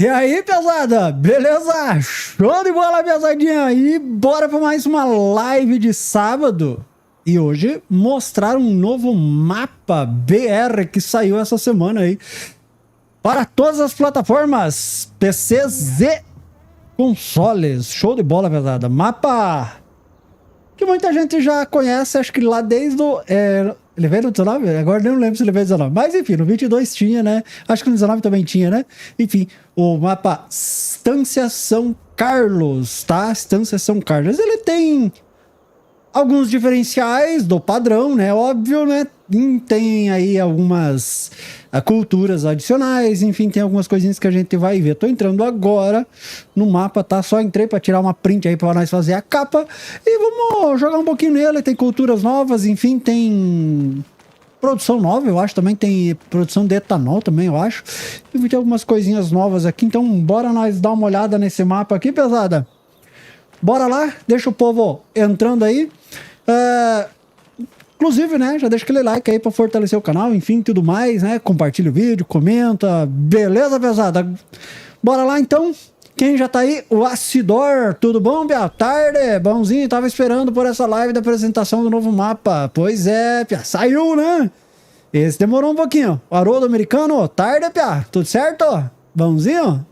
E aí, pesada? Beleza? Show de bola, pesadinha! E bora para mais uma live de sábado. E hoje mostrar um novo mapa BR que saiu essa semana aí. Para todas as plataformas, PCs e consoles. Show de bola, pesada. Mapa que muita gente já conhece, acho que lá desde o... ele veio no 19? Agora não lembro se ele veio no 19. Mas enfim, no 22 tinha, né? Acho que no 19 também tinha, né? Enfim, o mapa Estância São Carlos, tá? Estância São Carlos. Ele tem alguns diferenciais do padrão, né? Óbvio, né? Tem aí algumas culturas adicionais, enfim, tem algumas coisinhas que a gente vai ver. Tô entrando agora no mapa, tá? Só entrei para tirar uma print aí para nós fazer a capa e vamos jogar um pouquinho nele. Tem culturas novas, enfim, tem produção nova, eu acho, também tem produção de etanol também, eu acho. E tem algumas coisinhas novas aqui, então bora nós dar uma olhada nesse mapa aqui, pesada. Bora lá, deixa o povo entrando aí. Inclusive, né, já deixa aquele like aí pra fortalecer o canal, enfim, tudo mais, né? Compartilha o vídeo, comenta, beleza, pesada? Bora lá, então. Quem já tá aí? O Acidor, tudo bom? Boa tarde, bonzinho, tava esperando por essa live da apresentação do novo mapa. Pois é, pia, saiu, né? Esse demorou um pouquinho. O Haroldo Americano, tarde, pia, tudo certo? Bonzinho?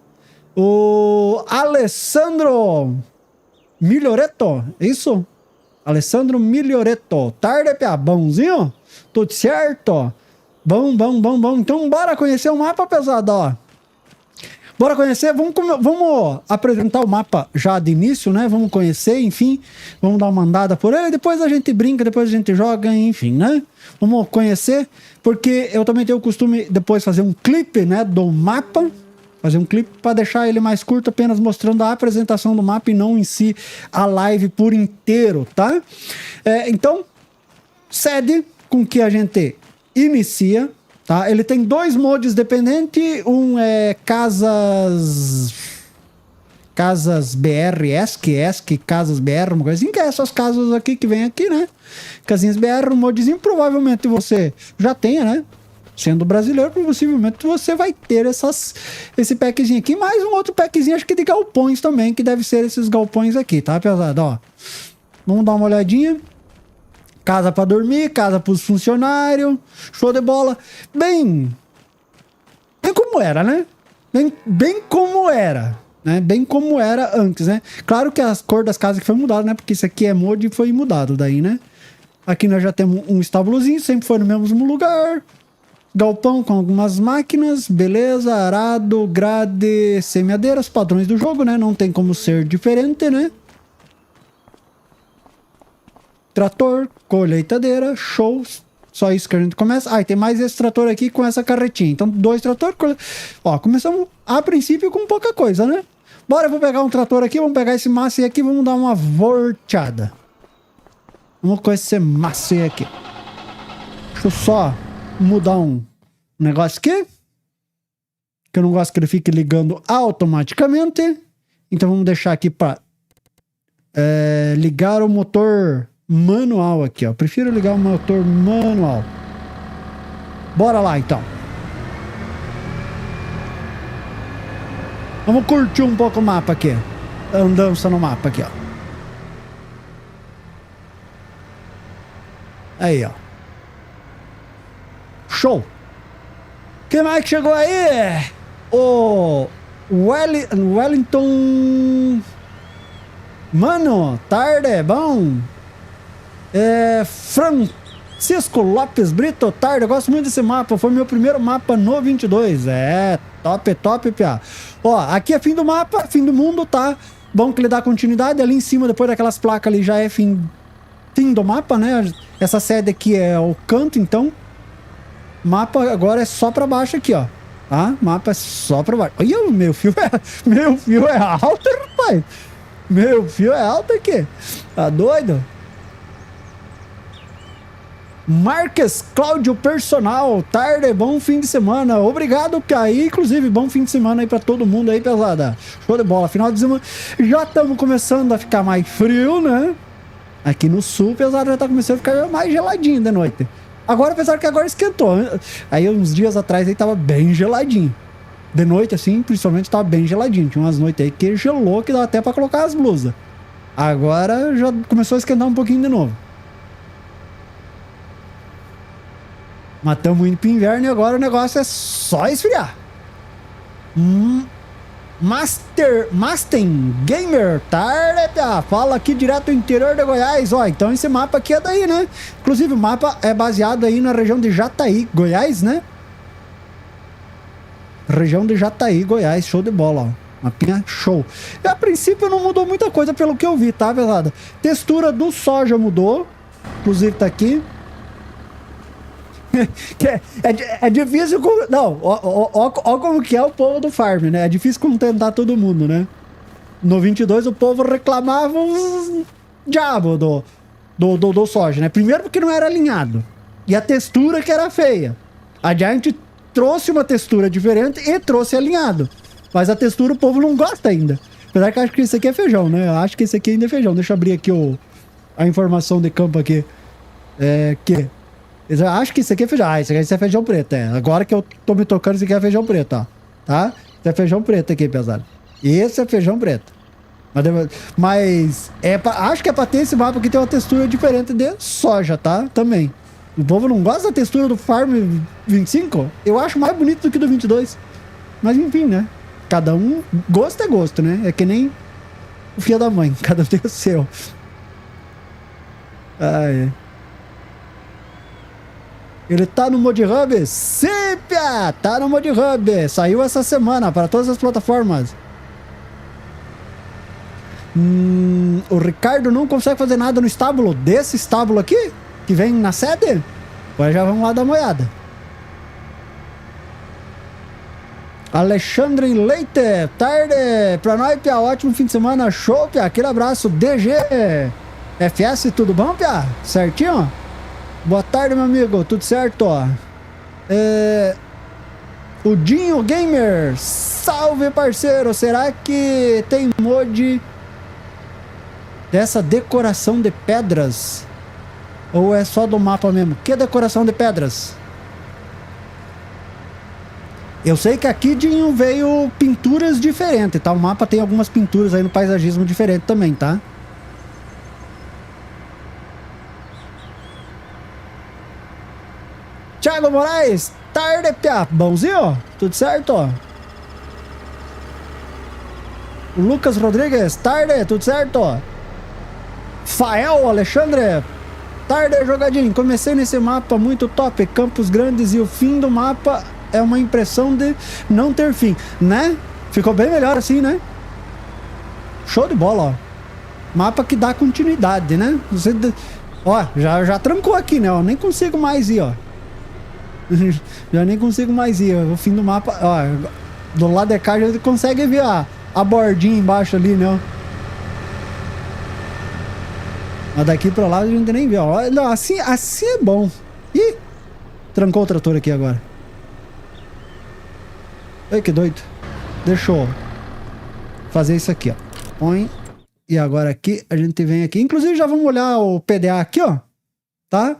O Alessandro Miglioretto, isso? Alessandro Miglioretto, tarde, pia, bonzinho? Tudo certo? Bom. Então bora conhecer o mapa, pesado, ó. Bora conhecer, vamos apresentar o mapa já de início, né? Vamos conhecer, enfim, vamos dar uma andada por ele, depois a gente brinca, depois a gente joga, enfim, né? Vamos conhecer, porque eu também tenho o costume depois fazer um clipe, né, do mapa, fazer um clipe para deixar ele mais curto, apenas mostrando a apresentação do mapa e não em si a live por inteiro, tá? Então, cede com que a gente inicia. Tá? Ele tem dois modos dependentes, um é Casas BR, ESC, Casas BR, uma coisa assim, que é essas casas aqui que vem aqui, né? Casinhas BR, um modzinho, provavelmente você já tenha, né? Sendo brasileiro, possivelmente você vai ter esse packzinho aqui, mais um outro packzinho, acho que de galpões também, que deve ser esses galpões aqui, tá, pesado? Ó, vamos dar uma olhadinha. Casa para dormir, casa para os funcionários, show de bola. Bem como era, né? Bem como era, né? Bem como era antes, né? Claro que as cores das casas que foi mudado, né? Porque isso aqui é mod e foi mudado daí, né? Aqui nós já temos um estábulozinho, sempre foi no mesmo lugar. Galpão com algumas máquinas, beleza, arado, grade, semeadeiras, padrões do jogo, né? Não tem como ser diferente, né? Trator, colheitadeira, show. Só isso que a gente começa. E tem mais esse trator aqui com essa carretinha. Então, dois tratores. Ó, começamos a princípio com pouca coisa, né? Bora, eu vou pegar um trator aqui, vamos pegar esse massey aqui, vamos dar uma volteada. Vamos com esse massey aqui. Deixa eu só mudar um negócio aqui. Que eu não gosto que ele fique ligando automaticamente. Então, vamos deixar aqui para ligar o motor manual aqui, ó. Prefiro ligar o motor manual. Bora lá, então. Vamos curtir um pouco o mapa aqui. A andança no mapa aqui, ó. Aí, ó. Show. Quem mais que chegou aí? O Wellington. Mano, tarde, bom. Francisco Lopes Brito, tarde, eu gosto muito desse mapa, foi meu primeiro mapa no 22, top, piá. Ó, aqui é fim do mapa, fim do mundo, tá? Bom que ele dá continuidade, ali em cima, depois daquelas placas ali, já é fim do mapa, né? Essa sede aqui é o canto, então, mapa agora é só pra baixo aqui, ó, tá? Mapa é só pra baixo. Olha, meu fio é alto, rapaz. Meu fio é alto aqui, tá doido? Marques Cláudio Personal, tarde, bom fim de semana, obrigado, Caí, inclusive, bom fim de semana aí pra todo mundo aí, pesada, show de bola, final de semana, já estamos começando a ficar mais frio, né, aqui no sul, pesado, já tá começando a ficar mais geladinho de noite, agora, apesar que agora esquentou, aí uns dias atrás aí tava bem geladinho, De noite, assim, principalmente tava bem geladinho. Tinha umas noites aí que gelou, que dá até pra colocar as blusas. Agora já começou a esquentar um pouquinho de novo. Mas estamos indo pro inverno e agora o negócio é só esfriar. Masten Gamer, tarde, fala aqui direto do interior de Goiás. Ó, então esse mapa aqui é daí, né? Inclusive o mapa é baseado aí na região de Jataí, Goiás, né? Região de Jataí, Goiás, show de bola, ó. Mapinha show. E a princípio não mudou muita coisa pelo que eu vi, tá, pesada? Textura do soja mudou. Inclusive tá aqui. é difícil. Não, ó como que é o povo do farm, né? É difícil contentar todo mundo, né? No 22 o povo reclamava uns diabo do soja, né? Primeiro porque não era alinhado. E a textura que era feia. A Giant trouxe uma textura diferente e trouxe alinhado. Mas a textura o povo não gosta ainda. Apesar que eu acho que isso aqui é feijão, né? Eu acho que esse aqui ainda é feijão. Deixa eu abrir aqui a informação de campo aqui. Eu acho que isso aqui é feijão. Ah, isso aqui é feijão preto, é. Agora que eu tô me tocando, isso aqui é feijão preto, ó. Tá? Isso é feijão preto aqui, pesado. Esse é feijão preto. Mas acho que é pra ter esse mapa aqui, tem uma textura diferente de soja, tá? Também. O povo não gosta da textura do Farm 25? Eu acho mais bonito do que do 22. Mas enfim, né? Cada um, gosto é gosto, né? É que nem o filho da mãe, cada um tem o seu. Ele tá no Mod Hub? Sim, pia! Tá no Mod Hub. Saiu essa semana para todas as plataformas. O Ricardo não consegue fazer nada no estábulo desse estábulo aqui? Que vem na sede? Pois já vamos lá dar uma olhada. Alexandre Leite, tarde pra nós, pia. Ótimo fim de semana, show, pia. Aquele abraço, DG FS, tudo bom, pia? Certinho? Boa tarde, meu amigo, tudo certo? O Dinho Gamer, salve, parceiro. Será que tem mod dessa decoração de pedras? Ou é só do mapa mesmo? Que decoração de pedras? Eu sei que aqui, Dinho, veio pinturas diferentes, tá? O mapa tem algumas pinturas aí no paisagismo diferente também, tá? Thiago Moraes, tarde, pia. Bonzinho? Tudo certo? O Lucas Rodrigues, tarde, tudo certo? Fael Alexandre, tarde, jogadinho. Comecei nesse mapa muito top, campos grandes, e o fim do mapa é uma impressão de não ter fim, né? Ficou bem melhor assim, né? Show de bola, ó. Mapa que dá continuidade, né? Você, ó, já trancou aqui, né? Eu nem consigo mais ir, ó. Já nem consigo mais ir, ó. O fim do mapa, ó. Do lado de cá já consegue ver a bordinha embaixo ali, né? Mas daqui pra lá a gente nem vê, ó. Não, assim é bom. Ih! Trancou o trator aqui agora. Ai, que doido. Deixa eu fazer isso aqui, ó. Põe. E agora aqui, a gente vem aqui. Inclusive, já vamos olhar o PDA aqui, ó. Tá?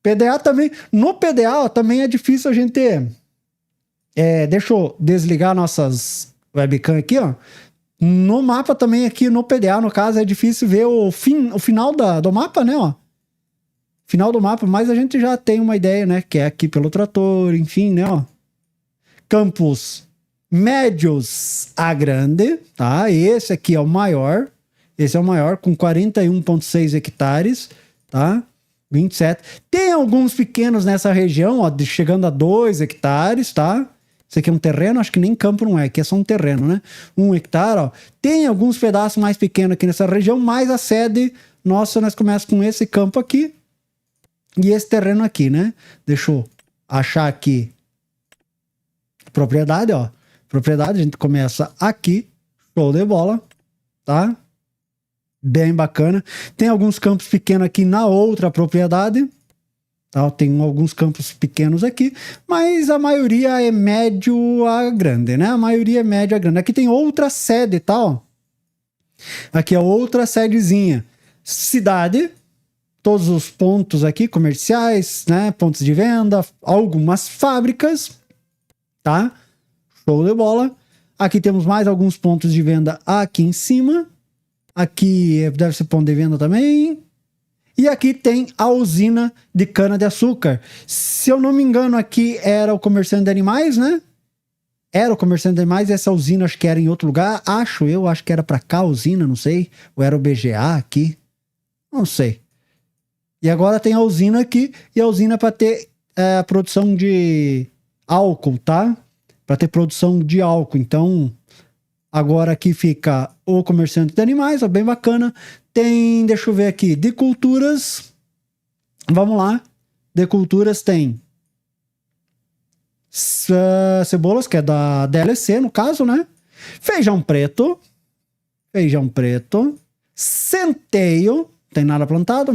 PDA também. No PDA, ó, também é difícil a gente... deixa eu desligar nossas webcam aqui, ó. No mapa também, aqui no PDA, no caso, é difícil ver o final do mapa, né, ó. Final do mapa, mas a gente já tem uma ideia, né? Que é aqui pelo trator, enfim, né, ó. Campos médios a grande, tá? Esse aqui é o maior. Esse é o maior, com 41,6 hectares, tá? 27. Tem alguns pequenos nessa região, ó, chegando a 2 hectares, tá? Isso aqui é um terreno, acho que nem campo não é, aqui é só um terreno, né? 1 hectare, ó. Tem alguns pedaços mais pequenos aqui nessa região, mas a sede nossa, nós começamos com esse campo aqui e esse terreno aqui, né? Deixa eu achar aqui. Propriedade, ó. Propriedade, a gente começa aqui. Show de bola, tá? Bem bacana. Tem alguns campos pequenos aqui na outra propriedade. Tá? Tem alguns campos pequenos aqui, mas a maioria é médio a grande, né? A maioria é médio a grande. Aqui tem outra sede, tá? Ó. Aqui é outra sedezinha. Cidade. Todos os pontos aqui comerciais, né? Pontos de venda. Algumas fábricas. Tá? Show de bola. Aqui temos mais alguns pontos de venda aqui em cima. Aqui deve ser ponto de venda também. E aqui tem a usina de cana-de-açúcar. Se eu não me engano, aqui era o comerciante de animais, né? Era o comerciante de animais. Essa usina acho que era em outro lugar. Acho que era pra cá a usina, não sei. Ou era o BGA aqui. Não sei. E agora tem a usina aqui. E a usina para ter a produção de álcool, tá? Para ter produção de álcool. Então, agora aqui fica o comerciante de animais, ó, bem bacana. Tem, deixa eu ver aqui, de culturas. Vamos lá. De culturas tem cebolas, que é da DLC, no caso, né? Feijão preto. Centeio. Tem nada plantado.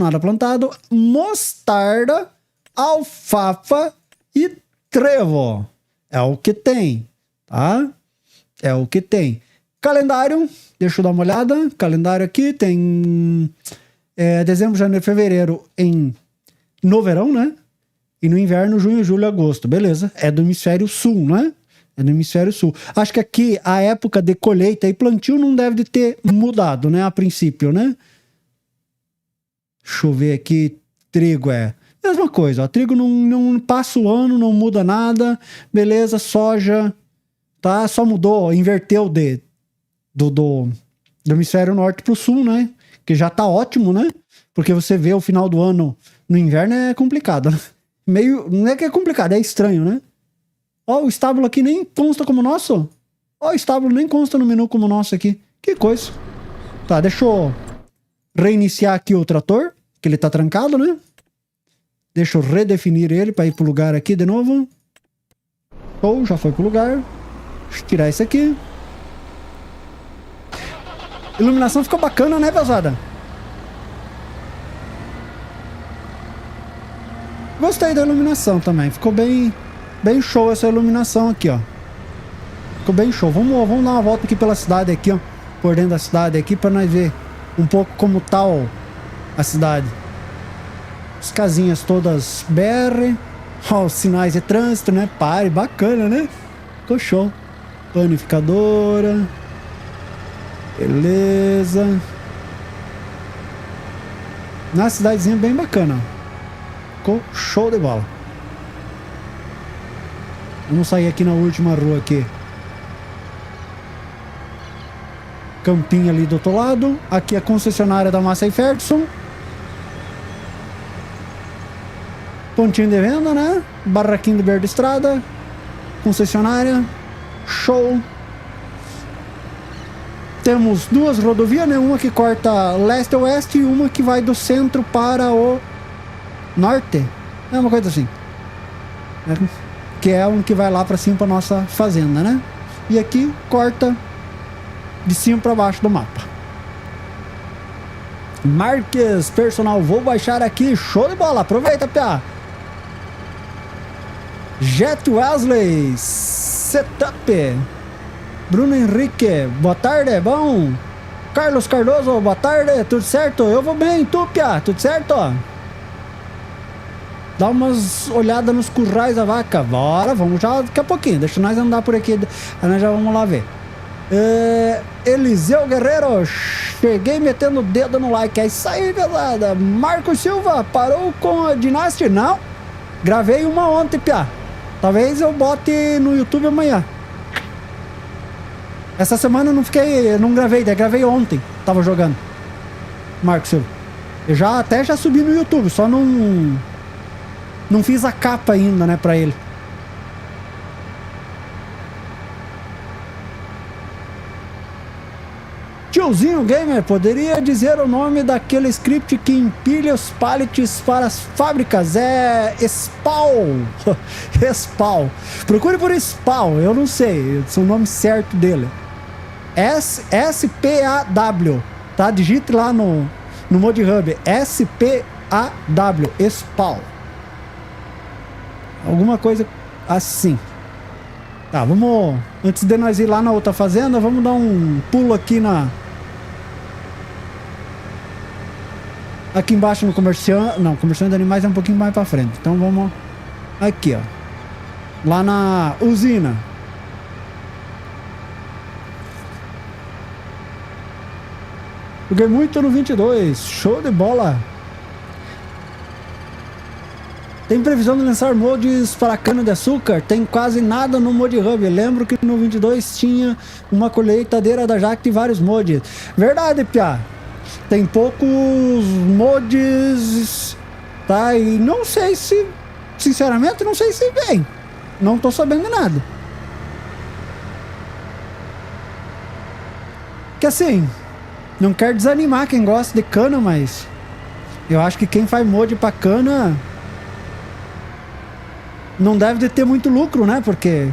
Mostarda, alfafa e trevo. É o que tem, tá? É o que tem. Calendário, deixa eu dar uma olhada. Calendário aqui tem dezembro, janeiro, fevereiro no verão, né? E no inverno, junho, julho, agosto. Beleza. É do hemisfério sul, né? É do hemisfério sul. Acho que aqui a época de colheita e plantio não deve de ter mudado, né? A princípio, né? Deixa eu ver aqui. Trigo mesma coisa, ó. Trigo não passa o ano, não muda nada. Beleza, soja, tá? Só mudou, inverteu do hemisfério norte pro sul, né? Que já tá ótimo, né? Porque você vê o final do ano no inverno é complicado, né? Não é que é complicado, é estranho, né? Ó, o estábulo aqui nem consta como nosso. Ó, o estábulo nem consta no menu como nosso aqui. Que coisa. Tá, deixa eu reiniciar aqui o trator, que ele tá trancado, né? Deixa eu redefinir ele para ir pro lugar aqui de novo. Show, já foi pro lugar. Deixa eu tirar esse aqui. Iluminação ficou bacana, né, pesada? Gostei da iluminação também. Ficou bem show essa iluminação aqui, ó. Ficou bem show. Vamos dar uma volta aqui pela cidade aqui, ó. Por dentro da cidade aqui para nós ver um pouco como tá a cidade. As casinhas todas BR. Ó, os sinais de trânsito, né? Pare, bacana, né? Ficou show. Panificadora. Beleza. Na cidadezinha bem bacana. Ficou show de bola. Vamos sair aqui na última rua aqui. Campinho ali do outro lado. Aqui a concessionária da Massey Ferguson. Pontinho de venda, né? Barraquinho de beira de estrada. Concessionária. Show. Temos duas rodovias, né? Uma que corta leste a oeste e uma que vai do centro para o norte. É uma coisa assim. Que é um que vai lá para cima para nossa fazenda, né? E aqui corta de cima para baixo do mapa. Marques Personal, vou baixar aqui. Show de bola, aproveita, Pia. Jet Wesley Setup. Bruno Henrique, boa tarde, bom? Carlos Cardoso, boa tarde, tudo certo? Eu vou bem, tu, Pia, tudo certo? Dá umas olhadas nos currais da vaca. Bora, vamos já daqui a pouquinho. Deixa nós andar por aqui. Aí nós já vamos lá ver. Eliseu Guerreiro, cheguei metendo o dedo no like. É isso aí, pesada. Marcos Silva, parou com a Dynasty? Não, gravei uma ontem, Pia. Talvez eu bote no YouTube amanhã. Essa semana eu não gravei, gravei ontem. Tava jogando. Marcos Silva. Eu já subi no YouTube, só não fiz a capa ainda, né, pra ele. Tiozinho Gamer, poderia dizer o nome daquele script que empilha os pallets para as fábricas? É Spawn. Spawn. Procure por Spawn, eu não sei o nome certo dele. S-P-A-W, tá? Digite lá no ModHub. S-P-A-W. Spawn. Alguma coisa assim. Tá, vamos... Antes de nós ir lá na outra fazenda, vamos dar um pulo aqui aqui embaixo no comerciante... Não, comerciante de animais é um pouquinho mais pra frente. Então vamos... Aqui, ó. Lá na usina. Joguei muito no 22. Show de bola. Tem previsão de lançar mods para cana-de-açúcar? Tem quase nada no Mod Hub. Lembro que no 22 tinha uma colheitadeira da Jacto e vários mods. Verdade, Pia. Tem poucos mods, tá? E não sei se, sinceramente, não sei se vem. Não tô sabendo nada. Que assim, não quero desanimar quem gosta de cana, mas eu acho que quem faz mod pra cana não deve de ter muito lucro, né? Porque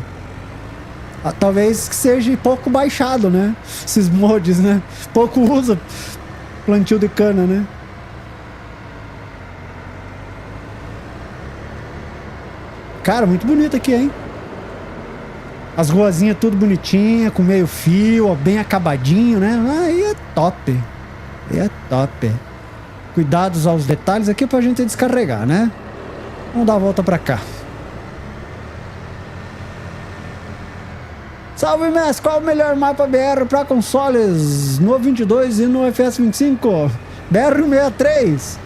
talvez seja pouco baixado, né? Esses mods, né? Pouco usa plantio de cana, né? Cara, muito bonito aqui, hein? As ruazinhas tudo bonitinha, com meio fio, ó, bem acabadinho, né? Aí é top. Aí é top. Cuidados aos detalhes aqui pra gente descarregar, né? Vamos dar a volta pra cá. Salve, mestre! Qual o melhor mapa BR para consoles no 22 e no FS 25? BR-63,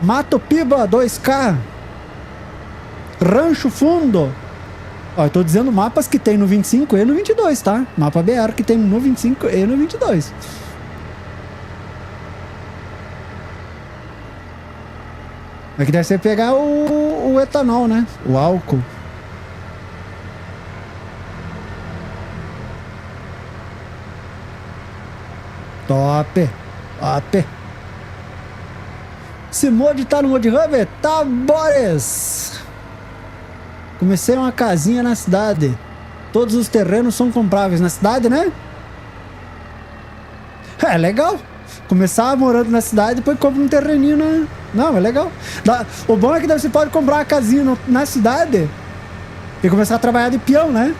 Mato Piba 2K, Rancho Fundo. Ó, eu tô dizendo mapas que tem no 25 e no 22, tá? Mapa BR que tem no 25 e no 22. Aqui deve ser pegar o etanol, né? O álcool. Top, top. Esse mod tá no Mod Hub? Tá, Boris. Comecei uma casinha na cidade. Todos os terrenos são compráveis na cidade, né? É legal. Começar morando na cidade, depois compra um terreninho na... Não, é legal. O bom é que você pode comprar uma casinha na cidade e começar a trabalhar de peão, né?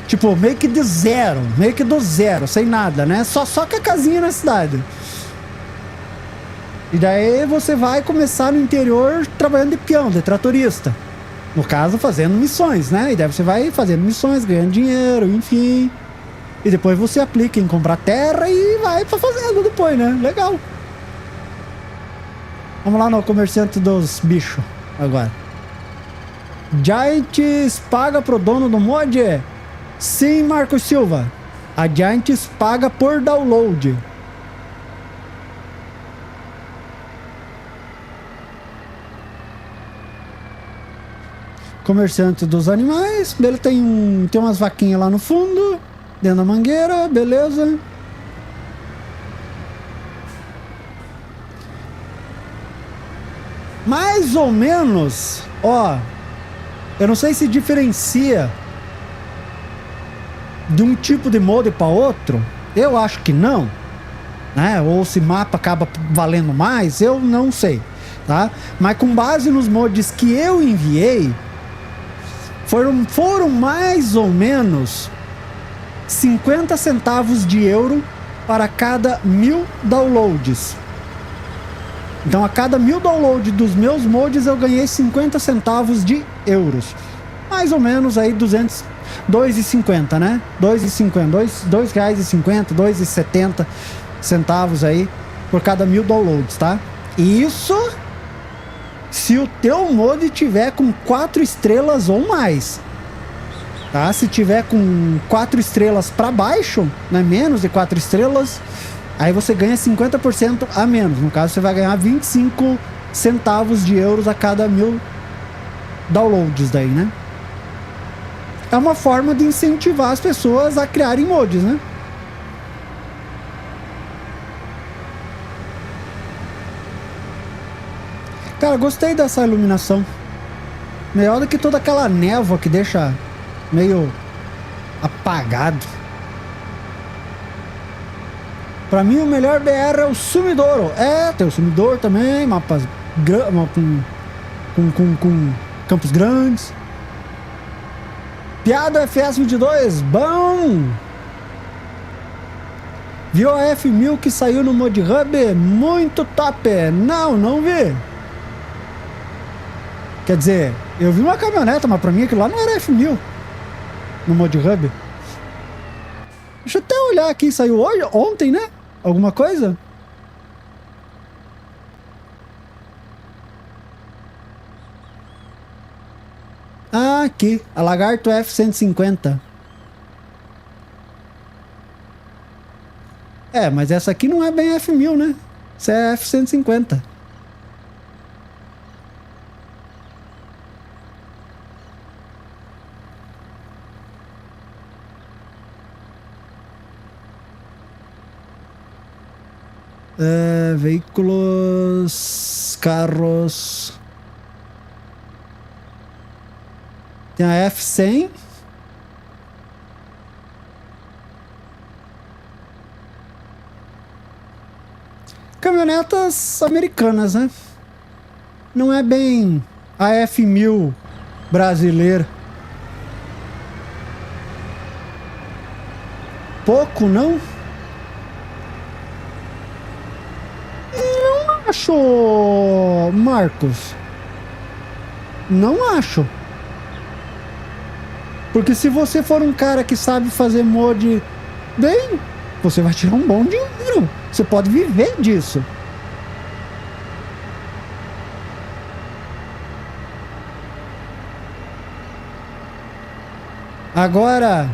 Tipo, meio que do zero, sem nada, né? Só com a casinha na cidade. E daí você vai começar no interior trabalhando de peão, de tratorista. No caso, fazendo missões, né? E daí você vai fazendo missões, ganhando dinheiro, enfim. E depois você aplica em comprar terra e vai pra fazenda depois, né? Legal. Vamos lá no comerciante dos bichos agora. Giants paga pro dono do mod? Sim, Marcos Silva. A Giants paga por download. Comerciante dos animais. Ele tem umas vaquinhas lá no fundo, dentro da mangueira, beleza. Mais ou menos, ó. Eu não sei se diferencia de um tipo de mod para outro. Eu acho que não, né? Ou se mapa acaba valendo mais, eu não sei, tá? Mas com base nos mods que eu enviei, foram mais ou menos 50 centavos de euro para cada 1000 downloads. Então a cada 1000 downloads dos meus mods eu ganhei 50 centavos de euros. Mais ou menos aí 2,50, né? 2,50, R$2,50, 2,70 centavos aí por cada 1000 downloads, tá? Isso se o teu mod tiver com 4 estrelas ou mais, tá? Se tiver com 4 estrelas para baixo, né? Menos de 4 estrelas, aí você ganha 50% a menos. No caso, você vai ganhar 25 centavos de euros a cada 1000 downloads daí, né? É uma forma de incentivar as pessoas a criarem mods, né? Cara, gostei dessa iluminação. Melhor do que toda aquela névoa que deixa meio apagado. Pra mim o melhor BR é o Sumidouro. É, tem o Sumidouro também, mapas com campos grandes. Piada FS 22, bom! Viu a F1000 que saiu no Mod Hub? Muito top! Não vi. Quer dizer, eu vi uma caminhoneta, mas pra mim aquilo lá não era F1000 no Mod Hub. Deixa eu até olhar aqui, saiu hoje, ontem, né? alguma coisa? Ah, aqui. A Lagarto F-150. É, mas essa aqui não é bem F-1000, né? Essa é F-150. Veículos, carros. Tem a F-100. Caminhonetas americanas, né? Não é bem a F-1000 brasileira. Pouco, não? Não acho, Marcos. Não acho. Porque se você for um cara que sabe fazer mod bem, você vai tirar um bom dinheiro. Você pode viver disso. Agora,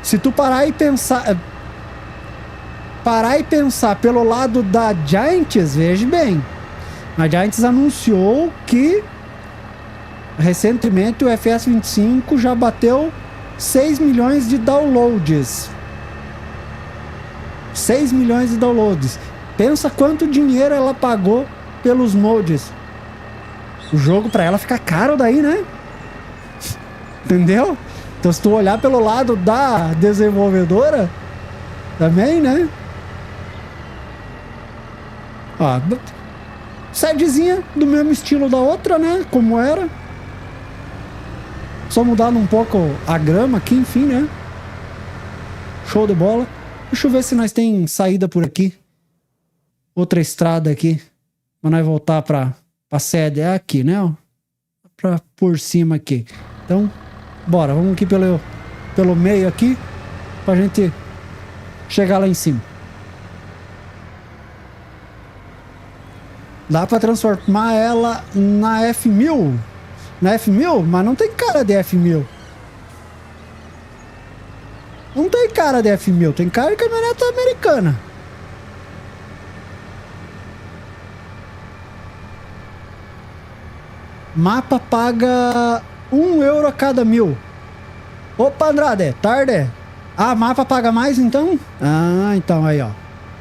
se tu parar e pensar pelo lado da Giants, veja bem. A Giants anunciou que recentemente o FS25 já bateu 6 milhões de downloads. 6 milhões de downloads. Pensa quanto dinheiro ela pagou pelos mods. O jogo pra ela fica caro daí, né? Entendeu? Então se tu olhar pelo lado da desenvolvedora, também, né? Ó, sedezinha do mesmo estilo da outra, né? Como era. Só mudando um pouco a grama aqui, enfim, né? Show de bola. Deixa eu ver se nós tem saída por aqui. Outra estrada aqui. Pra nós voltar pra sede. É aqui, né? Ó. Pra por cima aqui. Então, bora. Vamos aqui pelo meio aqui. Pra gente chegar lá em cima. Dá pra transformar ela na F-1000. Na F-1000? Mas não tem cara de F-1000. Não tem cara de F-1000. Tem cara de caminhonete americana. Mapa paga 1 euro a cada 1000. Opa, Andrade, tarde. Ah, mapa paga mais então? Ah, então aí, ó.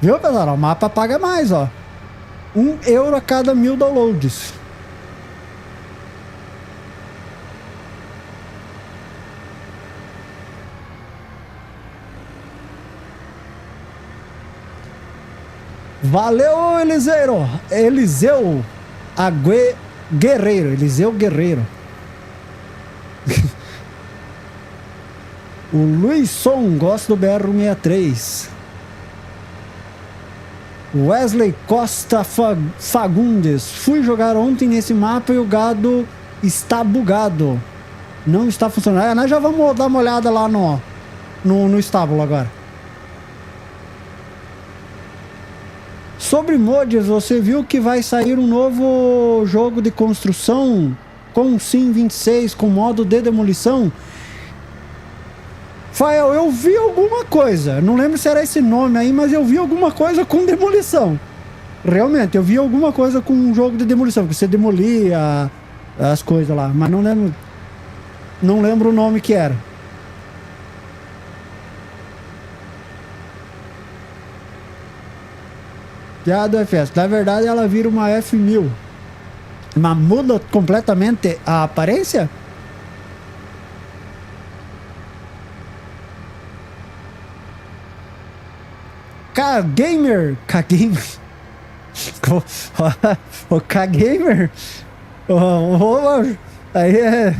Viu, pessoal? O mapa paga mais, ó. 1 euro a cada 1000 downloads. Valeu, Eliseu Guerreiro. Eliseu Guerreiro. O Luizson gosta do BR-63. Wesley Costa Fagundes. Fui jogar ontem nesse mapa e o gado está bugado. Não está funcionando. Nós já vamos dar uma olhada lá no estábulo agora. Sobre mods, você viu que vai sair um novo jogo de construção com Sim 26 com modo de demolição? Fael, eu vi alguma coisa, não lembro se era esse nome aí, mas eu vi alguma coisa com demolição. Realmente, eu vi alguma coisa com um jogo de demolição, que você demolia as coisas lá, mas não lembro o nome que era. Já do FS. Na verdade, ela vira uma F-1000. Mas muda completamente a aparência? K-Gamer. O K-Gamer. Aí é...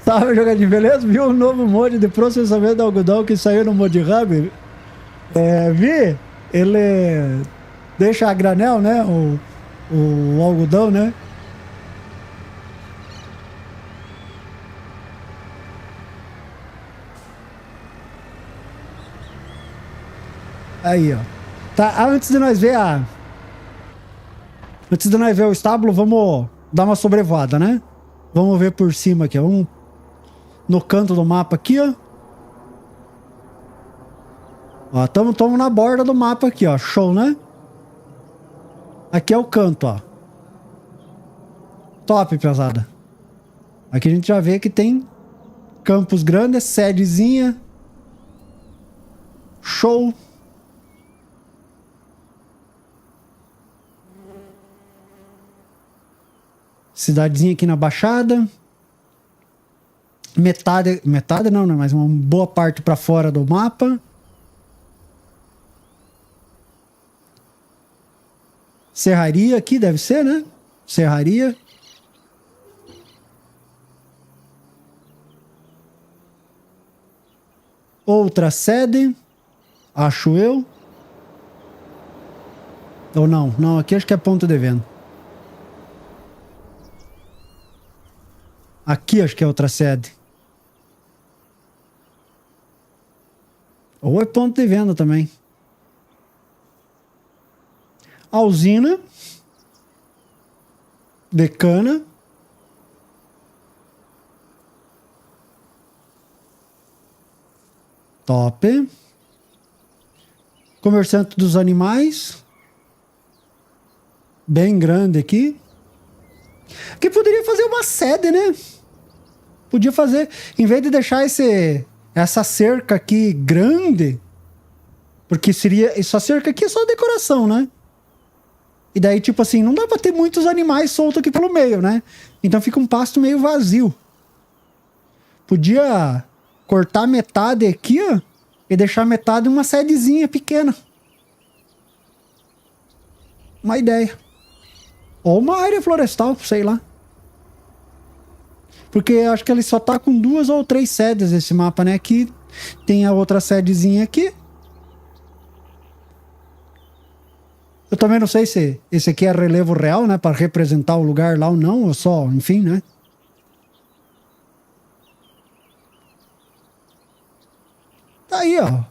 Salve, jogadinho, beleza? Viu o novo mod de processamento de algodão que saiu no Mod Hub? Vi? Ele deixa a granel, né? O algodão, né? Aí, ó. Tá, antes de nós ver a... Antes de nós ver o estábulo, vamos dar uma sobrevoada, né? Vamos ver por cima aqui, ó. Vamos no canto do mapa aqui, ó. Ó, tamo na borda do mapa aqui, ó. Show, né? Aqui é o canto, ó. Top, pesada. Aqui a gente já vê que tem campos grandes, sedezinha. Show. Cidadezinha aqui na Baixada. Metade não, né? Mas uma boa parte pra fora do mapa. Serraria aqui, deve ser, né? Serraria. Outra sede. Acho eu. Ou não? Não, aqui acho que é ponto de venda. Aqui acho que é outra sede. Ou é ponto de venda também. A usina de cana. Top. Comerciante dos animais. Bem grande aqui. Que poderia fazer uma sede, né? Podia fazer, em vez de deixar essa cerca aqui grande, porque seria, essa cerca aqui é só decoração, né? E daí, tipo assim, não dá pra ter muitos animais soltos aqui pelo meio, né? Então fica um pasto meio vazio. Podia cortar metade aqui, ó, e deixar metade uma sedezinha pequena. Uma ideia. Ou uma área florestal, sei lá. Porque eu acho que ele só tá com 2 ou 3 sedes esse mapa, né? Aqui tem a outra sedezinha aqui. Eu também não sei se esse aqui é relevo real, né? Para representar o lugar lá ou não, ou só, enfim, né? Tá aí, ó.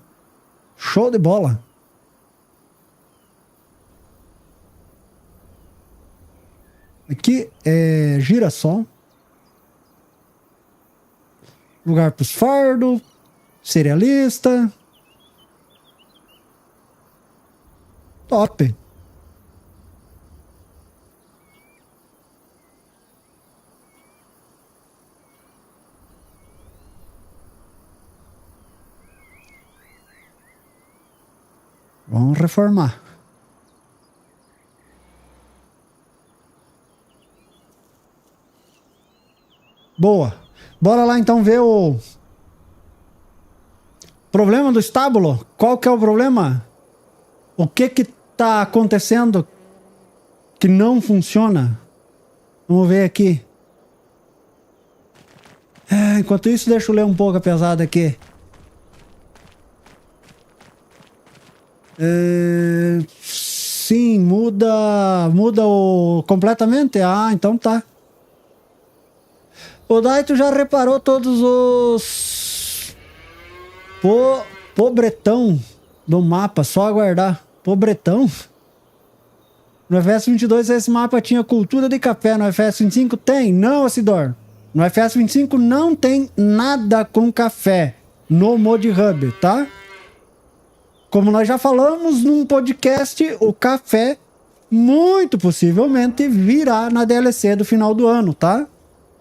Show de bola. Aqui é girassol. Lugar pros fardos. Cerealista. Top. Vamos reformar. Boa. Bora lá então ver o problema do estábulo. Qual que é o problema? O que que tá acontecendo que não funciona? Vamos ver aqui. Enquanto isso, deixa eu ler um pouco a pesada aqui. Sim, muda completamente? Ah, então tá. O Daito já reparou todos os pobretão do mapa, só aguardar. Pobretão? No FS22 esse mapa tinha cultura de café, no FS25 tem? Não, Acidor. No FS25 não tem nada com café no Mod Hub, tá? Como nós já falamos num podcast, o café muito possivelmente virá na DLC do final do ano, tá?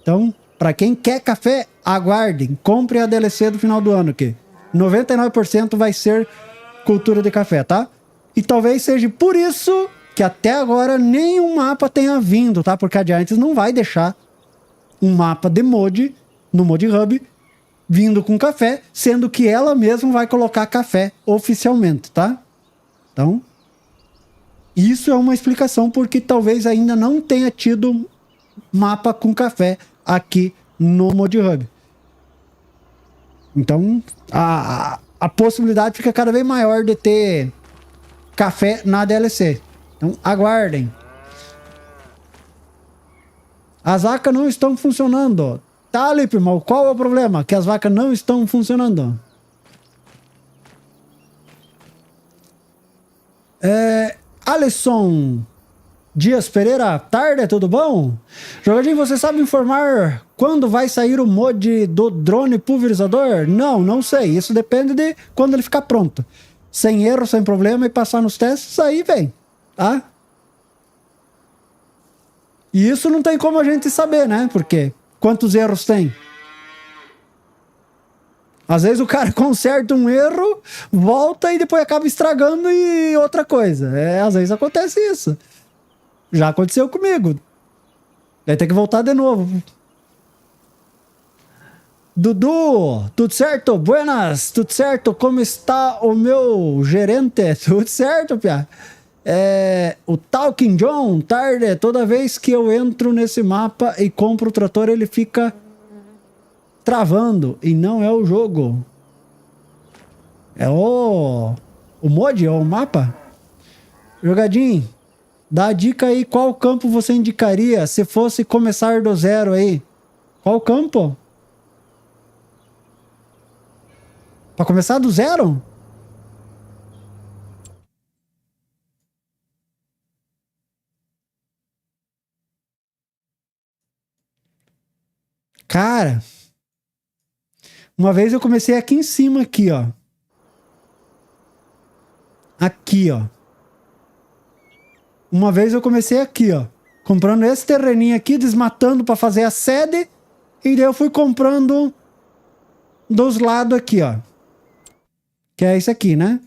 Então, para quem quer café, aguardem. Compre a DLC do final do ano aqui. 99% vai ser cultura de café, tá? E talvez seja por isso que até agora nenhum mapa tenha vindo, tá? Porque a Giants não vai deixar um mapa de mod no Mod Hub vindo com café, sendo que ela mesma vai colocar café oficialmente, tá? Então, isso é uma explicação porque talvez ainda não tenha tido mapa com café aqui no Mod Hub. Então, a possibilidade fica cada vez maior de ter café na DLC. Então, aguardem. As vacas não estão funcionando. Tá, Lipe, mas qual é o problema? Que as vacas não estão funcionando. Alisson Dias Pereira, tarde, tudo bom? Jogadinho, você sabe informar quando vai sair o mod do drone pulverizador? Não, não sei. Isso depende de quando ele ficar pronto. Sem erro, sem problema e passar nos testes, aí vem. Tá? E isso não tem como a gente saber, né? Porque quantos erros tem? Às vezes o cara conserta um erro, volta e depois acaba estragando e outra coisa. Às vezes acontece isso. Já aconteceu comigo. Vai ter que voltar de novo. Dudu, tudo certo? Buenas, tudo certo? Como está o meu gerente? Tudo certo, pia? O Talking John, tarde. Toda vez que eu entro nesse mapa e compro o trator, ele fica travando. E não é o jogo. É o mod, é o mapa. Jogadinho. Dá a dica aí, qual campo você indicaria se fosse começar do zero aí? Qual campo? Pra começar do zero? Cara, uma vez eu comecei aqui em cima, aqui, ó. Aqui, ó. Uma vez eu comecei aqui, ó. Comprando esse terreninho aqui, desmatando pra fazer a sede. E daí eu fui comprando dos lados aqui, ó. Que é isso aqui, né?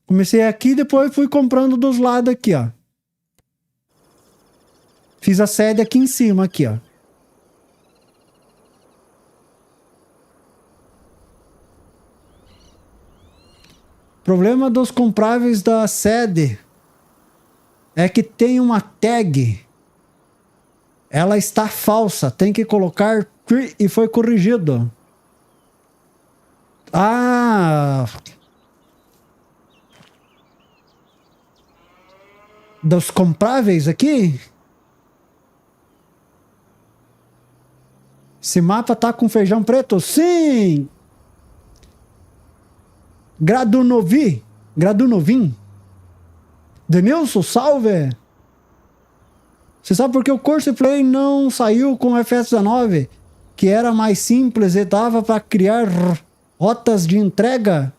Comecei aqui, depois fui comprando dos lados aqui, ó. Fiz a sede aqui em cima, aqui, ó. Problema dos compráveis da sede é que tem uma tag. Ela está falsa. Tem que colocar tree e foi corrigido. Ah! Dos compráveis aqui? Esse mapa tá com feijão preto? Sim! Gradunovin. Denilson, salve! Você sabe por que o Course Play não saiu com o FS19? Que era mais simples e dava para criar rotas de entrega?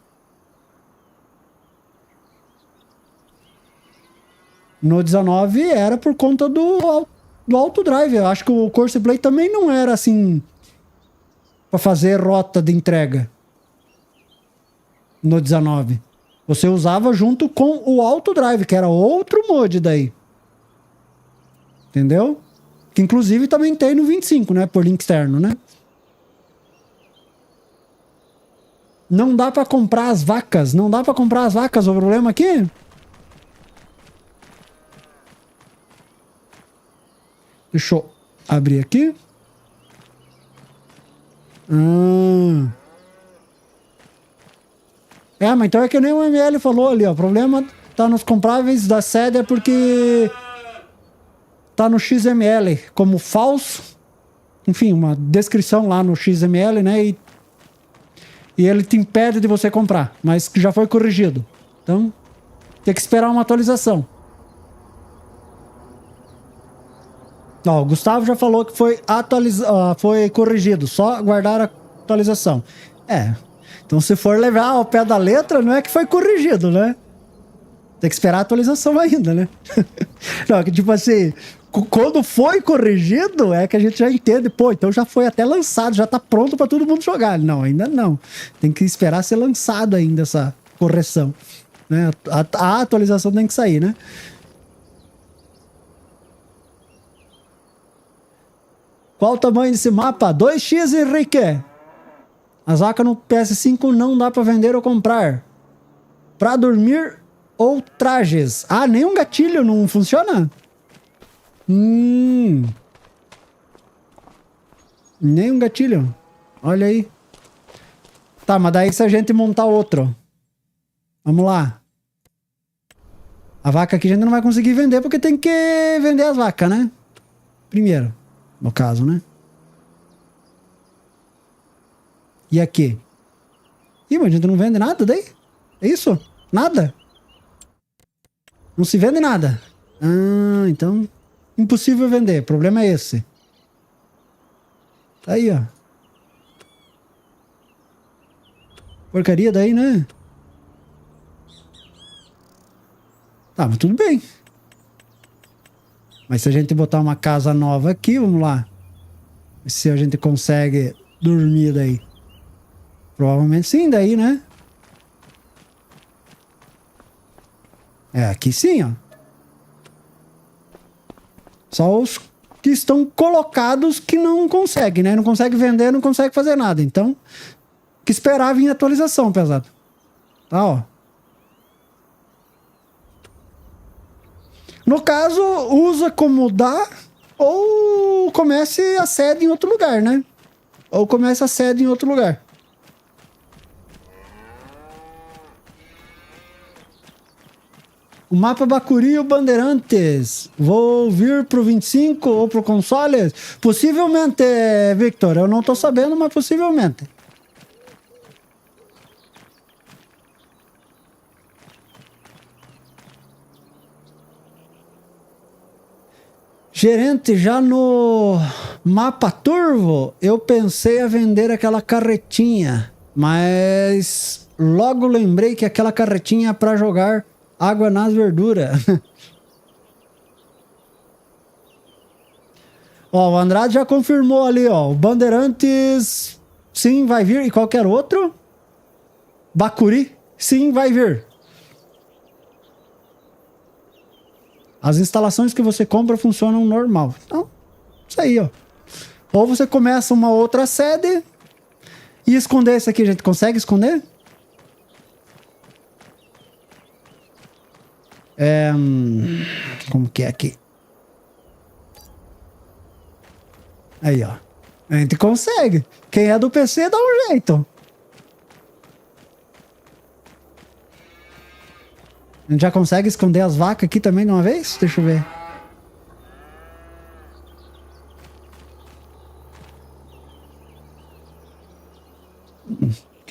No 19 era por conta do autodrive. Eu acho que o Course Play também não era assim para fazer rota de entrega. No 19. Você usava junto com o autodrive, que era outro mod daí. Entendeu? Que inclusive também tem no 25, né? Por link externo, né? Não dá pra comprar as vacas. Não dá pra comprar as vacas. O problema aqui... Deixa eu abrir aqui. Mas então é que nem o ML falou ali, ó. O problema tá nos compráveis da sede é porque tá no XML como falso. Enfim, uma descrição lá no XML, né? E ele te impede de você comprar, mas que já foi corrigido. Então, tem que esperar uma atualização. Ó, o Gustavo já falou que foi foi corrigido, só aguardar a atualização. Então se for levar ao pé da letra, não é que foi corrigido, né? Tem que esperar a atualização ainda, né? Não, que tipo assim, quando foi corrigido, é que a gente já entende, pô, então já foi até lançado, já tá pronto pra todo mundo jogar. Não, ainda não. Tem que esperar ser lançado ainda essa correção, né? A atualização tem que sair, né? Qual o tamanho desse mapa? 2x, Henrique. As vacas no PS5 não dá pra vender ou comprar. Pra dormir ou trajes. Ah, nem um gatilho não funciona? Nem um gatilho. Olha aí. Tá, mas daí se a gente montar outro. Vamos lá. A vaca aqui a gente não vai conseguir vender porque tem que vender as vacas, né? Primeiro. No caso, né? E aqui? Ih, mas a gente não vende nada daí? É isso? Nada? Não se vende nada. Ah, então... Impossível vender. O problema é esse. Tá aí, ó. Porcaria daí, né? Tá, mas tudo bem. Mas se a gente botar uma casa nova aqui, vamos lá. Se a gente consegue dormir daí. Provavelmente sim, daí, né? É, aqui sim, ó. Só os que estão colocados que não conseguem, né? Não consegue vender, não consegue fazer nada. Então, que esperar vir atualização, pesado. Tá, ó. No caso, usa como dá ou comece a sede em outro lugar, né? Ou comece a sede em outro lugar. O mapa Bacuri e o Bandeirantes. Vou vir pro 25 ou pro consoles? Possivelmente, Victor. Eu não tô sabendo, mas possivelmente. Gerente, já no mapa Turvo, eu pensei a vender aquela carretinha. Mas logo lembrei que aquela carretinha é pra jogar água nas verduras. Ó, o Andrade já confirmou ali, ó. O Bandeirantes, sim, vai vir. E qualquer outro? Bacuri, sim, vai vir. As instalações que você compra funcionam normal. Então, isso aí, ó. Ou você começa uma outra sede e esconder isso aqui. A gente consegue esconder? Como que é aqui? Aí, ó. A gente consegue. Quem é do PC dá um jeito. A gente já consegue esconder as vacas aqui também de uma vez? Deixa eu ver.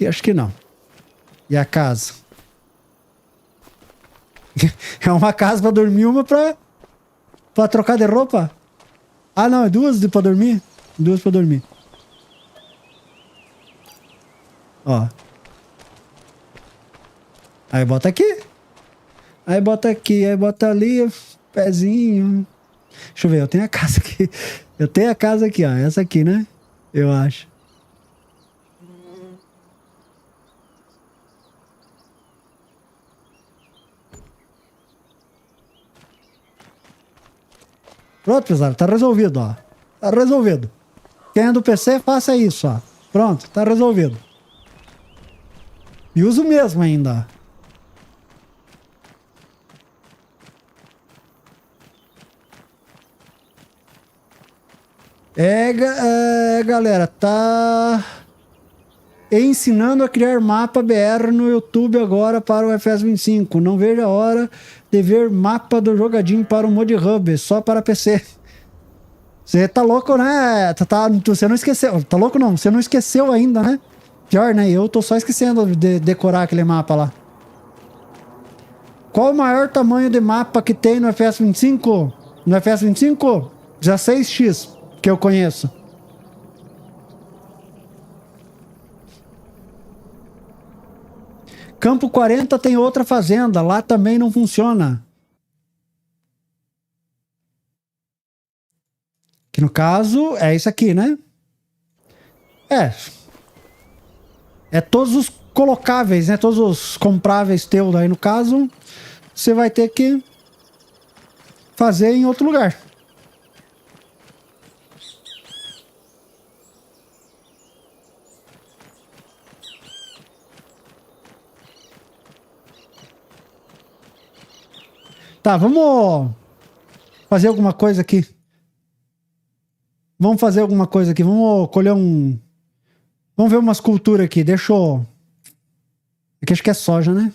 Acho que não. E a casa? É uma casa pra dormir, uma pra trocar de roupa? Ah, não, é duas pra dormir? Duas pra dormir. Ó. Aí bota aqui. Aí bota aqui, aí bota ali, pezinho. Deixa eu ver, eu tenho a casa aqui. Eu tenho a casa aqui, ó. Essa aqui, né? Eu acho. Pronto, pessoal, tá resolvido, ó. Tá resolvido. Quem é do PC, faça isso, ó. Pronto, tá resolvido. E uso mesmo ainda, ó. Galera, tá ensinando a criar mapa BR no YouTube agora para o FS 25. Não vejo a hora de ver mapa do jogadinho para o Mod Hub, só para PC. Você tá louco, né? Você não esqueceu. Tá louco não? Você não esqueceu ainda, né? Pior, né? Eu tô só esquecendo de decorar aquele mapa lá. Qual o maior tamanho de mapa que tem no FS 25? No FS 25? 16x, que eu conheço. Campo 40 tem outra fazenda. Lá também não funciona. Que no caso é isso aqui, né? É todos os colocáveis, né? Todos os compráveis teus aí no caso. Você vai ter que fazer em outro lugar. Tá, vamos fazer alguma coisa aqui. Vamos fazer alguma coisa aqui. Vamos colher um... Vamos ver umas culturas aqui. Deixa eu... Aqui acho que é soja, né?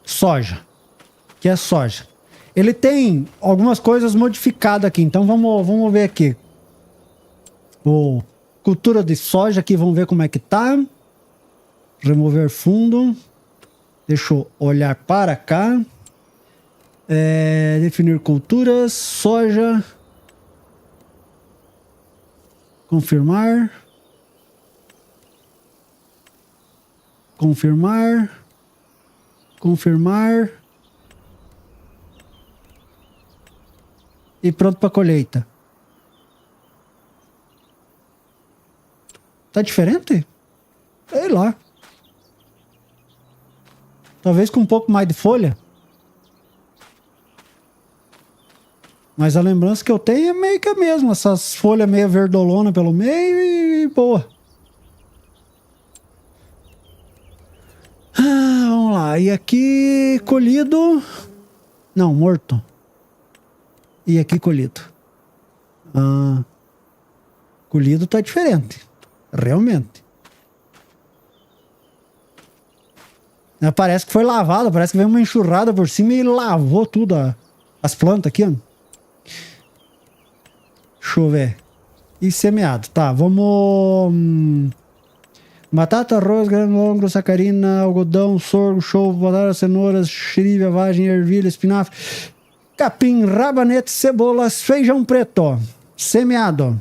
Soja. Que é soja. Ele tem algumas coisas modificadas aqui. Então vamos ver aqui. Cultura de soja aqui. Vamos ver como é que tá. Remover fundo. Deixa eu olhar para cá. Definir culturas. Soja. Confirmar. Confirmar. Confirmar. E pronto para colheita. Tá diferente? Sei lá. Talvez com um pouco mais de folha. Mas a lembrança que eu tenho é meio que a mesma. Essas folhas meio verdolona pelo meio e boa. Vamos lá. E aqui colhido. Não, morto. E aqui colhido. Colhido tá diferente. Realmente. Parece que foi lavado. Parece que veio uma enxurrada por cima e lavou tudo. As plantas aqui, ó. Deixa eu ver. E semeado. Tá, vamos... Batata, arroz, grão longo, sacarina, algodão, sorgo, chovo, batata, cenouras, xerife, vagem, ervilha, espinafre, capim, rabanete, cebolas, feijão preto. Semeado.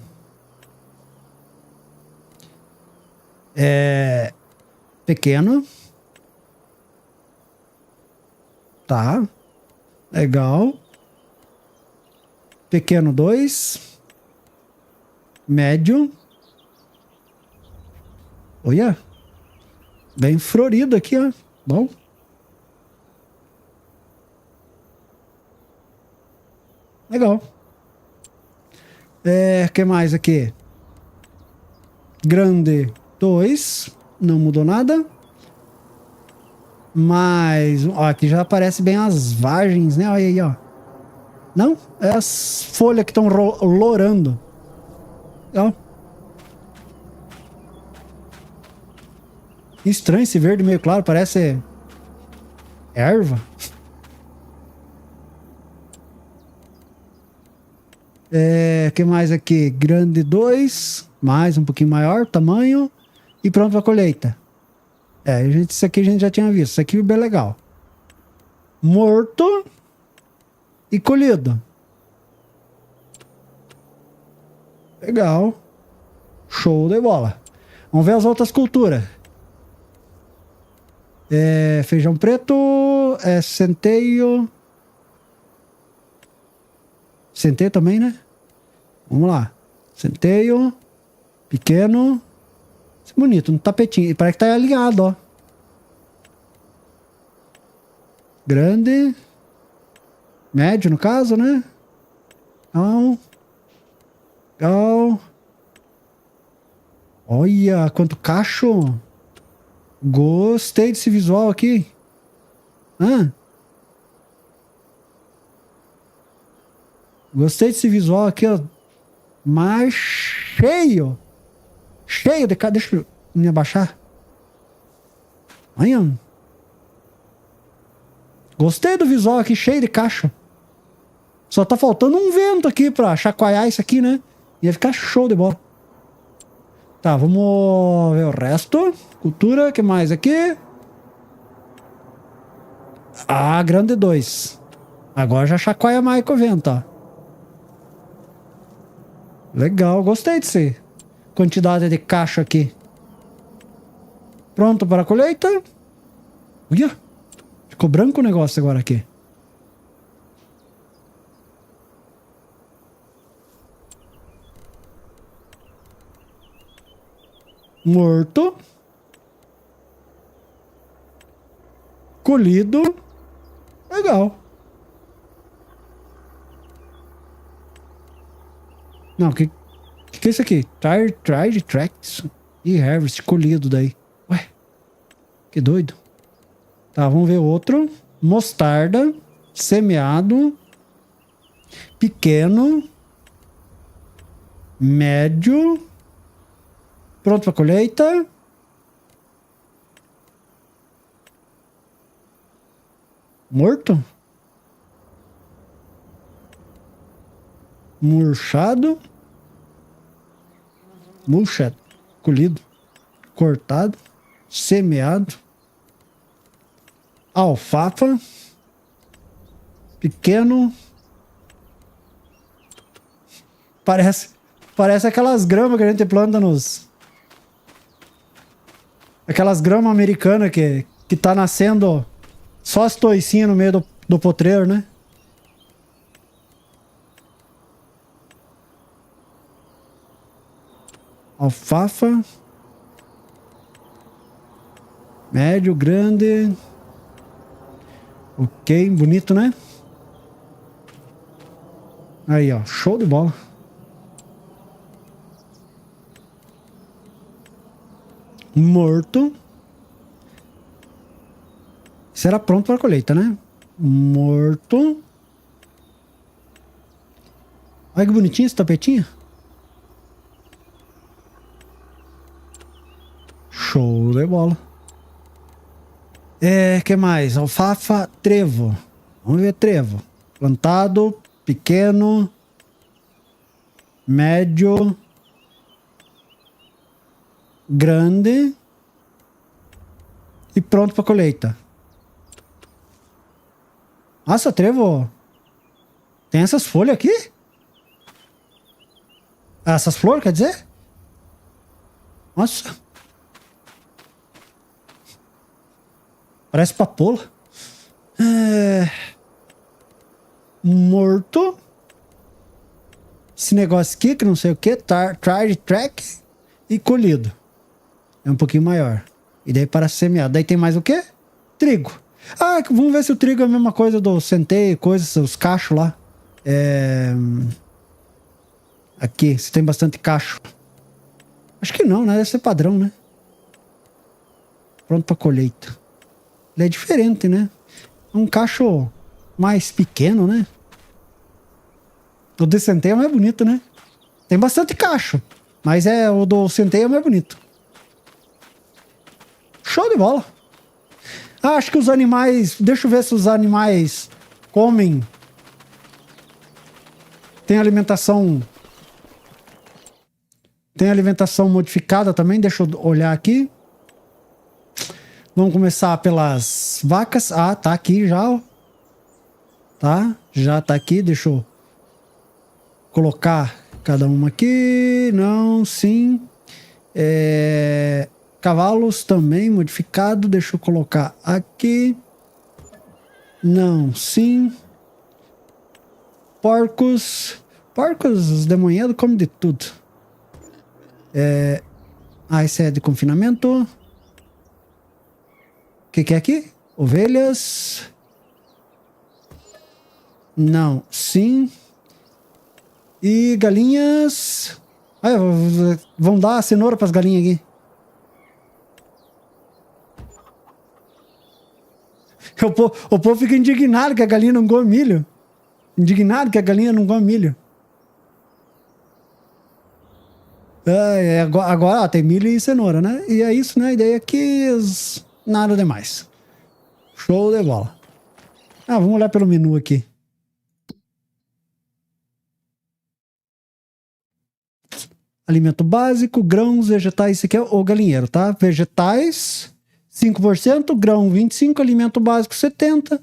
Pequeno. Tá. Legal. Pequeno 2. Médio. Olha. Bem florido aqui, ó. Bom. Legal. Que mais aqui? Grande 2. Não mudou nada. Mas, ó, aqui já aparece bem as vagens, né? Olha aí, ó. Não? É as folhas que estão lourando. Ó. Estranho esse verde meio claro, parece erva. Que mais aqui? Grande 2, mais um pouquinho maior, tamanho. E pronto para colheita. Isso aqui a gente já tinha visto. Isso aqui é bem legal. Morto e colhido. Legal. Show de bola. Vamos ver as outras culturas. Feijão preto. Centeio. Centeio também, né? Vamos lá. Centeio. Pequeno. Bonito, um tapetinho. Parece que tá alinhado, ó. Grande. Médio, no caso, né? Então. Legal. Olha, quanto cacho. Gostei desse visual aqui. Gostei desse visual aqui, ó. Mais cheio. Cheio de... Deixa eu me abaixar. Olha. Gostei do visual aqui, cheio de caixa. Só tá faltando um vento aqui pra chacoalhar isso aqui, né? Ia ficar show de bola. Tá, vamos ver o resto. Cultura, o que mais aqui? Grande 2. Agora já chacoalha mais com o vento, ó. Legal, gostei disso. Quantidade de caixa aqui. Pronto para a colheita. Olha. Ficou branco o negócio agora aqui. Morto. Colhido. Legal. Não, que é isso aqui? Try tracks e harvest colhido daí. Ué, que doido. Tá, vamos ver outro. Mostarda, semeado, pequeno, médio, pronto para colheita. Morto. Murchado. Murchado. Colhido. Cortado. Semeado. Alfafa. Pequeno. Parece aquelas gramas que a gente planta nos... Aquelas gramas americanas que tá nascendo só as toicinhas no meio do potreiro, né? Alfafa. Médio, grande. Ok, bonito, né? Aí, ó, show de bola. Morto. Será pronto para a colheita, né? Morto. Olha que bonitinho esse tapetinho. Show de bola. Que mais? Alfafa, trevo. Vamos ver trevo. Plantado, pequeno, médio, grande e pronto para colheita. Nossa, trevo. Tem essas folhas aqui? Essas flores, quer dizer? Nossa. Parece papoula. Morto. Esse negócio aqui, que não sei o que. Track e colhido. É um pouquinho maior. E daí para semear. Daí tem mais o quê? Trigo. Ah, vamos ver se o trigo é a mesma coisa do centeio, coisas, os cachos lá. Aqui, se tem bastante cacho. Acho que não, né? Deve ser padrão, né? Pronto para colheita. Ele é diferente, né? É um cacho mais pequeno, né? O de centeio é mais bonito, né? Tem bastante cacho. Mas o do centeio é mais bonito. Show de bola. Ah, acho que os animais... Deixa eu ver se os animais comem. Tem alimentação... Tem alimentação modificada também. Deixa eu olhar aqui. Vamos começar pelas vacas. Ah, tá aqui já, ó. Tá? Já tá aqui. Deixa eu colocar cada uma aqui. Não, sim. Cavalos também modificado. Deixa eu colocar aqui. Não, sim. Porcos. Porcos de manhã comem de tudo. Esse é de confinamento. O que é aqui? Ovelhas. Não, sim. E galinhas. Vão dar cenoura para as galinhas aqui. O povo fica indignado que a galinha não come milho. Indignado que a galinha não come milho. Agora ó, tem milho e cenoura, né? E é isso, né? E daí aqui nada demais. Show de bola. Vamos olhar pelo menu aqui. Alimento básico, grãos, vegetais. Esse aqui é o galinheiro, tá? Vegetais, 5%, grão 25%, alimento básico 70%.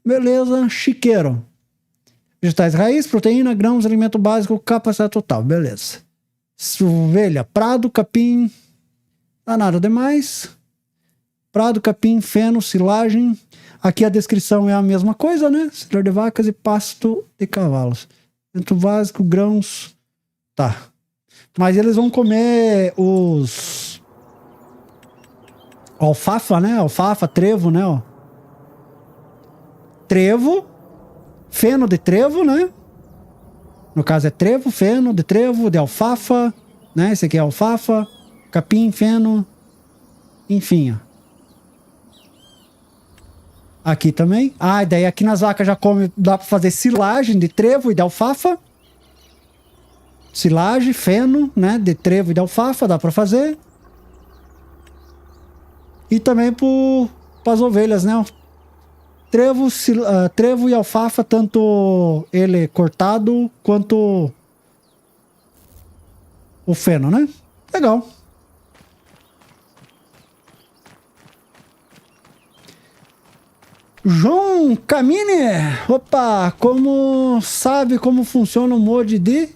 Beleza, chiqueiro. Vegetais raiz, proteína, grãos, alimento básico, capacidade total. Beleza. Ovelha, prado, capim. Não nada demais. Prado, capim, feno, silagem. Aqui a descrição é a mesma coisa, né? Cidra de vacas e pasto de cavalos. Alimento básico, grãos. Tá. Mas eles vão comer os... alfafa, né? Alfafa, trevo, né? Ó. Trevo. Feno de trevo, né? No caso é trevo, feno de trevo, de alfafa, né? Esse aqui é alfafa, capim, feno, enfim, ó. Aqui também. E daí aqui nas vacas já come, dá para fazer silagem de trevo e de alfafa. Silagem, feno, né? De trevo e de alfafa, dá para fazer. E também para as ovelhas, né? Trevo e alfafa, tanto ele cortado quanto o feno, né? Legal. João Camine, opa, como sabe como funciona o mod de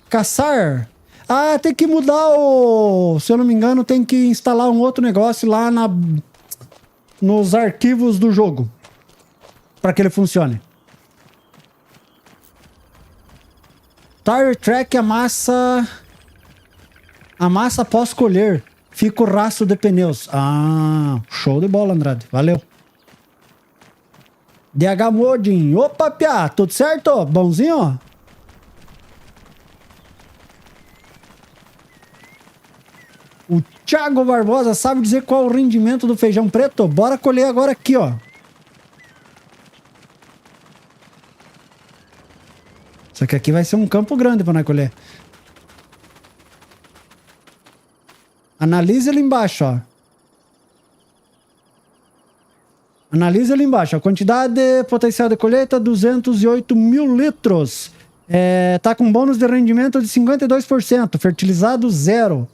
caçar? Ah, tem que mudar o... Se eu não me engano, tem que instalar um outro negócio lá nos arquivos do jogo para que ele funcione. Tire track amassa após colher. Fica o rastro de pneus. Ah, show de bola, Andrade. Valeu. DH Modin. Opa, piá, tudo certo? Bonzinho? O Thiago Barbosa sabe dizer qual é o rendimento do feijão preto? Bora colher agora aqui, ó. Só que aqui vai ser um campo grande para nós colher. Analise ali embaixo, ó. Analise ali embaixo. A quantidade potencial de colheita, 208 mil litros. Tá com bônus de rendimento de 52%. Fertilizado, 0.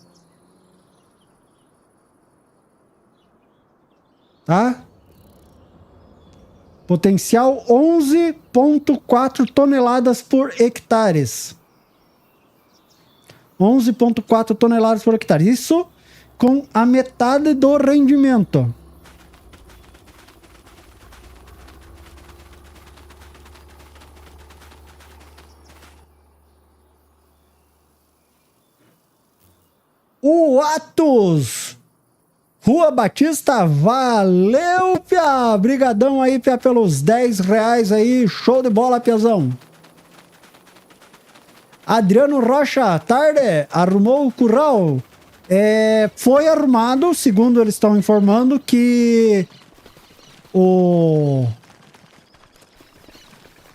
Tá? Potencial 11,4 toneladas por hectares. 11,4 toneladas por hectare. Isso com a metade do rendimento. O Atos Rua Batista, valeu, Pia! Brigadão aí, Pia, pelos 10 reais aí. Show de bola, Piazão. Adriano Rocha, tarde, arrumou o curral. Foi arrumado, segundo eles estão informando, que o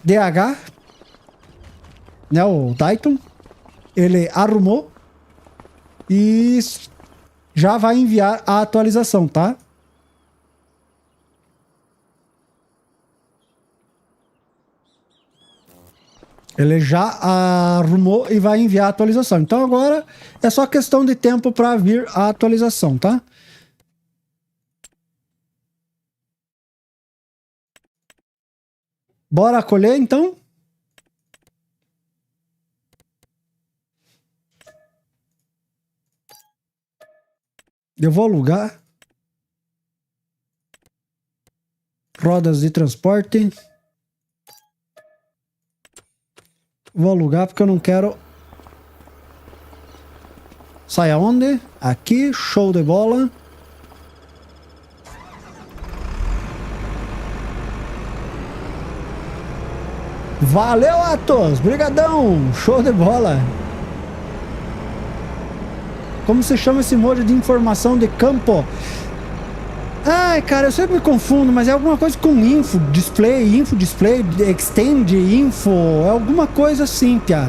DH, né, o Titan, ele arrumou e já vai enviar a atualização, tá? Ele já arrumou e vai enviar a atualização. Então agora é só questão de tempo para vir a atualização, tá? Bora colher, então? Eu vou alugar. Rodas de transporte. Vou alugar porque eu não quero... Sai aonde? Aqui, show de bola. Valeu, Atos! Brigadão! Show de bola! Como se chama esse mod de informação de campo? Ai, cara, eu sempre me confundo, mas é alguma coisa com info display, extend, info, é alguma coisa assim, piá.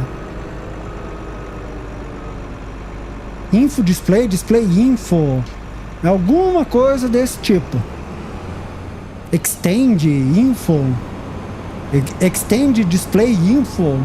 Info display, info, é alguma coisa desse tipo. Extend, info, extend, display, info.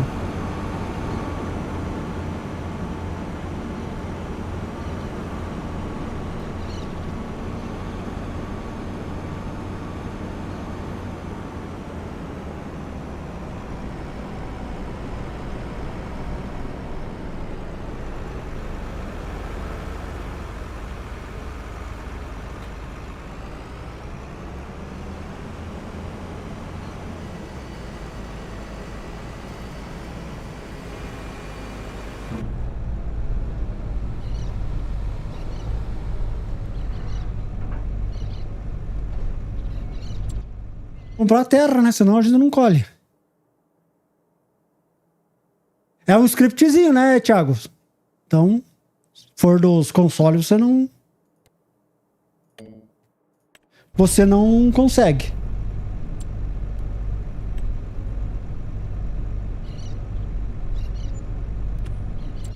Comprar terra, né? Senão a gente não colhe. É um scriptzinho, né, Thiago? Então, se for dos consoles, você não consegue.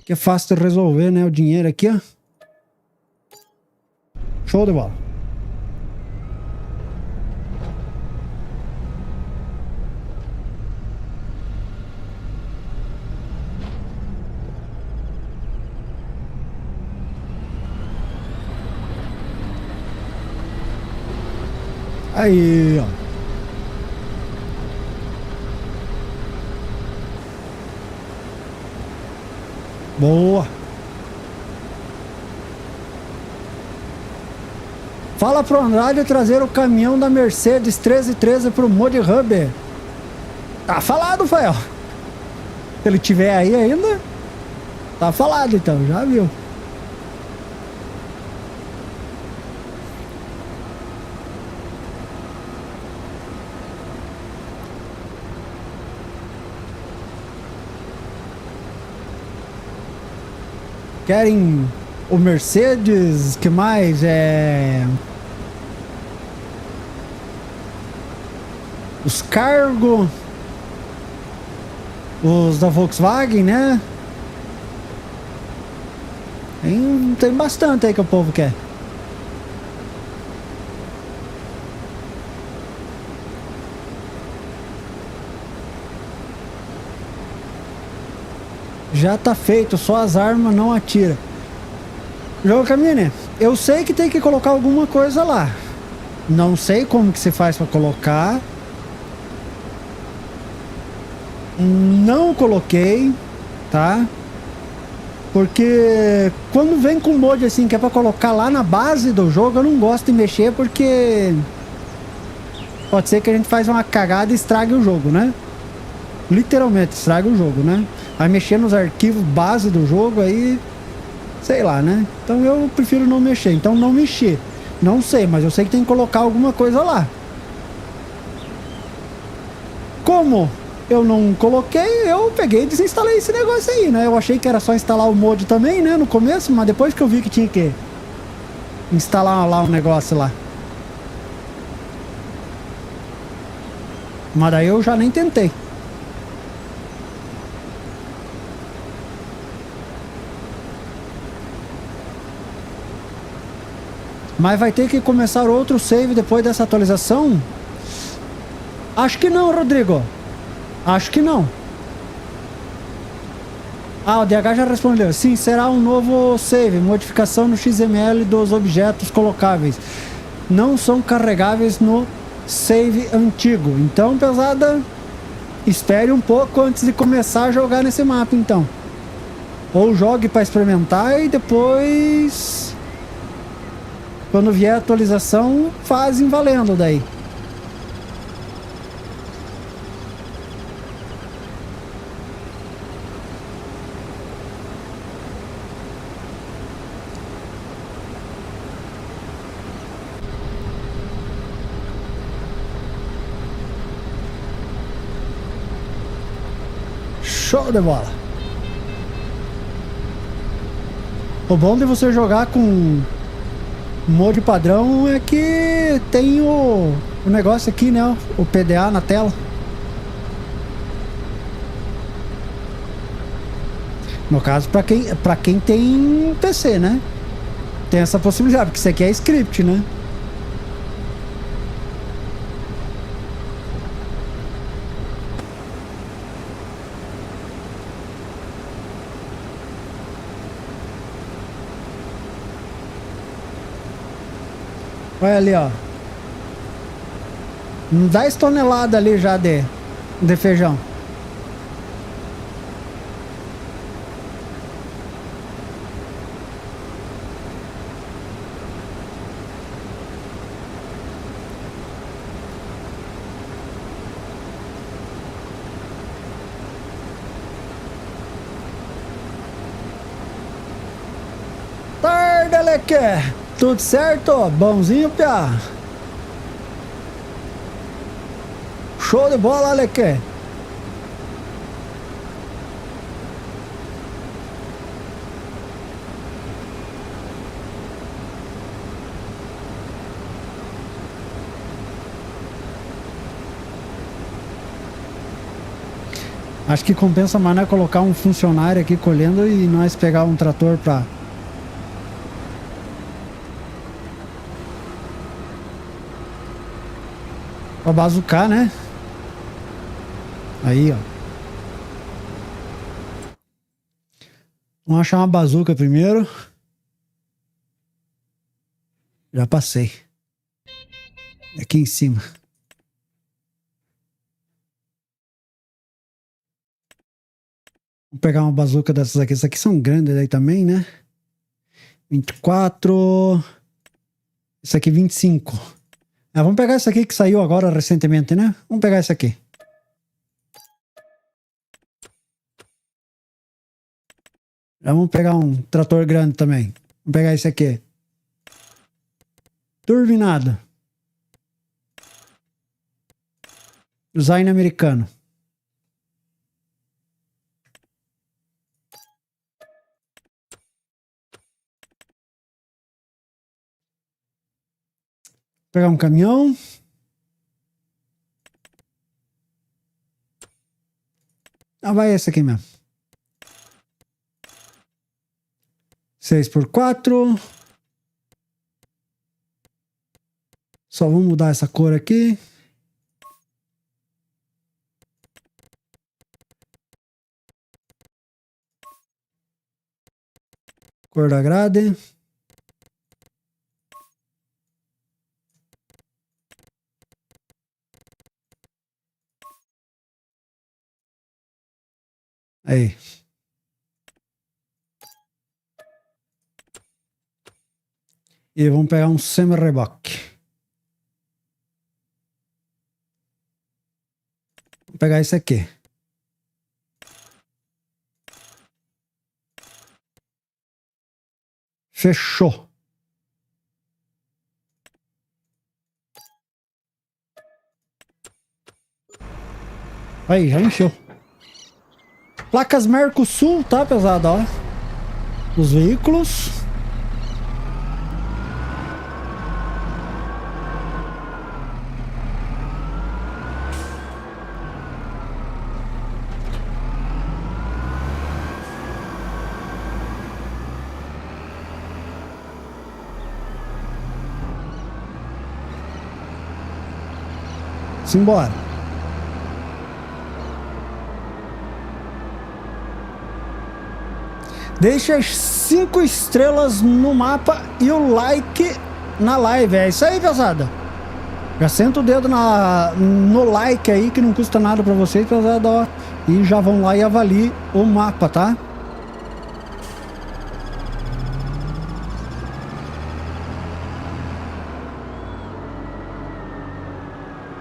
Que é fácil de resolver, né? O dinheiro aqui, ó. Show de bola. Aí, ó. Boa. Fala pro Andrade trazer o caminhão da Mercedes 1313 pro Mod Hub. Tá falado, Fael. Se ele tiver aí ainda, tá falado então, já viu. Querem o Mercedes, que mais? Os Cargo, os da Volkswagen, né? Tem bastante aí que o povo quer. Já tá feito, só as armas não atira. Jogo Camine, eu sei que tem que colocar alguma coisa lá. Não sei como que se faz para colocar. Não coloquei, tá? Porque quando vem com mod assim que é pra colocar lá na base do jogo, eu não gosto de mexer porque pode ser que a gente faz uma cagada e estrague o jogo, né? Literalmente estraga o jogo, né? Aí mexer nos arquivos base do jogo aí, sei lá, né? Então eu prefiro não mexer. Então não mexer. Não sei, mas eu sei que tem que colocar alguma coisa lá. Como eu não coloquei, eu peguei e desinstalei esse negócio aí, né? Eu achei que era só instalar o mod também, né? No começo, mas depois que eu vi que tinha que instalar lá um negócio lá. Mas daí eu já nem tentei. Mas vai ter que começar outro save depois dessa atualização? Acho que não, Rodrigo. Acho que não. Ah, o DH já respondeu. Sim, será um novo save. Modificação no XML dos objetos colocáveis. Não são carregáveis no save antigo. Então, pesada, espere um pouco antes de começar a jogar nesse mapa, então. Ou jogue para experimentar e depois, quando vier a atualização, fazem valendo daí. Show de bola. O bom de você jogar com mod padrão é que tem o negócio aqui, né? O PDA na tela. No caso, para quem tem PC, né? Tem essa possibilidade, porque isso aqui é script, né? Olha ali, ó. 10 toneladas ali já de feijão. Tarde, Aleque. Tudo certo? Bonzinho, piá? Show de bola, Aleque. Acho que compensa mais, né, colocar um funcionário aqui colhendo e nós pegar um trator pra bazucar, né? Aí, ó. Vamos achar uma bazuca primeiro. Já passei. Aqui em cima. Vou pegar uma bazuca dessas aqui. Essas aqui são grandes aí também, né? 24. Esse aqui 25. Vamos pegar esse aqui que saiu agora recentemente, né? Vamos pegar esse aqui. Vamos pegar um trator grande também. Vamos pegar esse aqui. Turbinado. Design americano. Pegar um caminhão. Vai esse aqui mesmo. 6x4. Só vamos mudar essa cor aqui. Cor da grade. Aí. E vamos pegar um semi-reboque. Vou pegar esse aqui. Fechou. Aí, já encheu. Placas Mercosul, tá, pesado, ó. Os veículos. Simbora. Deixa as 5 estrelas no mapa e o like na live. É isso aí, pesada. Já senta o dedo no like aí, que não custa nada pra vocês, pesada, ó. E já vão lá e avaliem o mapa, tá?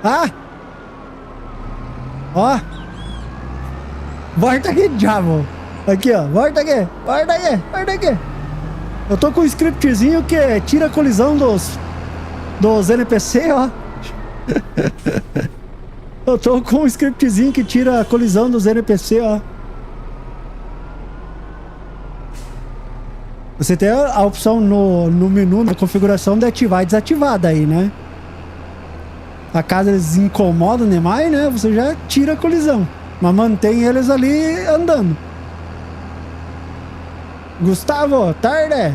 Ah! Ó! Volta aqui, diabo! Aqui, ó, volta aqui, volta aqui, volta aqui. Eu tô com um scriptzinho que tira a colisão dos NPC, ó. Eu tô com um scriptzinho que tira a colisão dos NPC, ó. Você tem a opção no menu, na configuração de ativar e desativar daí, né? Acaso eles incomodam demais, né? Você já tira a colisão, mas mantém eles ali andando. Gustavo, tarde.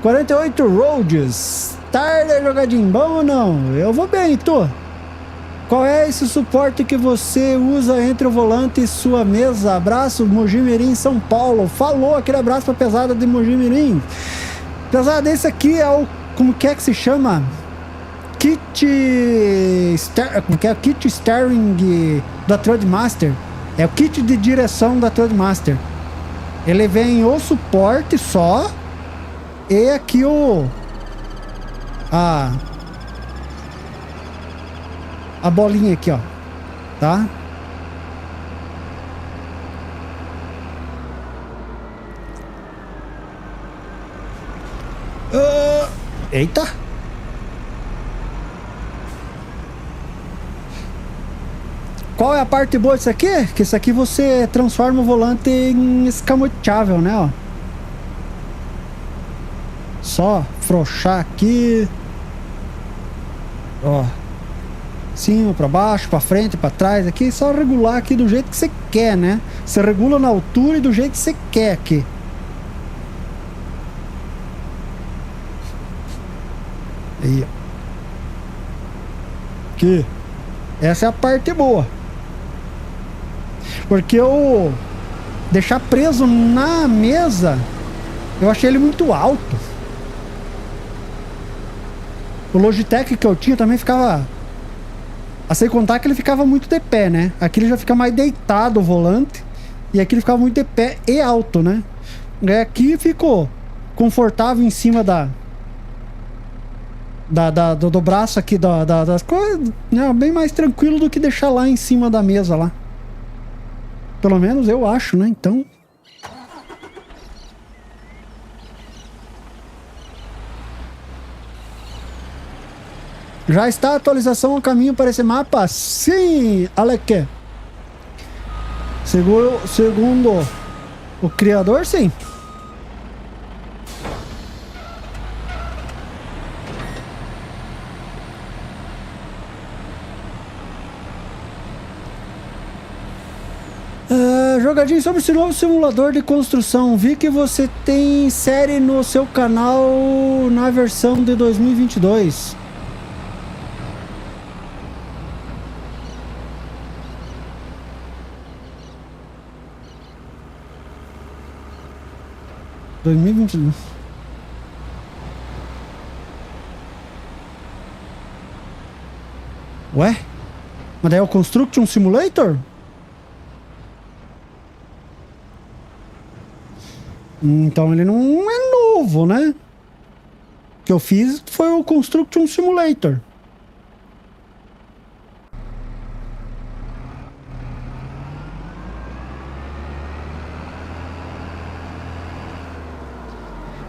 48 Roads. Tarde, jogadinho. Bom ou não? Eu vou bem, tu? Qual é esse suporte que você usa entre o volante e sua mesa? Abraço, Mojimirim, São Paulo. Falou, aquele abraço pra pesada de Mojimirim. Pesada, esse aqui é o... Como que é que se chama? Como que é? Kit Steering da Trademaster. É o kit de direção da Trademaster. Ele vem o suporte só e aqui a bolinha aqui, ó, tá? Eita! Qual é a parte boa disso aqui? Que isso aqui você transforma o volante em escamoteável, né, ó. Só frouxar aqui. Ó. Cima, pra baixo, pra frente, pra trás. Aqui só regular aqui do jeito que você quer, né? Você regula na altura e do jeito que você quer aqui. Aí, ó. Aqui. Essa é a parte boa. Porque eu deixar preso na mesa, eu achei ele muito alto. O Logitech que eu tinha também ficava sem contar que ele ficava muito de pé, né? Aqui ele já fica mais deitado o volante. E aqui ele ficava muito de pé e alto, né? E aqui ficou confortável em cima do braço aqui das coisas, né? Bem mais tranquilo do que deixar lá em cima da mesa lá. Pelo menos eu acho, né? Então... Já está a atualização a caminho para esse mapa? Sim, Aleque. Segundo o criador, sim. Jogadinho sobre esse novo simulador de construção. Vi que você tem série no seu canal na versão de 2022. Ué? Mas daí é o Construction Simulator? Então ele não é novo, né? O que eu fiz foi o Construction Simulator.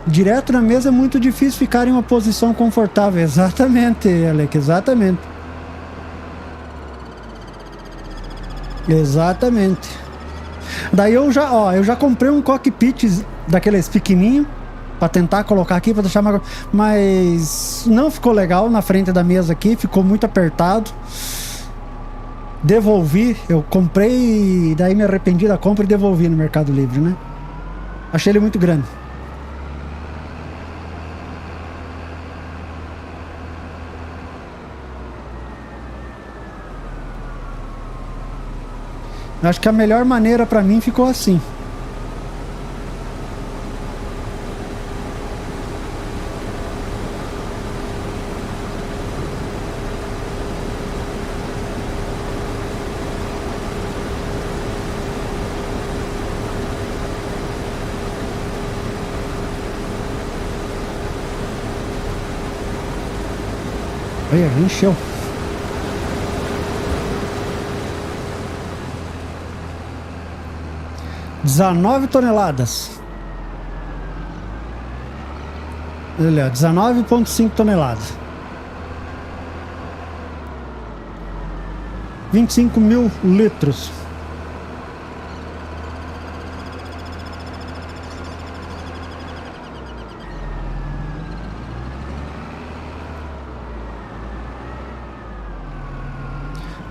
Direto na mesa é muito difícil ficar em uma posição confortável. Exatamente, Alec, exatamente. Exatamente. Daí eu já comprei um cockpit daqueles pequenininho para tentar colocar aqui, para deixar mais... Mas não ficou legal na frente da mesa aqui, ficou muito apertado. Devolvi, eu comprei, daí me arrependi da compra e devolvi no Mercado Livre, né? Achei ele muito grande. Acho que a melhor maneira pra mim ficou assim. Olha, encheu. $19 toneladas. Olha, 19,5 toneladas. 25 mil litros.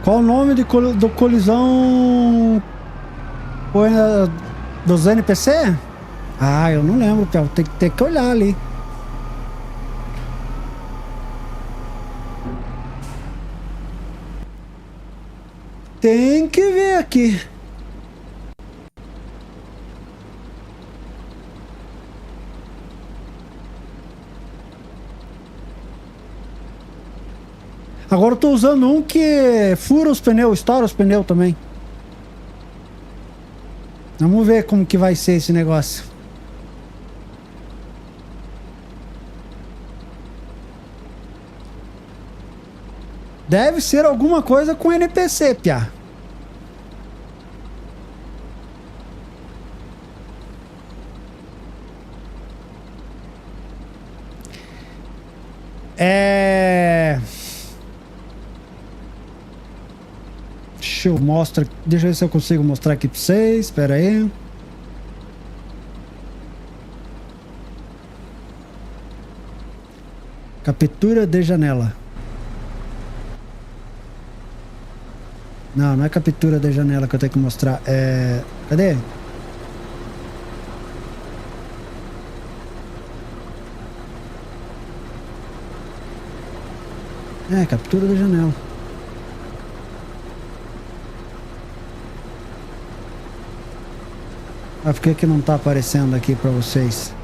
Qual o nome do colisão dos NPC? Ah, eu não lembro, Pel. Tem que olhar ali. Tem que ver aqui. Agora eu tô usando um que fura os pneus, estoura os pneus também. Vamos ver como que vai ser esse negócio. Deve ser alguma coisa com NPC, piá. Deixa eu ver se eu consigo mostrar aqui pra vocês. Espera aí. Captura de janela. Não é captura de janela que eu tenho que mostrar. Cadê? Captura de janela. Ah, por que não tá aparecendo aqui pra vocês?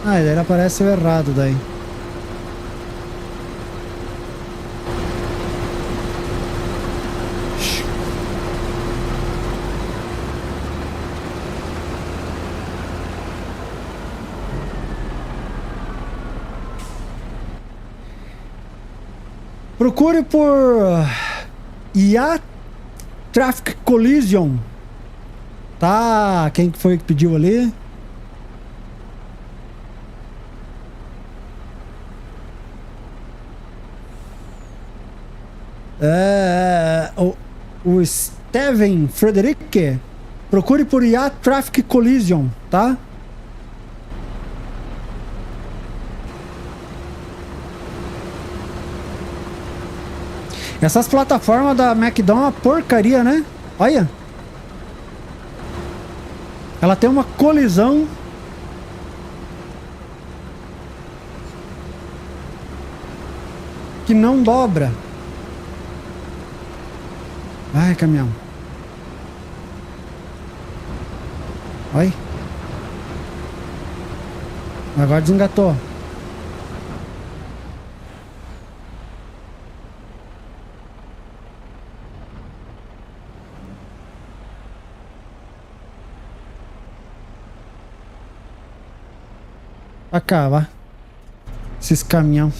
Ah, daí ele aparece o errado daí. Procure por IA Traffic Collision. Tá, quem foi que pediu ali? O Steven Frederick. Procure por IA Traffic Collision, tá? Essas plataformas da McDonald's é uma porcaria, né? Olha. Ela tem uma colisão. Que não dobra. Vai, caminhão. Olha. Agora desengatou. Pra cá, vá. Esses caminhão.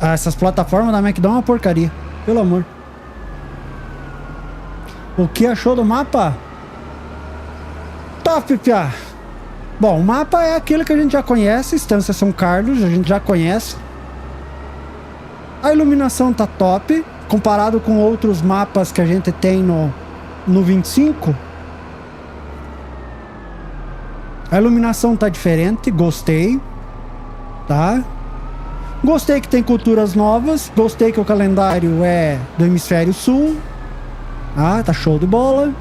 Ah, essas plataformas da McDonald's é uma porcaria. Pelo amor. O que achou do mapa? Top, piá. Bom, o mapa é aquele que a gente já conhece. Estância São Carlos, a gente já conhece. A iluminação tá top. Comparado com outros mapas que a gente tem no 25. A iluminação tá diferente. Gostei. Tá? Gostei que tem culturas novas. Gostei que o calendário é do hemisfério sul. Ah, tá show de bola.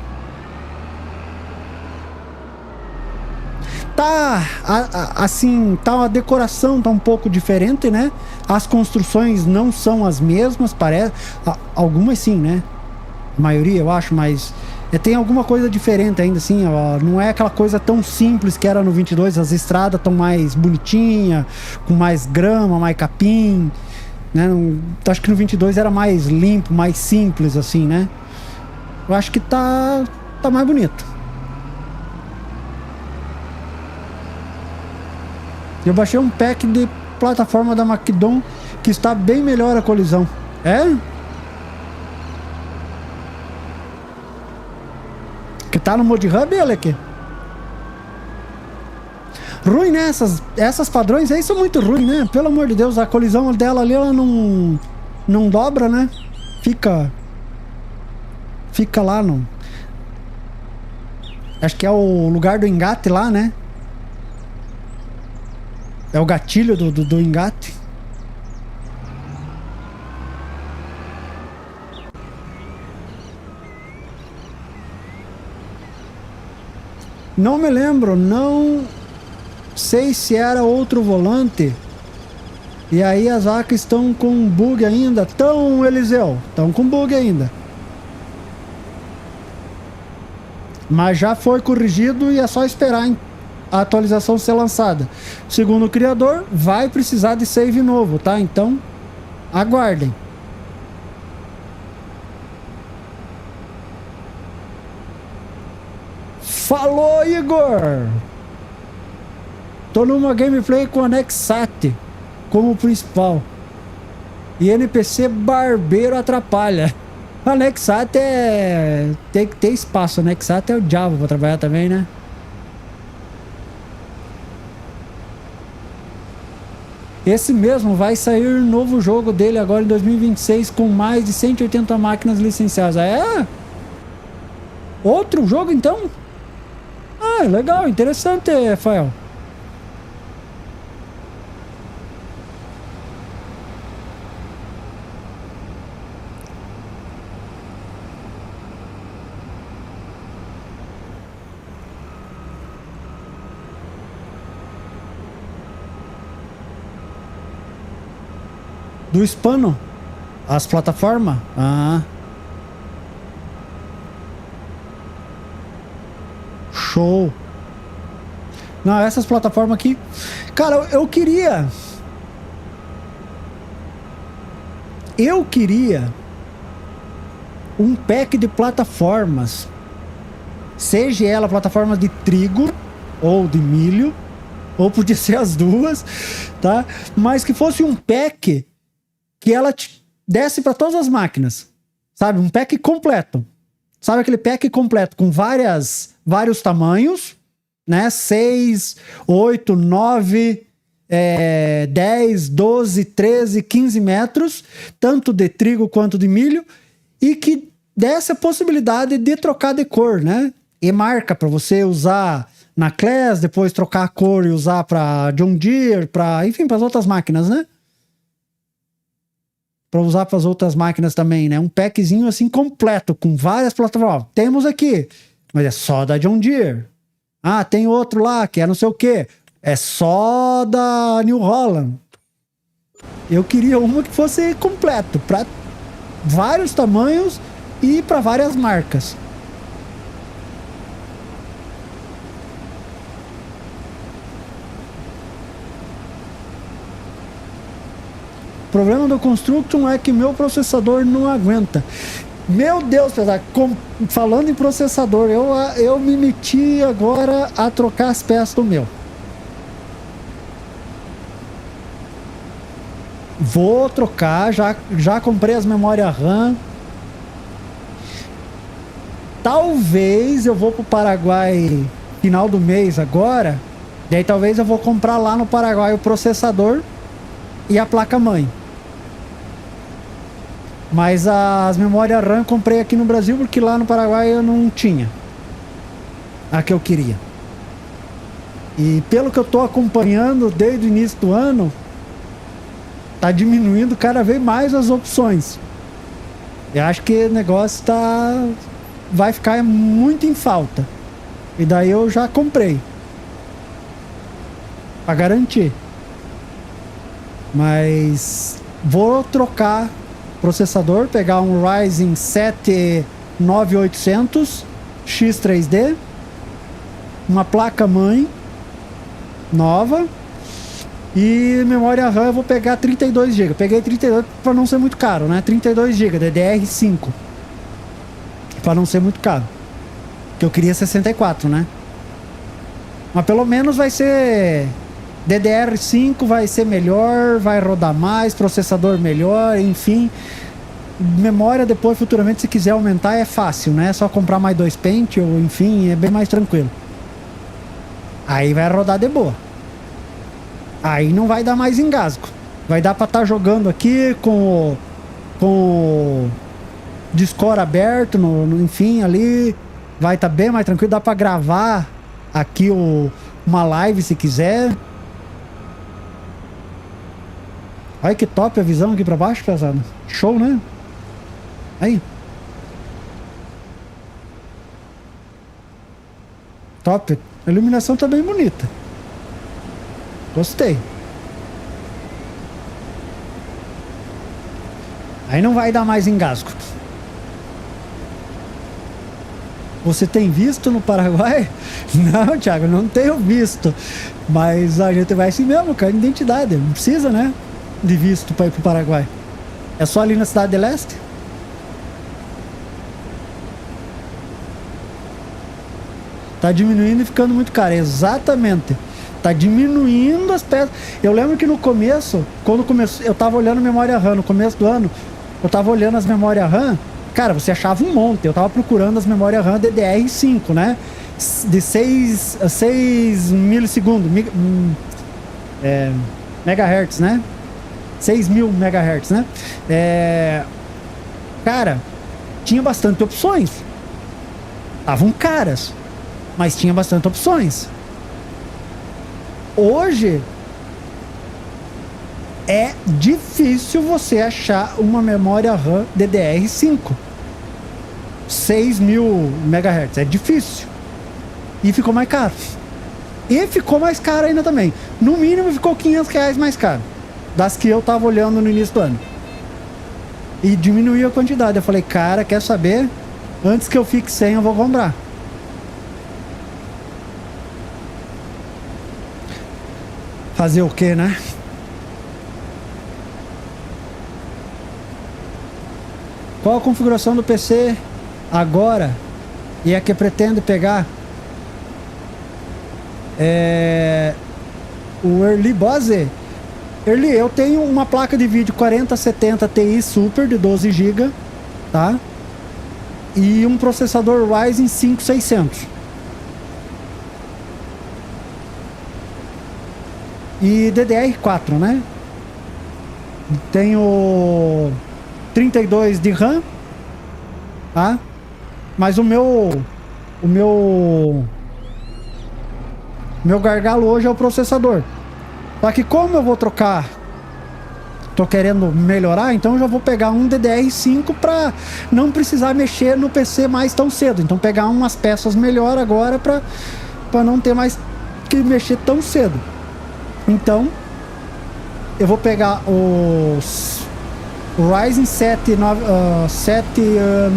Tá, assim, tá, a decoração tá um pouco diferente, né? As construções não são as mesmas, parece. Algumas sim, né? A maioria, eu acho, mas tem alguma coisa diferente ainda, assim, ó. Não é aquela coisa tão simples que era no 22. As estradas estão mais bonitinhas, com mais grama, mais capim, né? Acho que no 22 era mais limpo, mais simples, assim, né? Eu acho que tá mais bonito. Eu baixei um pack de plataforma da McDonald's que está bem melhor a colisão. É? Que tá no Mod Hub, Alec? Ruim, né? Essas padrões aí são muito ruins, né? Pelo amor de Deus, a colisão dela ali, ela não dobra, né? Fica lá no... Acho que é o lugar do engate lá, né? É o gatilho do engate. Não me lembro, não sei se era outro volante. E aí as vacas estão com bug ainda. Estão, Eliseu? Estão com bug ainda. Mas já foi corrigido e é só esperar a atualização ser lançada. Segundo o criador, vai precisar de save novo, tá? Então, aguardem. Falou, Igor! Tô numa gameplay com a Nexat como principal. E NPC barbeiro atrapalha. A Nexat tem que ter espaço. A Nexat é o diabo pra trabalhar também, né? Esse mesmo vai sair um novo jogo dele agora em 2026 com mais de 180 máquinas licenciadas. É? Outro jogo então? Ah, legal, interessante, Rafael. Do Hispano? As plataformas? Ah. Show. Não, essas plataformas aqui Cara, eu queria um pack de plataformas, seja ela plataforma de trigo ou de milho, ou podia ser as duas, tá? Mas que fosse um pack que ela desse para todas as máquinas, sabe? Um pack completo. Sabe aquele pack completo com vários tamanhos, né? 6, 8, 9, 10, 12, 13, 15 metros, tanto de trigo quanto de milho, e que desse a possibilidade de trocar de cor, né? E marca para você usar na Class, depois trocar a cor e usar para John Deere, enfim, para as outras máquinas, né? Para usar para as outras máquinas também, né? Um packzinho assim completo, com várias plataformas. Ó, temos aqui, mas é só da John Deere. Ah, tem outro lá que é não sei o que. É só da New Holland. Eu queria uma que fosse completo, para vários tamanhos e para várias marcas. O problema do Construction é que meu processador não aguenta. Meu Deus, pessoal, falando em processador, eu me meti agora a trocar as peças do meu. Vou trocar, já comprei as memórias RAM. Talvez eu vou pro Paraguai final do mês agora. Daí talvez eu vou comprar lá no Paraguai o processador e a placa-mãe. Mas as memórias RAM eu comprei aqui no Brasil porque lá no Paraguai eu não tinha a que eu queria. E pelo que eu tô acompanhando desde o início do ano, tá diminuindo cada vez mais as opções. Eu acho que o negócio vai ficar muito em falta. E daí eu já comprei pra garantir. Mas vou trocar processador, pegar um Ryzen 7 9800 X3D, uma placa-mãe nova e memória RAM eu vou pegar 32 GB. Peguei 32 para não ser muito caro, né? 32 GB DDR5 para não ser muito caro, que eu queria 64, né? Mas pelo menos vai ser DDR5, vai ser melhor, vai rodar mais, processador melhor, enfim. Memória depois, futuramente, se quiser aumentar, é fácil, né? É só comprar mais 2 pente, ou enfim, é bem mais tranquilo. Aí vai rodar de boa. Aí não vai dar mais engasgo. Vai dar pra estar jogando aqui com o Discord aberto, enfim, ali. Vai estar bem mais tranquilo. Dá pra gravar aqui uma live se quiser. Olha que top a visão aqui pra baixo, pesado. Show, né? Aí. Top. A iluminação tá bem bonita. Gostei. Aí não vai dar mais engasgo. Você tem visto no Paraguai? Não, Thiago, não tenho visto. Mas a gente vai assim mesmo, cara, identidade. Não precisa, né? De visto para ir pro Paraguai. É só ali na Cidade de Leste? Tá diminuindo e ficando muito caro. Exatamente. Tá diminuindo as peças. Eu lembro que no começo, quando começou, eu tava olhando memória RAM no começo do ano. Eu tava olhando as memórias RAM. Cara, você achava um monte. Eu tava procurando as memórias RAM DDR5, né? De 6 milissegundos. Megahertz, né? 6.000 megahertz, né? Cara, tinha bastante opções. Estavam caras, mas tinha bastante opções. Hoje é difícil você achar uma memória RAM DDR5 6.000 megahertz. É difícil. E ficou mais caro. E ficou mais caro ainda também. No mínimo ficou R$500 mais caro das que eu tava olhando no início do ano. E diminuiu a quantidade. Eu falei, cara, quer saber? Antes que eu fique sem, eu vou comprar. Fazer o que, né? Qual a configuração do PC agora e a que pretende pegar? O Early Bose. Early, eu tenho uma placa de vídeo 4070 Ti Super de 12 GB, tá? E um processador Ryzen 5600. E DDR4, né? Tenho 32 de RAM, tá? Mas o meu gargalo hoje é o processador. Só que como eu vou trocar, tô querendo melhorar, então eu já vou pegar um DDR5 para não precisar mexer no PC mais tão cedo. Então pegar umas peças melhor agora para não ter mais que mexer tão cedo. Então eu vou pegar o Ryzen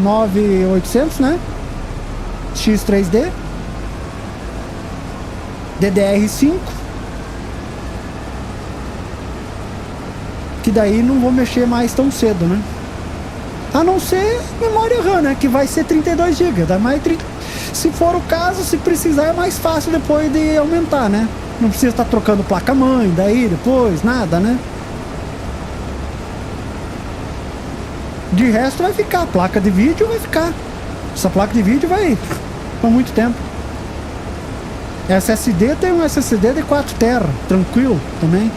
9800, né? X3D DDR5, que daí não vou mexer mais tão cedo, né? A não ser memória RAM, né? Que vai ser 32 GB. Se for o caso, se precisar, é mais fácil depois de aumentar, né? Não precisa estar trocando placa-mãe, daí depois, nada, né? De resto vai ficar, a placa de vídeo vai ficar. Essa placa de vídeo vai por muito tempo. SSD, tem um SSD de 4 TB, tranquilo também,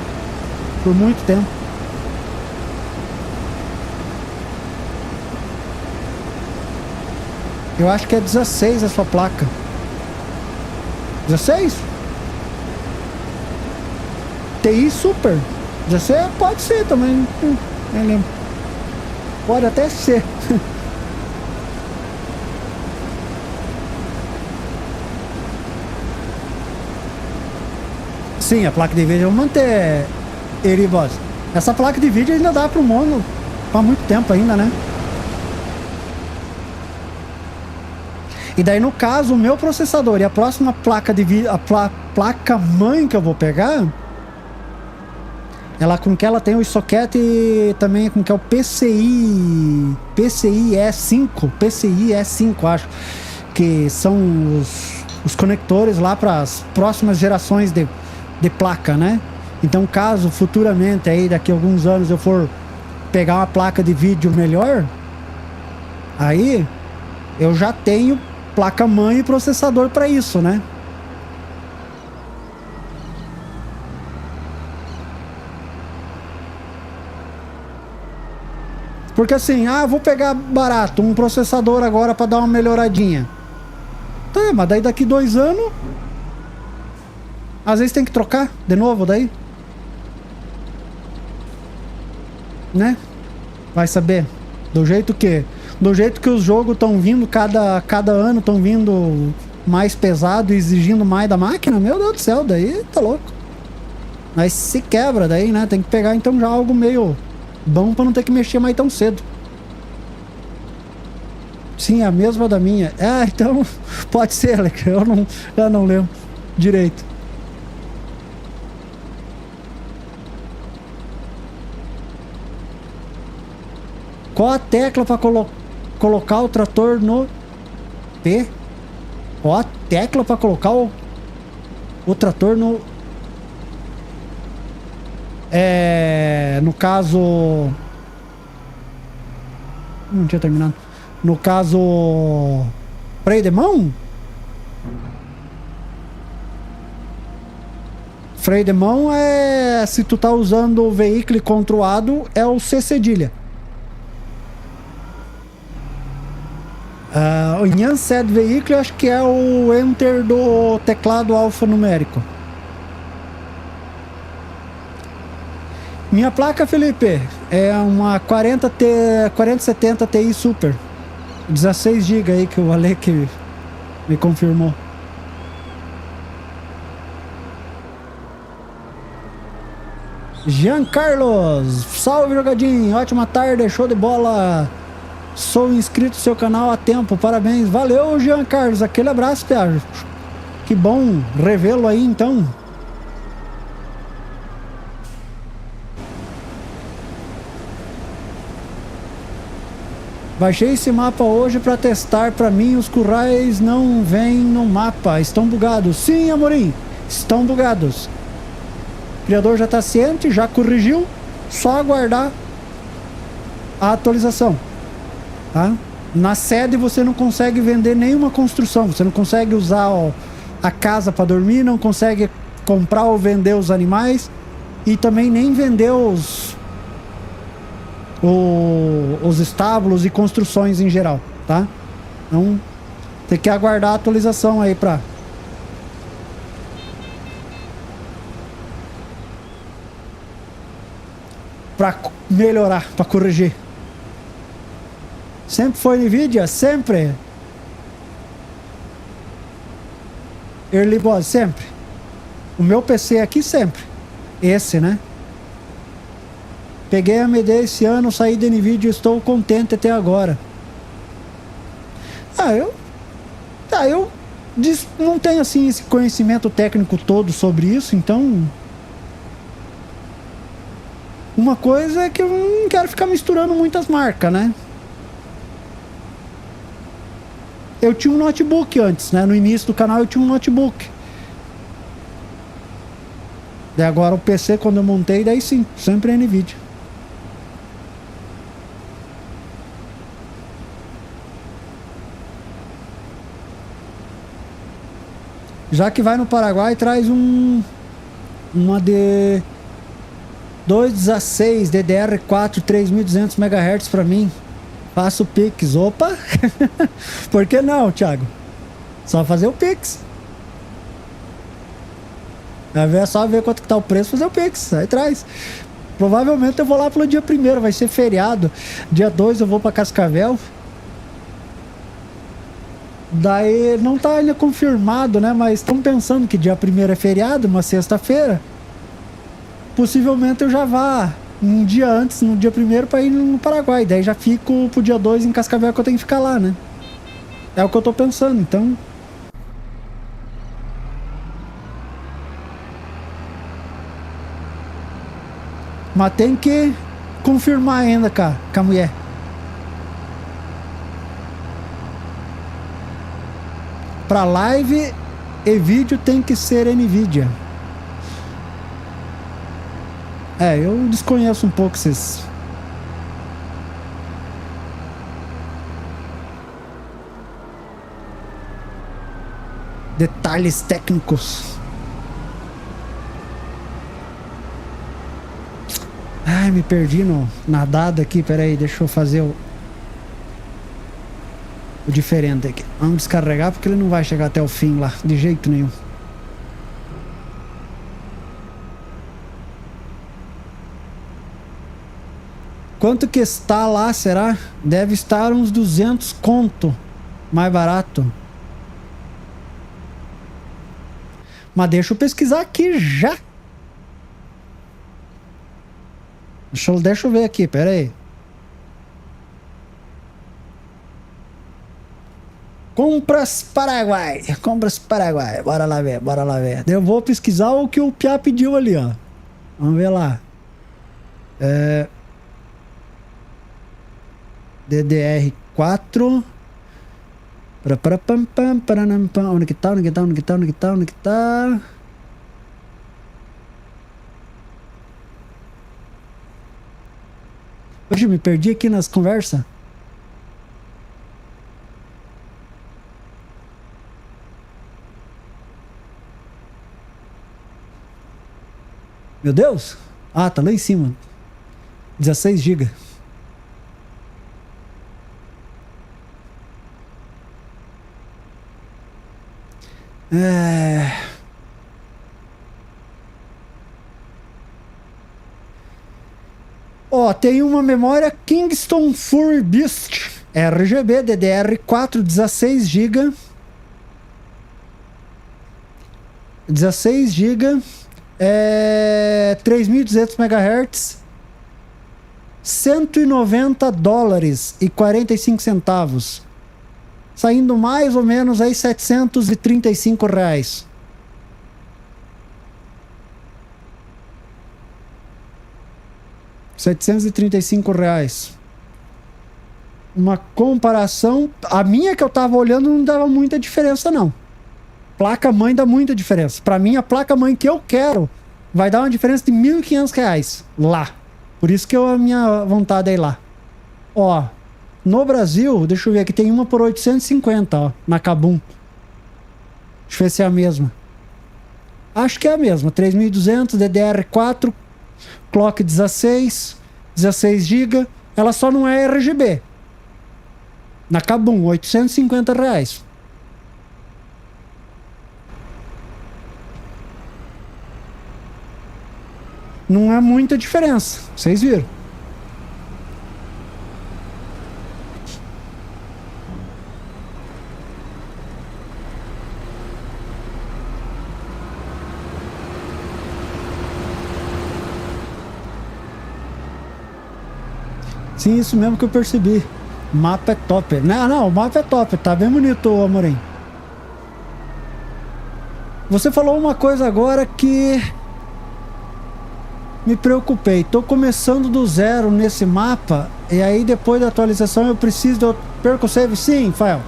por muito tempo. Eu acho que é 16 a sua placa. 16? TI Super. 16 pode ser também. Eu lembro. Pode até ser. Sim, a placa de vídeo eu vou manter, Eribos. Essa placa de vídeo ainda dá pro mono há muito tempo ainda, né? E daí, no caso, o meu processador e a próxima placa de vídeo, placa mãe que eu vou pegar, ela com que ela tem o socket também com que é o PCI E5, acho, que são os conectores lá para as próximas gerações de placa, né? Então, caso futuramente aí daqui a alguns anos eu for pegar uma placa de vídeo melhor, aí eu já tenho placa mãe e processador para isso, né? Porque assim, vou pegar barato um processador agora para dar uma melhoradinha. Tá, mas daí daqui 2 anos às vezes tem que trocar de novo daí, né? Vai saber. Do jeito que os jogos estão vindo cada ano, estão vindo mais pesado e exigindo mais da máquina, meu Deus do céu, daí tá louco. Mas se quebra daí, né? Tem que pegar então já algo meio bom para não ter que mexer mais tão cedo. Sim, a mesma da minha. Então pode ser, Alex. Eu não lembro direito. Qual a tecla para colocar o trator no P? Qual a tecla para colocar o trator no... no caso... Não tinha terminado. No caso... freio de mão? Freio de mão é... se tu tá usando o veículo controlado, é o C cedilha. Em Unset Vehicle, acho que é o Enter do teclado alfanumérico. Minha placa, Felipe, é uma 4070 Ti Super. 16 GB aí que o Alec me confirmou. Jean Carlos, salve jogadinho, ótima tarde, show de bola. Sou inscrito no seu canal há tempo, parabéns. Valeu, Jean Carlos, aquele abraço, Thiago. Que bom revê-lo aí, então. Baixei esse mapa hoje para testar. Para mim, os currais não vêm no mapa. Estão bugados. Sim, Amorim, estão bugados. O criador já está ciente, já corrigiu. Só aguardar a atualização. Tá? Na sede você não consegue vender nenhuma construção. Você não consegue usar a casa para dormir. Não consegue comprar ou vender os animais. E também nem vender os estábulos e construções em geral, tá? Então tem que aguardar a atualização aí pra melhorar, pra corrigir. Sempre foi NVIDIA? Sempre. Early Boss, sempre. O meu PC aqui sempre. Esse, né? Peguei a AMD esse ano, saí da NVIDIA e estou contente até agora. Eu não tenho assim esse conhecimento técnico todo sobre isso, então uma coisa é que eu não quero ficar misturando muitas marcas, né? Eu tinha um notebook antes, né? No início do canal eu tinha um notebook. Daí agora o PC, quando eu montei, daí sim, sempre é NVIDIA. Já que vai no Paraguai, traz uma de 216 DDR4 3200 MHz pra mim. Faço o Pix. Opa! Por que não, Thiago? Só fazer o Pix. É só ver quanto que tá o preço, fazer o Pix. Aí traz. Provavelmente eu vou lá pelo dia 1º, vai ser feriado. Dia 2 eu vou pra Cascavel. Daí não tá ainda confirmado, né? Mas estão pensando que dia 1º é feriado, uma sexta-feira. Possivelmente eu já vá um dia antes, no dia 1º, pra ir no Paraguai. Daí já fico pro dia 2 em Cascavel, que eu tenho que ficar lá, né? É o que eu tô pensando, então. Mas tem que confirmar ainda, cara, com a mulher. Pra live e vídeo tem que ser NVIDIA. Eu desconheço um pouco esses. Detalhes técnicos. Ai, me perdi na dada aqui. Pera aí, deixa eu fazer o diferente aqui. Vamos descarregar porque ele não vai chegar até o fim lá, de jeito nenhum. Quanto que está lá, será? Deve estar uns 200 conto mais barato. Mas deixa eu pesquisar aqui já. Deixa eu ver aqui, pera aí. Compras Paraguai. Compras Paraguai. Bora lá ver, bora lá ver. Eu vou pesquisar o que o Piá pediu ali, ó. Vamos ver lá. DDR4. Onde que tá? Onde que tá? Onde que tá? Onde que tá? Onde que tá? Hoje me perdi aqui nas conversas. Meu Deus! Ah, tá lá em cima. 16 GB. Ó, tem uma memória Kingston Fury Beast RGB DDR4 16 GB. 16 GB. 3.200 MHz. $190 e 45 centavos. Saindo mais ou menos aí R$735. R$735. uma comparação. A minha que eu tava olhando não dava muita diferença, não. Placa-mãe dá muita diferença. Pra mim, a placa-mãe que eu quero vai dar uma diferença de R$ 1.500 lá. Por isso que a minha vontade é ir lá. Ó, no Brasil, deixa eu ver aqui, tem uma por 850, ó, na Kabum. Deixa eu ver se é a mesma. Acho que é a mesma. 3200, DDR4, clock 16 GB. Ela só não é RGB. Na Kabum, R$ 850. Não é muita diferença. Vocês viram? Sim, isso mesmo que eu percebi. O mapa é top. Não, o mapa é top. Tá bem bonito, Amorim. Você falou uma coisa agora que me preocupei. Tô começando do zero nesse mapa. E aí depois da atualização eu preciso de outro... Perco o save? Sim, Fael.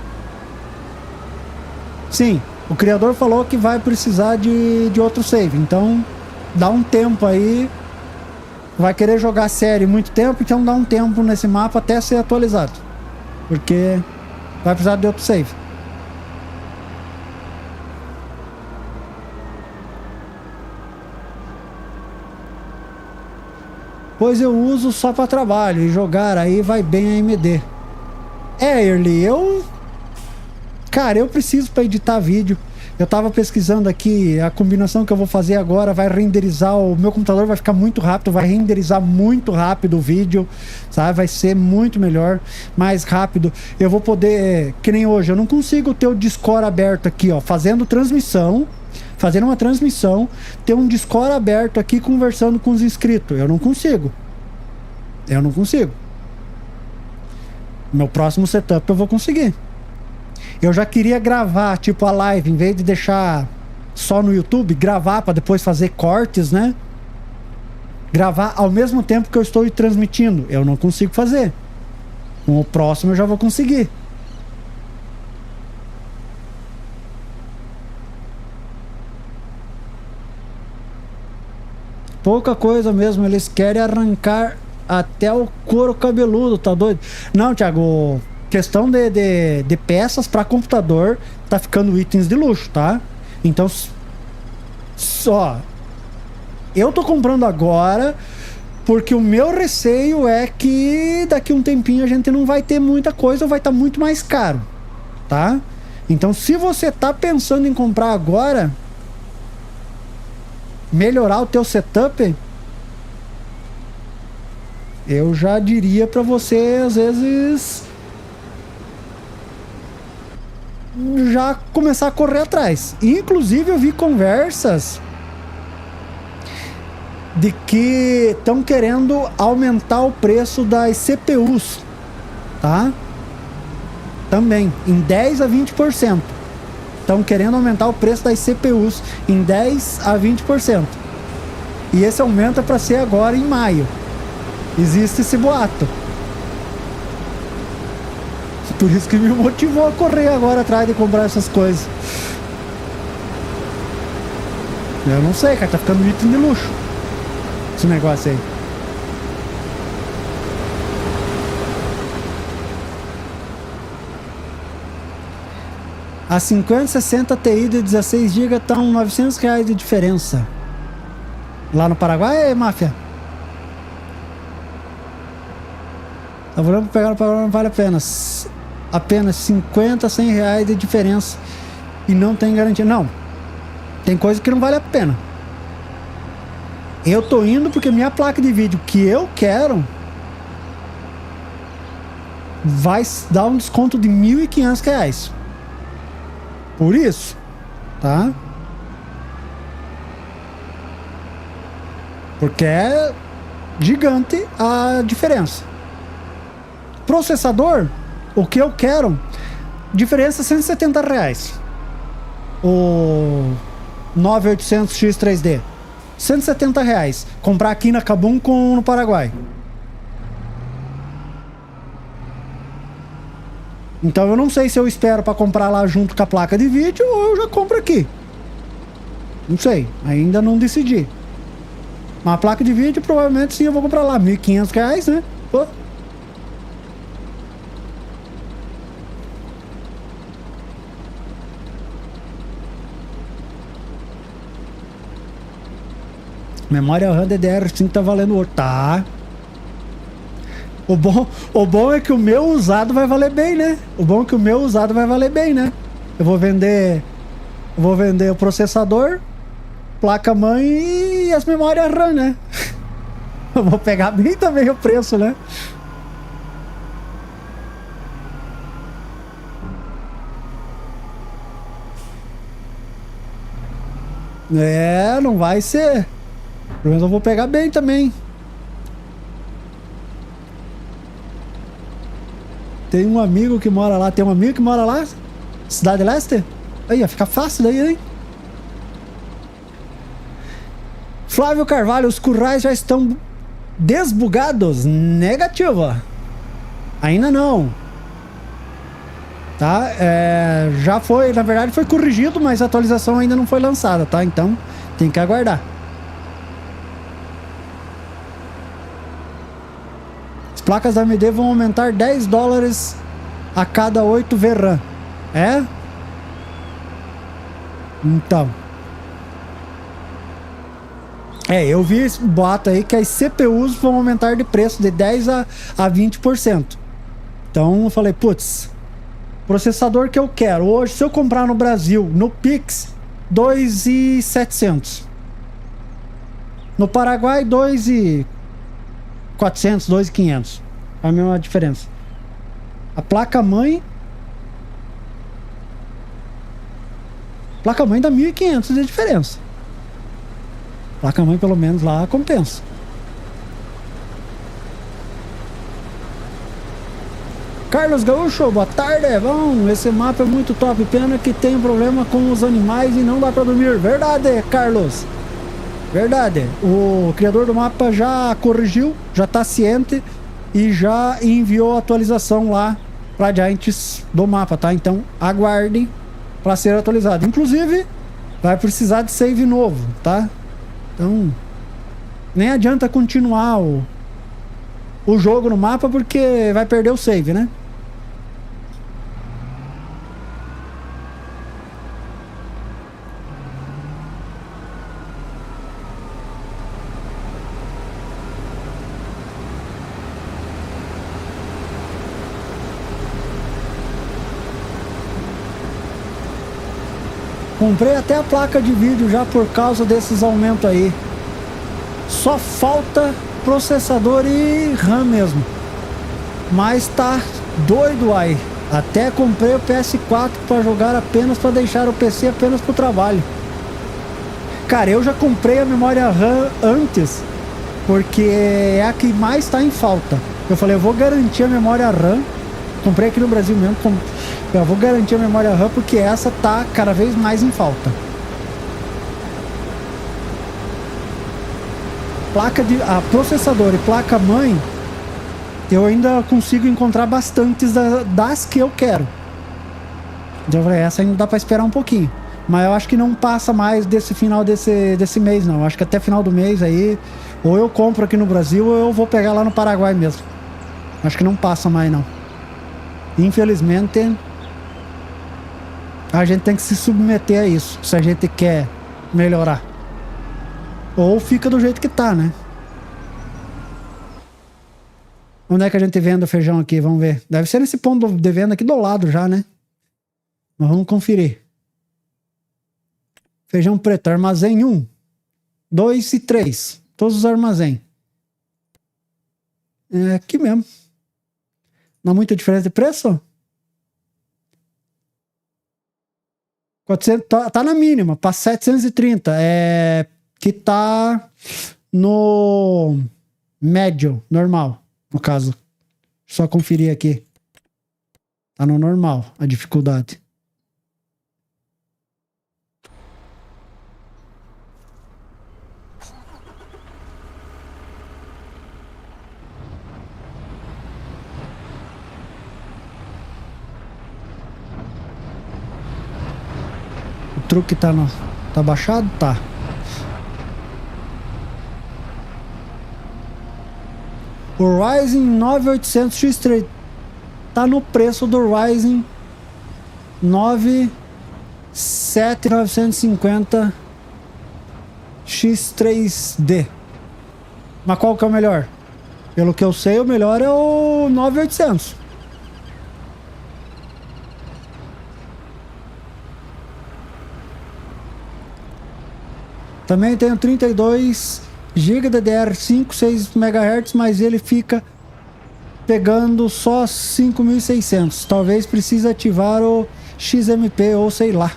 Sim, o criador falou que vai precisar de outro save. Então dá um tempo aí. Vai querer jogar série muito tempo, então dá um tempo nesse mapa até ser atualizado. Porque vai precisar de outro save. Pois eu uso só para trabalho e jogar aí vai bem a AMD. Early, cara, eu preciso para editar vídeo. Eu tava pesquisando aqui, a combinação que eu vou fazer agora vai renderizar, o meu computador vai ficar muito rápido, vai renderizar muito rápido o vídeo, sabe? Vai ser muito melhor, mais rápido. Eu vou poder, que nem hoje, eu não consigo ter o Discord aberto aqui, ó, fazendo uma transmissão, ter um Discord aberto aqui conversando com os inscritos. Eu não consigo. Meu próximo setup eu vou conseguir. Eu já queria gravar, tipo, a live, em vez de deixar só no YouTube, gravar para depois fazer cortes, né? Gravar ao mesmo tempo que eu estou transmitindo. Eu não consigo fazer. Com o próximo eu já vou conseguir. Pouca coisa mesmo, eles querem arrancar até o couro cabeludo, tá doido? Não, Thiago... Questão de peças para computador tá ficando itens de luxo, tá? Então, só eu tô comprando agora porque o meu receio é que daqui um tempinho a gente não vai ter muita coisa ou vai estar muito mais caro, tá? Então, se você tá pensando em comprar agora, melhorar o teu setup, eu já diria para você, às vezes, já começar a correr atrás. Inclusive eu vi conversas de que estão querendo aumentar o preço das CPUs, tá? Também em 10 a 20%. Estão querendo aumentar o preço das CPUs em 10 a 20%. E esse aumento é para ser agora em maio. Existe esse boato. Por isso que me motivou a correr agora atrás de comprar essas coisas. Eu não sei, cara, tá ficando item de luxo esse negócio aí. A 5060 Ti de 16 GB tá uns R$ 900 de diferença. Lá no Paraguai, máfia? Tá falando pra pegar no Paraguai, não vale a pena. Apenas 50, 100 reais de diferença e não tem garantia. Não, tem coisa que não vale a pena. Eu tô indo porque minha placa de vídeo que eu quero vai dar um desconto de R$ 1.500. Por isso, tá? Porque é gigante a diferença. Processador, o que eu quero, diferença R$ 170. O 9800X3D, R$ 170. Comprar aqui na Kabum no Paraguai. Então eu não sei se eu espero para comprar lá junto com a placa de vídeo ou eu já compro aqui. Não sei, ainda não decidi. Mas a placa de vídeo provavelmente sim eu vou comprar lá, R$ 1.500, né? Pô. Memória RAM DDR5 tá valendo ouro. Tá. O bom é que o meu usado vai valer bem, né? O bom é que o meu usado vai valer bem, né? Eu vou vender o processador, placa-mãe e as memórias RAM, né? Eu vou pegar bem também o preço, né? É, não vai ser. Pelo menos eu vou pegar bem também. Tem um amigo que mora lá. Tem um amigo que mora lá? Cidade Leste? Aí, ó, fica fácil daí, hein? Flávio Carvalho, os currais já estão desbugados? Negativa. Ainda não. Tá? Já foi, na verdade foi corrigido, mas a atualização ainda não foi lançada, tá? Então tem que aguardar. As placas da AMD vão aumentar $10 a cada 8 VRAM. É? Então. Eu vi esse boato aí que as CPUs vão aumentar de preço de 10 a 20%. Então eu falei, putz, processador que eu quero hoje, se eu comprar no Brasil, no Pix, 2.700. No Paraguai, 2.400, 2.500. É a mesma diferença. A placa-mãe dá 1.500 de diferença. Placa-mãe, pelo menos, lá compensa. Carlos Gaúcho, boa tarde. Bom, esse mapa é muito top. Pena que tem um problema com os animais e não dá pra dormir. Verdade, Carlos. Verdade. O criador do mapa já corrigiu, já tá ciente e já enviou a atualização lá pra Giants do mapa, tá? Então, aguarde pra ser atualizado. Inclusive, vai precisar de save novo, tá? Então, nem adianta continuar o jogo no mapa porque vai perder o save, né? Comprei até a placa de vídeo já por causa desses aumentos aí. Só falta processador e RAM mesmo. Mas tá doido aí. Até comprei o PS4 para jogar apenas para deixar o PC apenas pro trabalho. Cara, eu já comprei a memória RAM antes, porque é a que mais tá em falta. Eu falei, eu vou garantir a memória RAM. Comprei aqui no Brasil mesmo. Eu vou garantir a memória RAM porque essa tá cada vez mais em falta. Processador e placa-mãe, eu ainda consigo encontrar bastantes das que eu quero. Então eu falei, essa ainda dá pra esperar um pouquinho. Mas eu acho que não passa mais desse final desse mês, não. Eu acho que até final do mês aí, ou eu compro aqui no Brasil, ou eu vou pegar lá no Paraguai mesmo. Acho que não passa mais, não. Infelizmente, a gente tem que se submeter a isso, se a gente quer melhorar. Ou fica do jeito que tá, né? Onde é que a gente vende o feijão aqui? Vamos ver. Deve ser nesse ponto de venda aqui do lado já, né? Mas vamos conferir. Feijão preto, armazém 1, 2 e 3. Todos os armazéns. É aqui mesmo. Não há muita diferença de preço? 400, tá na mínima, para 730. Que tá no médio, normal, no caso. Só conferir aqui. Tá no normal, a dificuldade. truque tá, tá baixado? Tá. O Ryzen 9800 X3 tá no preço do Ryzen 7950 X3D. Mas qual que é o melhor? Pelo que eu sei, o melhor é o 9800. Também tenho 32 GB DDR5, 6 MHz, mas ele fica pegando só 5600. Talvez precise ativar o XMP ou sei lá.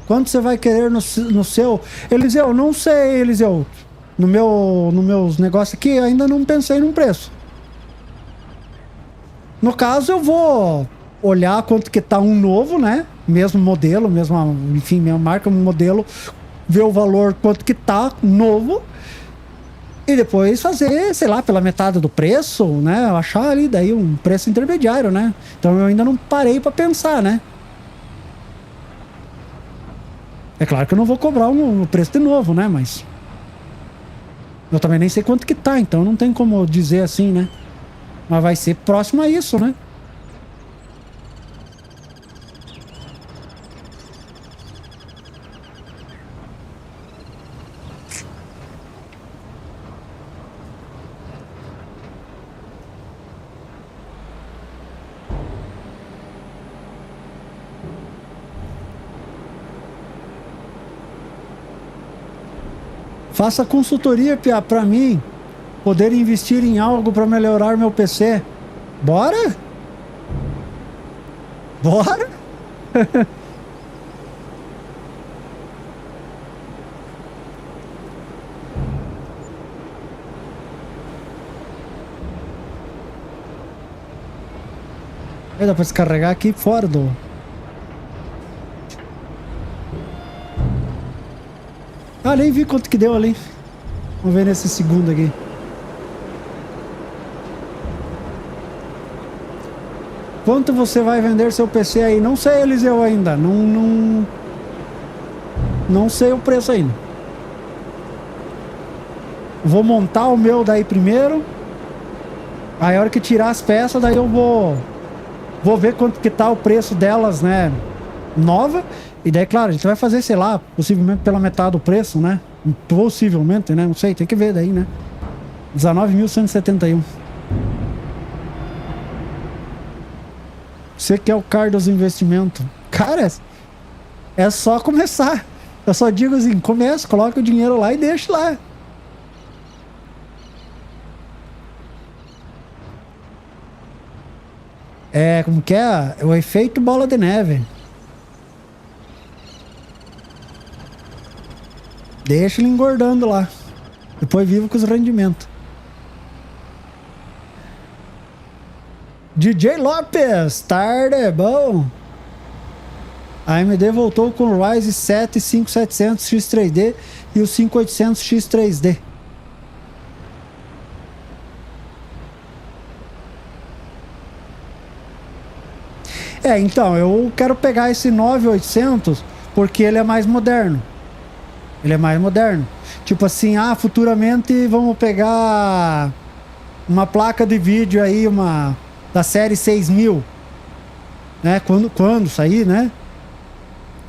Quanto você vai querer no seu? Eliseu, não sei, Eliseu. No meus negócios aqui, ainda não pensei num preço. No caso, eu vou olhar quanto que tá um novo, né? Mesmo modelo, mesma, enfim, mesma marca, modelo, ver o valor quanto que tá novo e depois fazer, sei lá, pela metade do preço, né? Achar ali daí um preço intermediário, né? Então eu ainda não parei para pensar, né? É claro que eu não vou cobrar um preço de novo, né? Mas eu também nem sei quanto que tá, então não tem como dizer assim, né? Mas vai ser próximo a isso, né? Faça consultoria, Pia, pra mim poder investir em algo para melhorar meu PC. Bora? Bora? Aí dá pra descarregar aqui fora do... Ah, nem vi quanto que deu ali. Vamos ver nesse segundo aqui. Quanto você vai vender seu PC aí? Não sei, Eliseu, ainda. Não sei o preço ainda. Vou montar o meu daí primeiro. Aí a hora que tirar as peças, daí eu vou ver quanto que tá o preço delas, né? Nova. E daí, claro, a gente vai fazer, sei lá, possivelmente pela metade do preço, né? Possivelmente, né? Não sei, tem que ver daí, né? 19.171. Você que é o cara dos investimentos. Cara, é só começar. Eu só digo assim, começa, coloca o dinheiro lá e deixa lá. É, como que é? O efeito bola de neve. Deixa ele engordando lá. Depois vivo com os rendimentos. DJ Lopes, tarde, bom. A AMD voltou com o Ryzen 7 5700 X3D e o 5800 X3D. É, então, eu quero pegar esse 9800 porque ele é mais moderno. Ele é mais moderno. Tipo assim, futuramente vamos pegar uma placa de vídeo aí, uma da série 6000, né? Quando sair, né?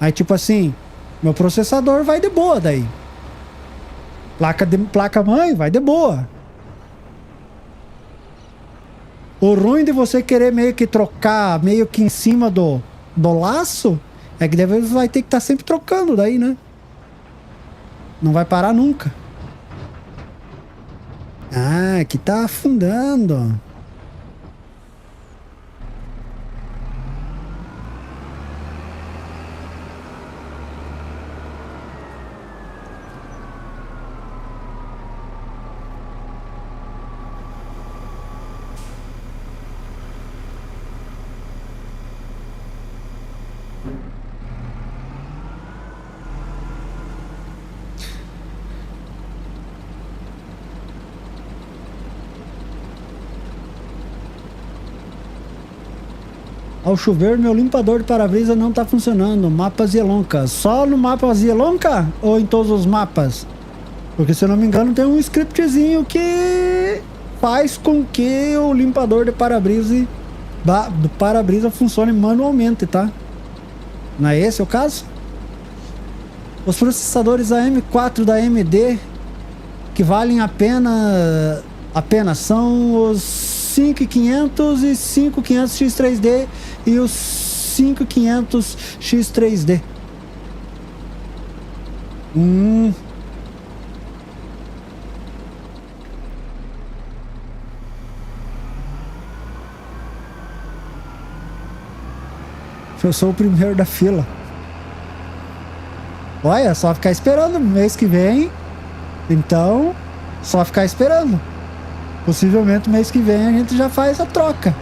Aí tipo assim, meu processador vai de boa daí. Placa mãe vai de boa. O ruim de você querer meio que trocar meio que em cima do laço é que deve vai ter que estar sempre trocando daí, né? Não vai parar nunca. Ah, aqui tá afundando. Ao chover, meu limpador de para-brisa não tá funcionando. Mapa Zielonka. Só no mapa Zielonka? Ou em todos os mapas? Porque, se eu não me engano, tem um scriptzinho que faz com que o limpador de para-brisa do para-brisa funcione manualmente, tá? Não é esse o caso? Os processadores AM4 da AMD que valem a pena são os 5500 e 5500X3D e os 5500X3D. Eu sou o primeiro da fila. Olha, é só ficar esperando mês que vem. Então, só ficar esperando. Possivelmente mês que vem a gente já faz a troca.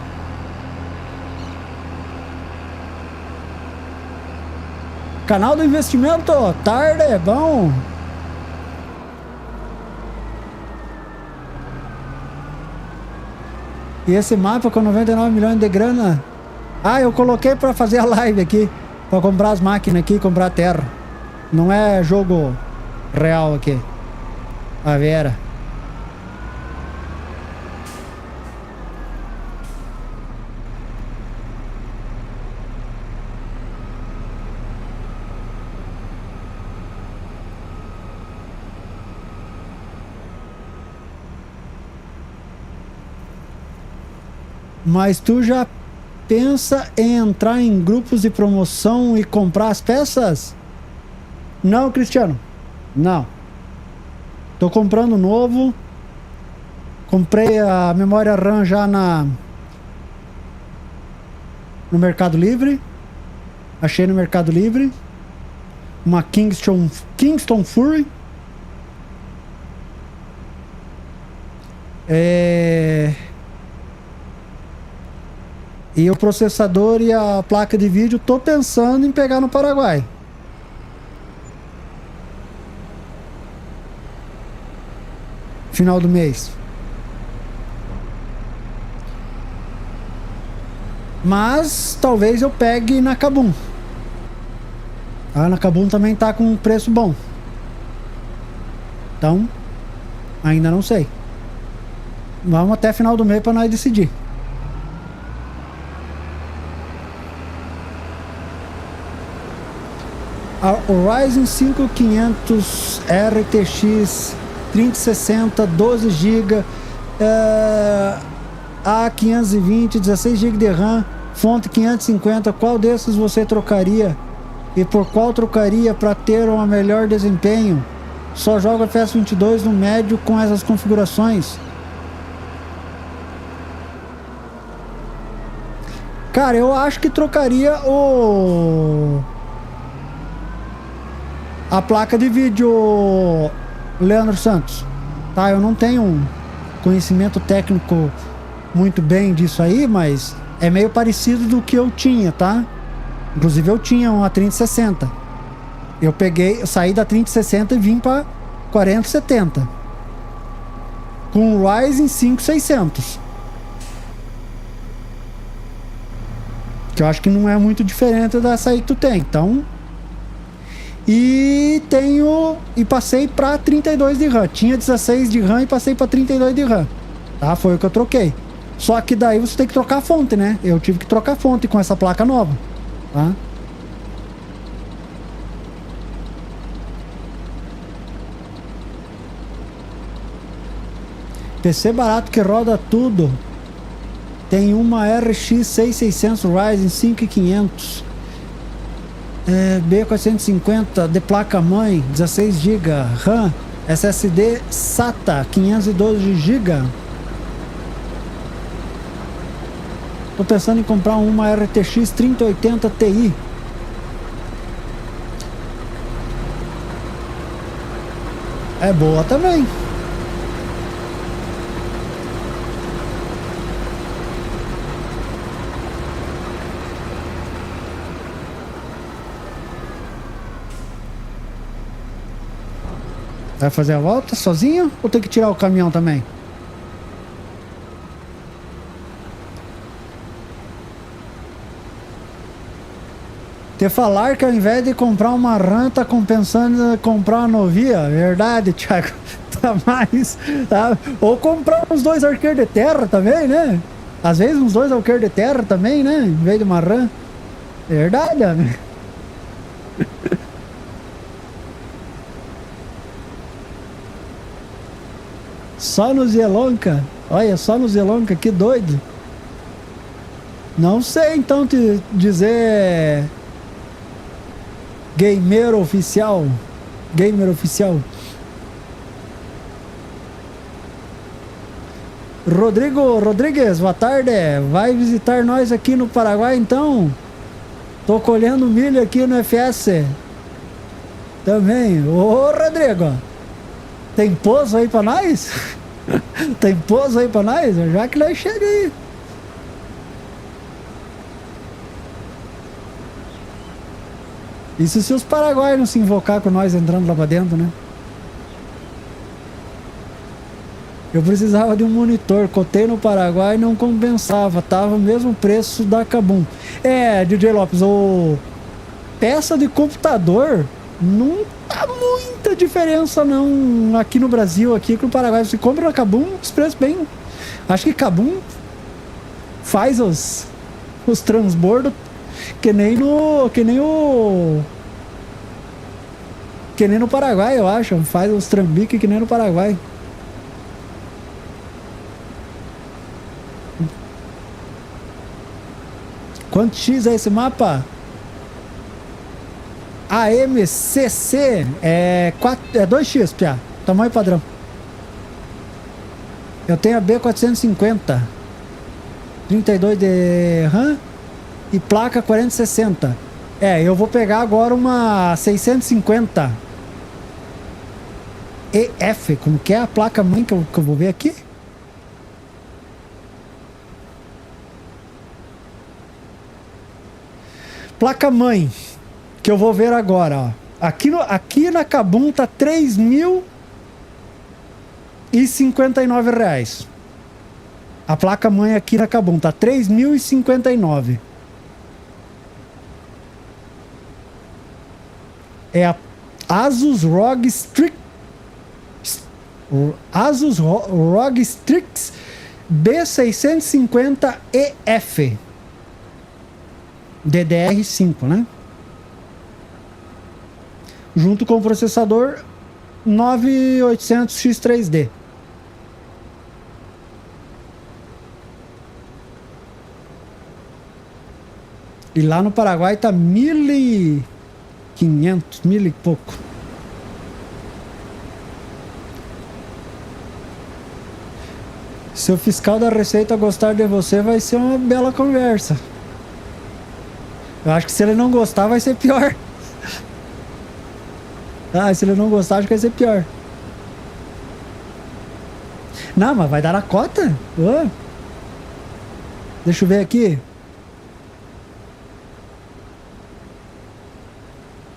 Canal do investimento, tarde, é bom. E esse mapa com 99 milhões de grana. Ah, eu coloquei pra fazer a live aqui. Pra comprar as máquinas aqui, comprar terra. Não é jogo real aqui. A Vera. Mas tu já pensa em entrar em grupos de promoção e comprar as peças? Não, Cristiano. Não. Tô comprando novo. Comprei a memória RAM já no Mercado Livre. Achei no Mercado Livre. Uma Kingston Fury. E o processador e a placa de vídeo tô pensando em pegar no Paraguai. Final do mês. Mas talvez eu pegue na Kabum. A na Kabum também tá com um preço bom. Então, ainda não sei. Vamos até final do mês para nós decidir. A Ryzen 5500 RTX 3060 12 GB A520 16 GB de RAM, fonte 550. Qual desses você trocaria e por qual trocaria para ter um melhor desempenho? Só jogo FPS 22 no médio com essas configurações. Cara, eu acho que trocaria a placa de vídeo, Leandro Santos, tá? Eu não tenho um conhecimento técnico muito bem disso aí, mas é meio parecido do que eu tinha, tá? Inclusive eu tinha uma 3060. Eu saí da 3060 e vim para 4070 com o Ryzen 5600, que eu acho que não é muito diferente dessa aí que tu tem. Então, e passei para 32 de RAM. Tinha 16 de RAM e passei para 32 de RAM. Tá? Foi o que eu troquei. Só que daí você tem que trocar a fonte, né? Eu tive que trocar a fonte com essa placa nova. Tá? PC barato que roda tudo. Tem uma RX 6600 Ryzen 5500 B450 de placa-mãe, 16 GB RAM, SSD SATA 512 GB. Tô pensando em comprar uma RTX 3080 Ti. É boa também. Vai fazer a volta sozinho ou tem que tirar o caminhão também? Te falar que ao invés de comprar uma RAM, tá compensando comprar uma Novia. Verdade, Thiago. Tá mais. Tá? Ou comprar uns dois arqueiros de terra também, né? Às vezes uns dois arqueiros de terra também, né? Em vez de uma RAM. Verdade, amigo. Só no Zelonca. Olha, só no Zelonca, que doido. Não sei então te dizer. Gamer oficial. Gamer oficial. Rodrigo Rodrigues, boa tarde. Vai visitar nós aqui no Paraguai então? Tô colhendo milho aqui no FS. Também. Ô, Rodrigo. Tem pouso aí pra nós? Tem pouso aí pra nós? Já que nós chega aí. Isso se os paraguaios não se invocar com nós entrando lá pra dentro, né? Eu precisava de um monitor, cotei no Paraguai e não compensava, tava o mesmo preço da Kabum. É, DJ Lopes, o peça de computador não tá muita diferença não aqui no Brasil, aqui no Paraguai. Você compra na Kabum, os preços bem... Acho que Kabum faz os transbordos que nem no Paraguai, eu acho. Faz os trambiques que nem no Paraguai. Quanto X é esse mapa? AMCC é 2X, piá. Tamanho padrão. Eu tenho a B450. 32 de RAM e placa 4060. É, eu vou pegar agora uma 650 EF. Como que é a placa mãe que eu vou ver aqui? Placa mãe que eu vou ver agora, ó. Aqui na Kabum tá R$3.059. A placa mãe aqui na Kabum tá R$3.059. É a Asus ROG Strix B650EF DDR5, né? Junto com o processador 9800X3D. E lá no Paraguai tá 1.500, 1.000 e pouco. Se o fiscal da Receita gostar de você, vai ser uma bela conversa. Eu acho que se ele não gostar, vai ser pior. Ah, se ele não gostar, acho que vai ser pior. Não, mas vai dar a cota? Oh. Deixa eu ver aqui.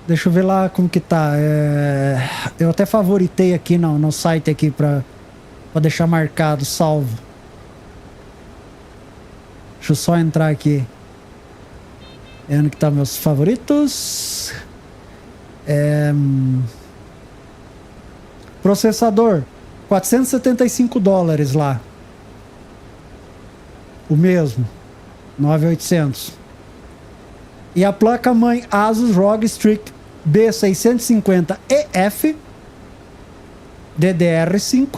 Deixa eu ver lá como que tá. Eu até favoritei aqui no site aqui pra deixar marcado, salvo. Deixa eu só entrar aqui. Onde que tá meus favoritos? Processador $475 lá. O mesmo 9800. E a placa mãe Asus ROG Strix B650EF DDR5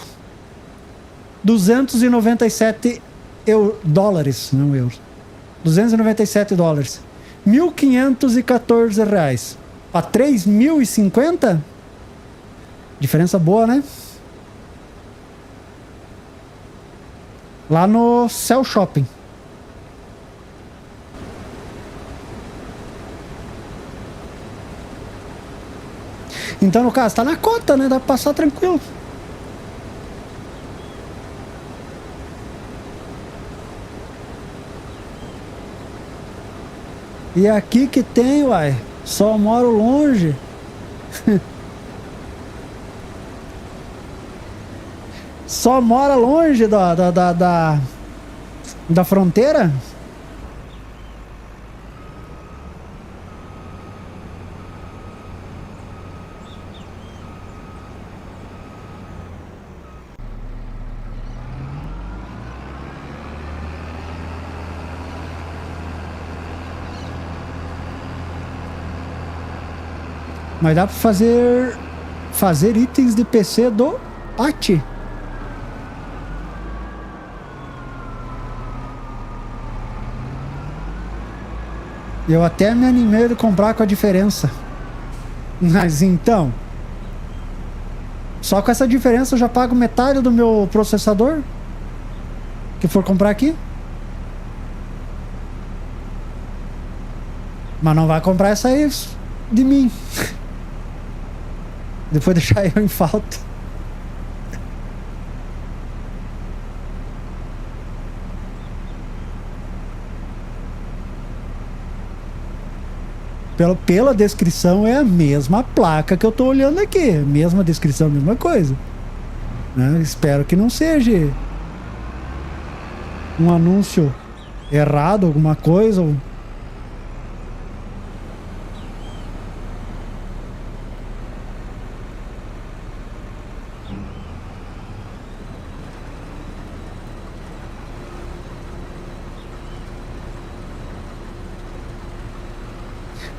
$297 dólares, não euros. $297. R$1.514. Para 3.050? Diferença boa, né? Lá no Cell Shopping. Então, no caso, tá na conta, né? Dá pra passar tranquilo. E aqui que tem, uai. Só moro longe. Só mora longe da fronteira? Mas dá pra fazer itens de PC do Ati. Eu até me animei de comprar com a diferença. Mas então, só com essa diferença eu já pago metade do meu processador que for comprar aqui. Mas não vai comprar essa aí de mim. Depois deixar eu em falta. Pela descrição é a mesma placa que eu tô olhando aqui. Mesma descrição, mesma coisa. Né? Espero que não seja um anúncio errado, alguma coisa.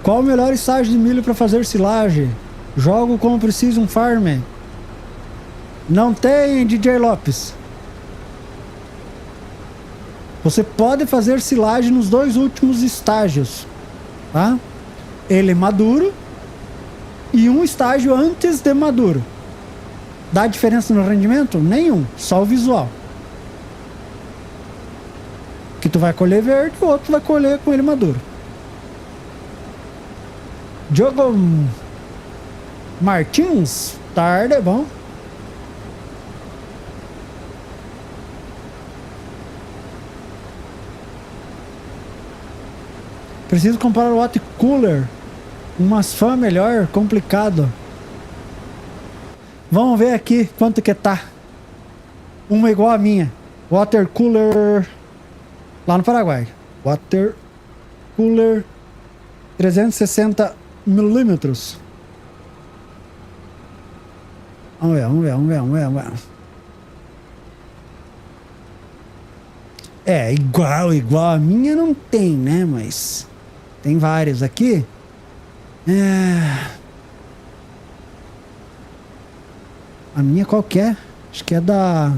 Qual o melhor estágio de milho para fazer silagem? Jogo como Precision Farm. Não tem, DJ Lopes. Você pode fazer silagem nos dois últimos estágios, tá? Ele maduro e um estágio antes de maduro. Dá diferença no rendimento? Nenhum, só o visual. Que tu vai colher verde, o outro vai colher com ele maduro. Diogo Martins, tarde, bom. Preciso comprar o water cooler. Umas fãs melhor, complicado. Vamos ver aqui quanto que tá. Uma igual a minha. Water cooler lá no Paraguai. Water cooler 360 milímetros. Vamos ver. É, igual a minha não tem, né? Mas tem vários aqui. A minha qual que é? Acho que é da...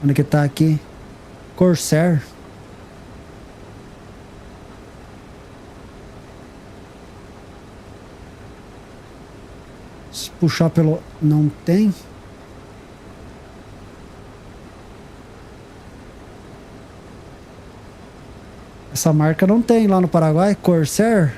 Onde que tá aqui? Corsair. Se puxar pelo... Não tem. Essa marca não tem lá no Paraguai, Corsair.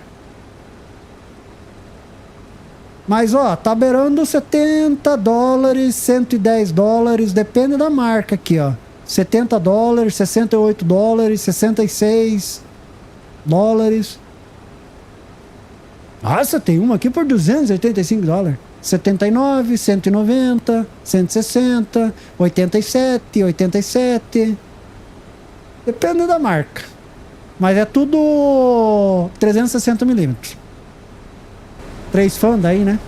Mas ó, tá beirando 70 dólares, 110 dólares, depende da marca aqui, ó. 70 dólares, 68 dólares, 66 dólares. Nossa, tem uma aqui por 285 dólares. 79, 190, 160, 87, 87. Depende da marca. Mas é tudo 360 milímetros. 3 fãs daí, né?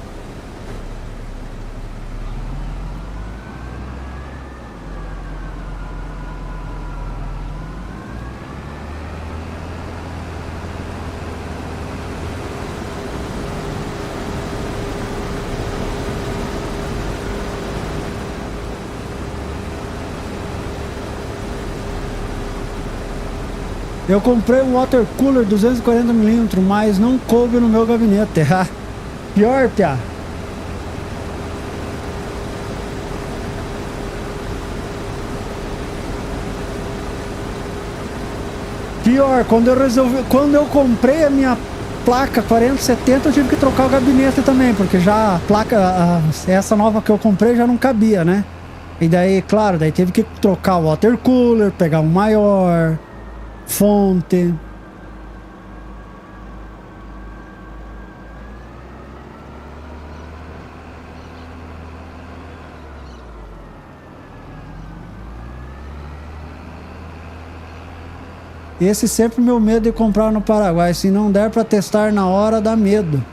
Eu comprei um water cooler 240 milímetros, mas não coube no meu gabinete. Pior, piá. Pior, quando eu comprei a minha placa 4070, eu tive que trocar o gabinete também, porque já a placa, essa nova que eu comprei já não cabia, né? E daí, claro, daí teve que trocar o water cooler, pegar um maior, fonte. Esse sempre meu medo de comprar no Paraguai. Se não der para testar na hora, dá medo.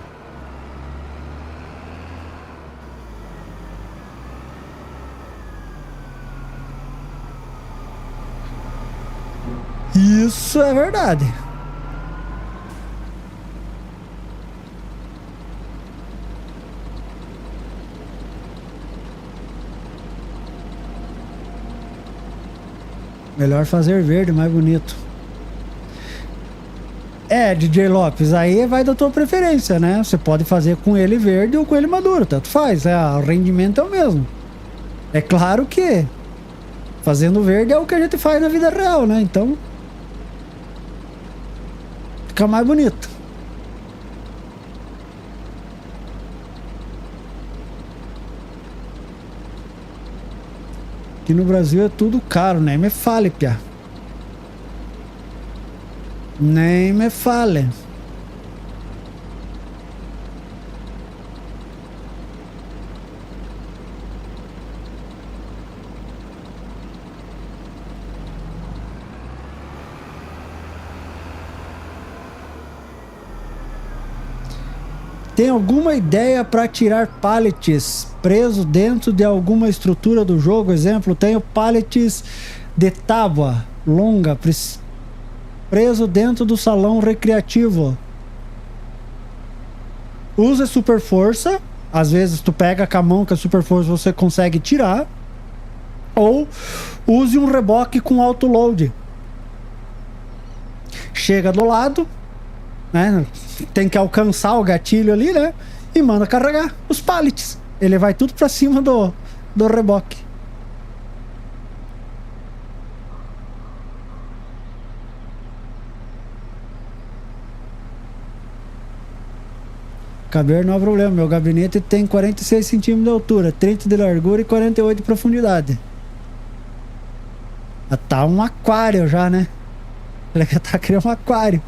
Isso é verdade. Melhor fazer verde, mais bonito. É, DJ Lopes, aí vai da tua preferência, né? Você pode fazer com ele verde ou com ele maduro, tanto faz, o rendimento é o mesmo. É claro que fazendo verde é o que a gente faz na vida real, né? Então fica mais bonito. Aqui no Brasil é tudo caro, nem me fale, piá. Nem me fale. Tem alguma ideia para tirar pallets preso dentro de alguma estrutura do jogo? Exemplo, tenho pallets de tábua longa preso dentro do salão recreativo. Usa super força. Às vezes tu pega com a mão que a super força você consegue tirar. Ou use um reboque com autoload. Chega do lado, né? Tem que alcançar o gatilho ali, né? E manda carregar os pallets. Ele vai tudo pra cima do reboque. Caber não é problema. Meu gabinete tem 46 centímetros de altura, 30 de largura e 48 de profundidade. Tá um aquário já, né? Ele tá criando um aquário.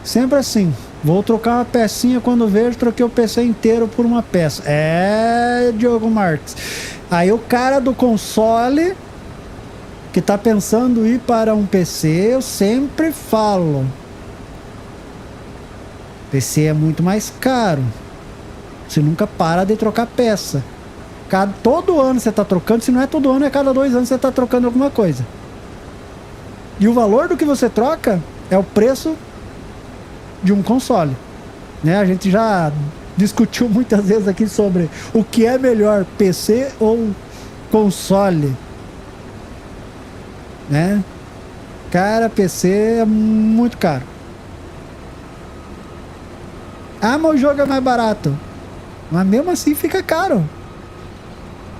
Sempre assim. Vou trocar uma pecinha quando vejo, troquei o PC inteiro por uma peça. É, Diogo Marques. Aí o cara do console que tá pensando em ir para um PC, eu sempre falo. PC é muito mais caro. Você nunca para de trocar peça. Todo ano você tá trocando. Se não é todo ano, é cada 2 anos você tá trocando alguma coisa. E o valor do que você troca é o preço de um console, né? A gente já discutiu muitas vezes aqui sobre o que é melhor, PC ou console, né? Cara, PC é muito caro. Ah, mas o jogo é mais barato. Mas mesmo assim fica caro.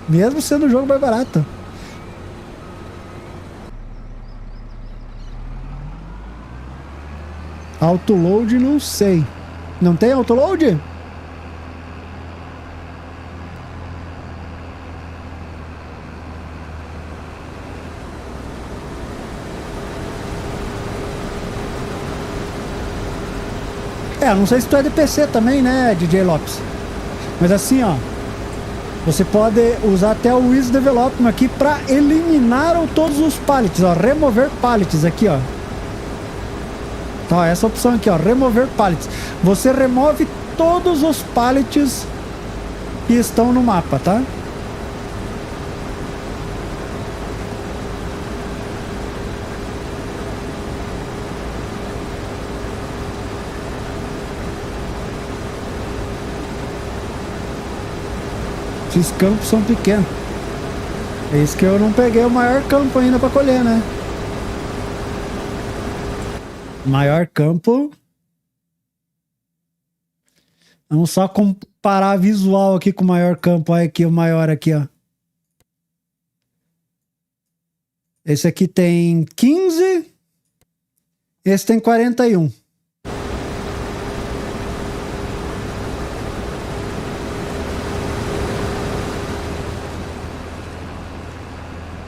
Mesmo sendo o jogo mais barato. Autoload, não sei. Não tem autoload? Não sei se tu é de PC também, né, DJ Lopes? Mas assim, ó, você pode usar até o Easy Development aqui para eliminar todos os pallets, ó, remover pallets aqui, ó. Então, essa opção aqui, ó, remover pallets. Você remove todos os pallets que estão no mapa, tá? Esses campos são pequenos. É isso que eu não peguei o maior campo ainda para colher, né? Maior campo. Vamos só comparar visual aqui com o maior campo. Olha aqui o maior aqui, ó. Esse aqui tem 15. Esse tem 41.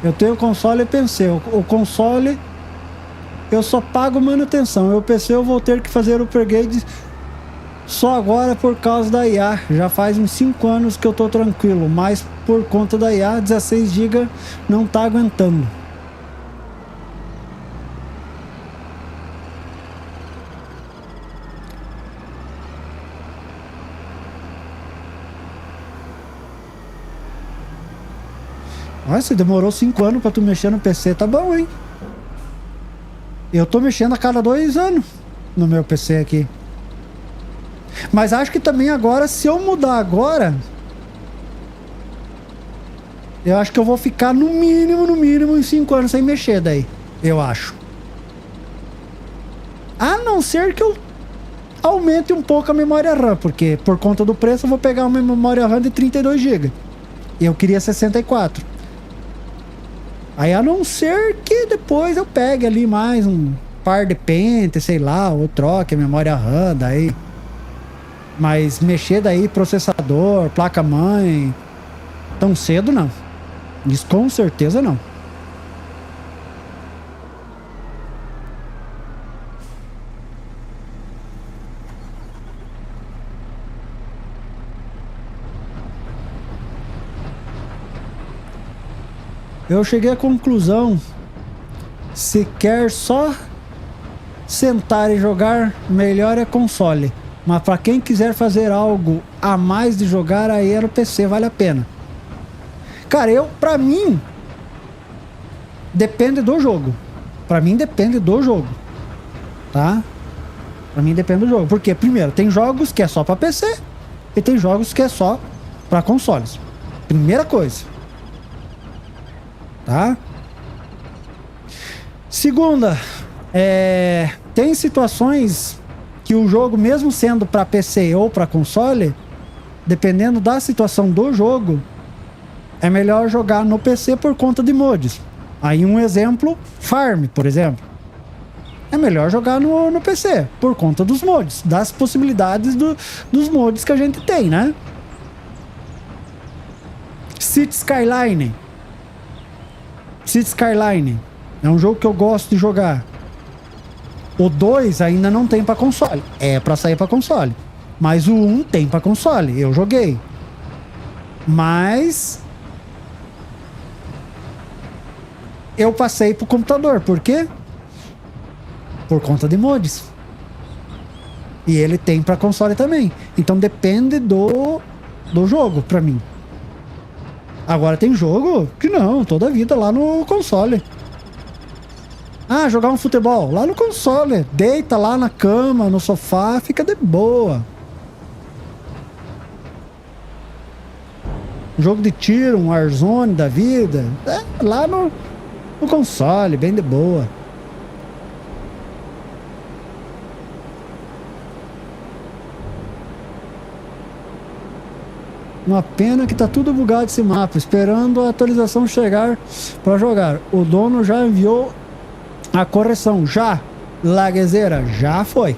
Eu tenho console e PC. O console eu só pago manutenção. O PC eu vou ter que fazer o upgrade só agora por causa da IA. Já faz uns 5 anos que eu tô tranquilo, mas por conta da IA, 16 GB não tá aguentando. Nossa, demorou 5 anos pra tu mexer no PC, tá bom, hein? Eu tô mexendo a cada 2 anos no meu PC aqui. Mas acho que também agora, se eu mudar agora, eu acho que eu vou ficar no mínimo, uns 5 anos sem mexer daí. Eu acho. A não ser que eu aumente um pouco a memória RAM, porque por conta do preço eu vou pegar uma memória RAM de 32 GB. E eu queria 64. Aí a não ser que depois eu pegue ali mais um par de pente, sei lá, ou troque a memória RAM daí. Mas mexer daí processador, placa-mãe, tão cedo não. Isso com certeza não. Eu cheguei à conclusão, se quer só sentar e jogar, melhor é console. Mas para quem quiser fazer algo a mais de jogar, aí é no PC, vale a pena. Cara, pra mim, depende do jogo. Pra mim depende do jogo, tá? Pra mim depende do jogo. Porque, primeiro, tem jogos que é só pra PC e tem jogos que é só pra consoles. Primeira coisa. Tá? Segunda, tem situações que o jogo, mesmo sendo para PC ou para console, dependendo da situação do jogo, é melhor jogar no PC por conta de mods. Aí um exemplo, Farm, por exemplo. É melhor jogar no PC por conta dos mods, das possibilidades dos mods que a gente tem, né? Cities Skyline é um jogo que eu gosto de jogar. O 2 ainda não tem pra console. É pra sair pra console. Mas o 1 tem pra console. Eu joguei. Mas eu passei pro computador. Por quê? Por conta de mods. E ele tem pra console também. Então depende do jogo pra mim. Agora tem jogo que não, toda a vida lá no console. Ah, jogar um futebol lá no console. Deita lá na cama, no sofá, fica de boa. Jogo de tiro, um Warzone da vida. Lá no console, bem de boa. Uma pena que tá tudo bugado esse mapa, esperando a atualização chegar para jogar. O dono já enviou a correção, já. Laguezeira, já foi.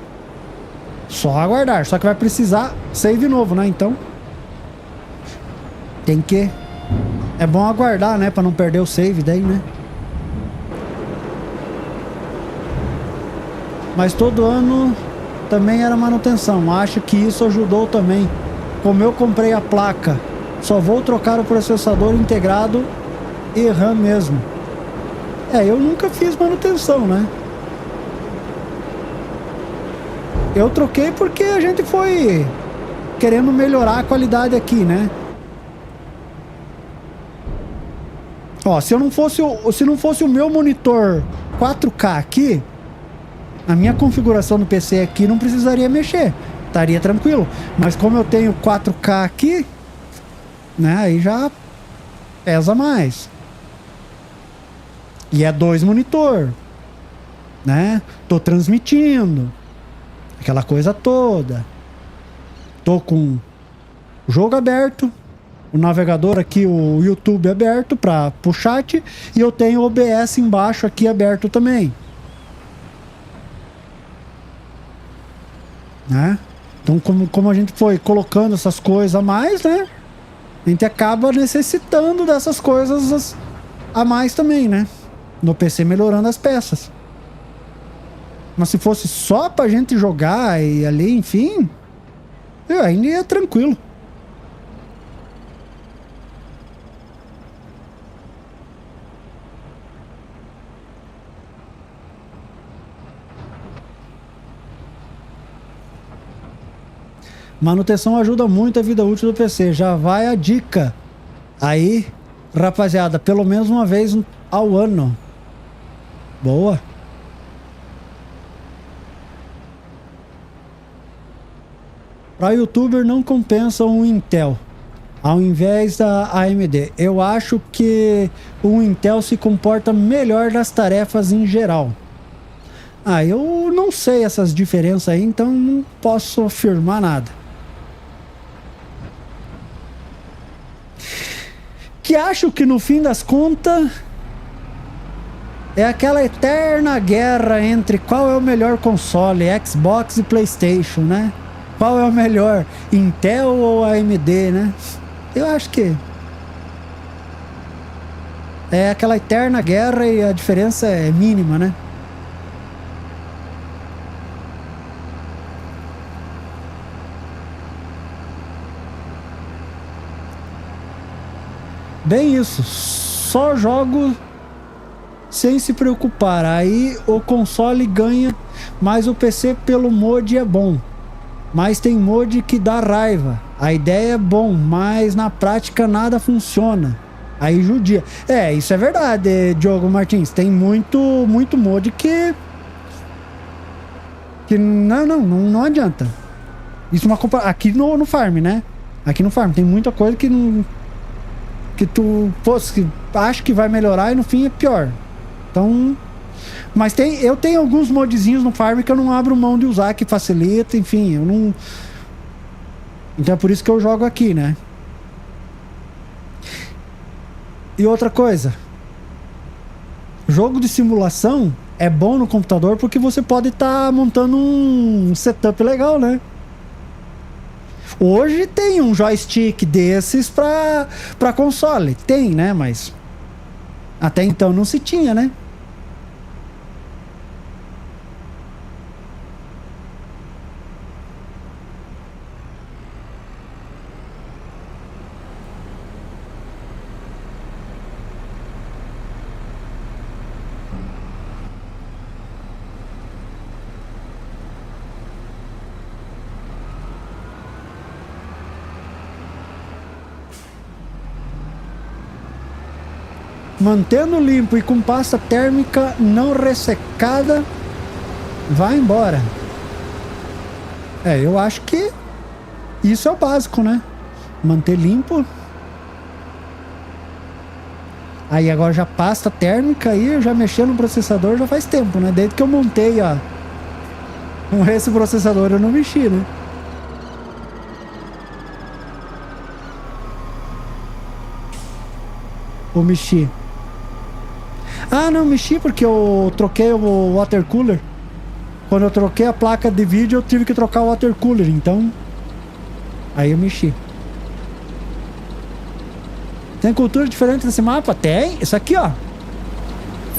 Só aguardar, só que vai precisar save novo, né? Então tem que... É bom aguardar, né? Para não perder o save daí, né? Mas todo ano também era manutenção. Acho que isso ajudou também. Como eu comprei a placa, só vou trocar o processador integrado e RAM mesmo. Eu nunca fiz manutenção, né? Eu troquei porque a gente foi querendo melhorar a qualidade aqui, né? Ó, se não fosse o meu monitor 4K aqui, a minha configuração do PC aqui não precisaria mexer. Estaria tranquilo. Mas como eu tenho 4K aqui, né, aí já pesa mais. E é 2 monitor, né? Tô transmitindo, aquela coisa toda. Tô com o jogo aberto, o navegador aqui, o YouTube aberto para o chat, e eu tenho o OBS embaixo aqui aberto também, né? Então, como a gente foi colocando essas coisas a mais, né? A gente acaba necessitando dessas coisas a mais também, né? No PC melhorando as peças. Mas se fosse só pra gente jogar e ali, enfim, eu ainda ia tranquilo. Manutenção ajuda muito a vida útil do PC. Já vai a dica aí, rapaziada, pelo menos uma vez ao ano. Boa. Para youtuber não compensa um Intel ao invés da AMD. Eu acho que o Intel se comporta melhor nas tarefas em geral. Eu não sei essas diferenças aí, então não posso afirmar nada. Que acho que no fim das contas é aquela eterna guerra entre qual é o melhor console, Xbox e PlayStation, né? Qual é o melhor, Intel ou AMD, né? Eu acho que é aquela eterna guerra e a diferença é mínima, né? Bem isso, só jogo sem se preocupar. Aí o console ganha, mas o PC pelo mod é bom. Mas tem mod que dá raiva. A ideia é bom, mas na prática nada funciona. Aí judia. Isso é verdade, Diogo Martins. Tem muito mod que não adianta. Isso é uma aqui no farm, né? Aqui no farm tem muita coisa que não, que tu que acha que vai melhorar e no fim é pior. Então, mas eu tenho alguns modzinhos no farm que eu não abro mão de usar, que facilita, enfim, eu não. Então é por isso que eu jogo aqui, né? E outra coisa, jogo de simulação é bom no computador porque você pode estar montando um setup legal, né? Hoje tem um joystick desses pra console. Tem, né? Mas até então não se tinha, né? Mantendo limpo e com pasta térmica não ressecada, vai embora. Eu acho que isso é o básico, né? Manter limpo. Aí agora já pasta térmica aí, eu já mexi no processador já faz tempo, né? Desde que eu montei esse processador eu não mexi, né? Ou mexi? Não mexi porque eu troquei o water cooler. Quando eu troquei a placa de vídeo, eu tive que trocar o water cooler, então aí eu mexi. Tem cultura diferente nesse mapa? Tem. Isso aqui, ó.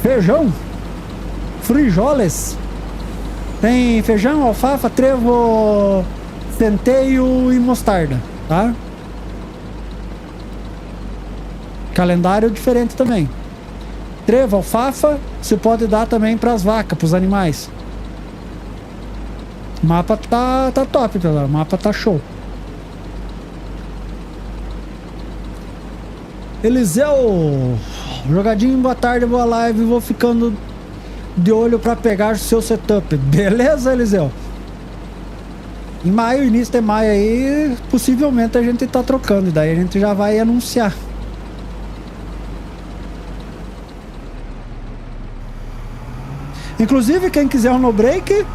Feijão. Frijoles. Tem feijão, alfafa, trevo, centeio e mostarda, tá? Calendário diferente também. Trevo, alfafa, você pode dar também para as vacas, para os animais. O mapa tá top, pessoal. O mapa tá show. Eliseu, jogadinho, boa tarde, boa live. Vou ficando de olho para pegar seu setup. Beleza, Eliseu? Em maio, início de maio aí, possivelmente a gente tá trocando. E daí a gente já vai anunciar. Inclusive, quem quiser um no-break,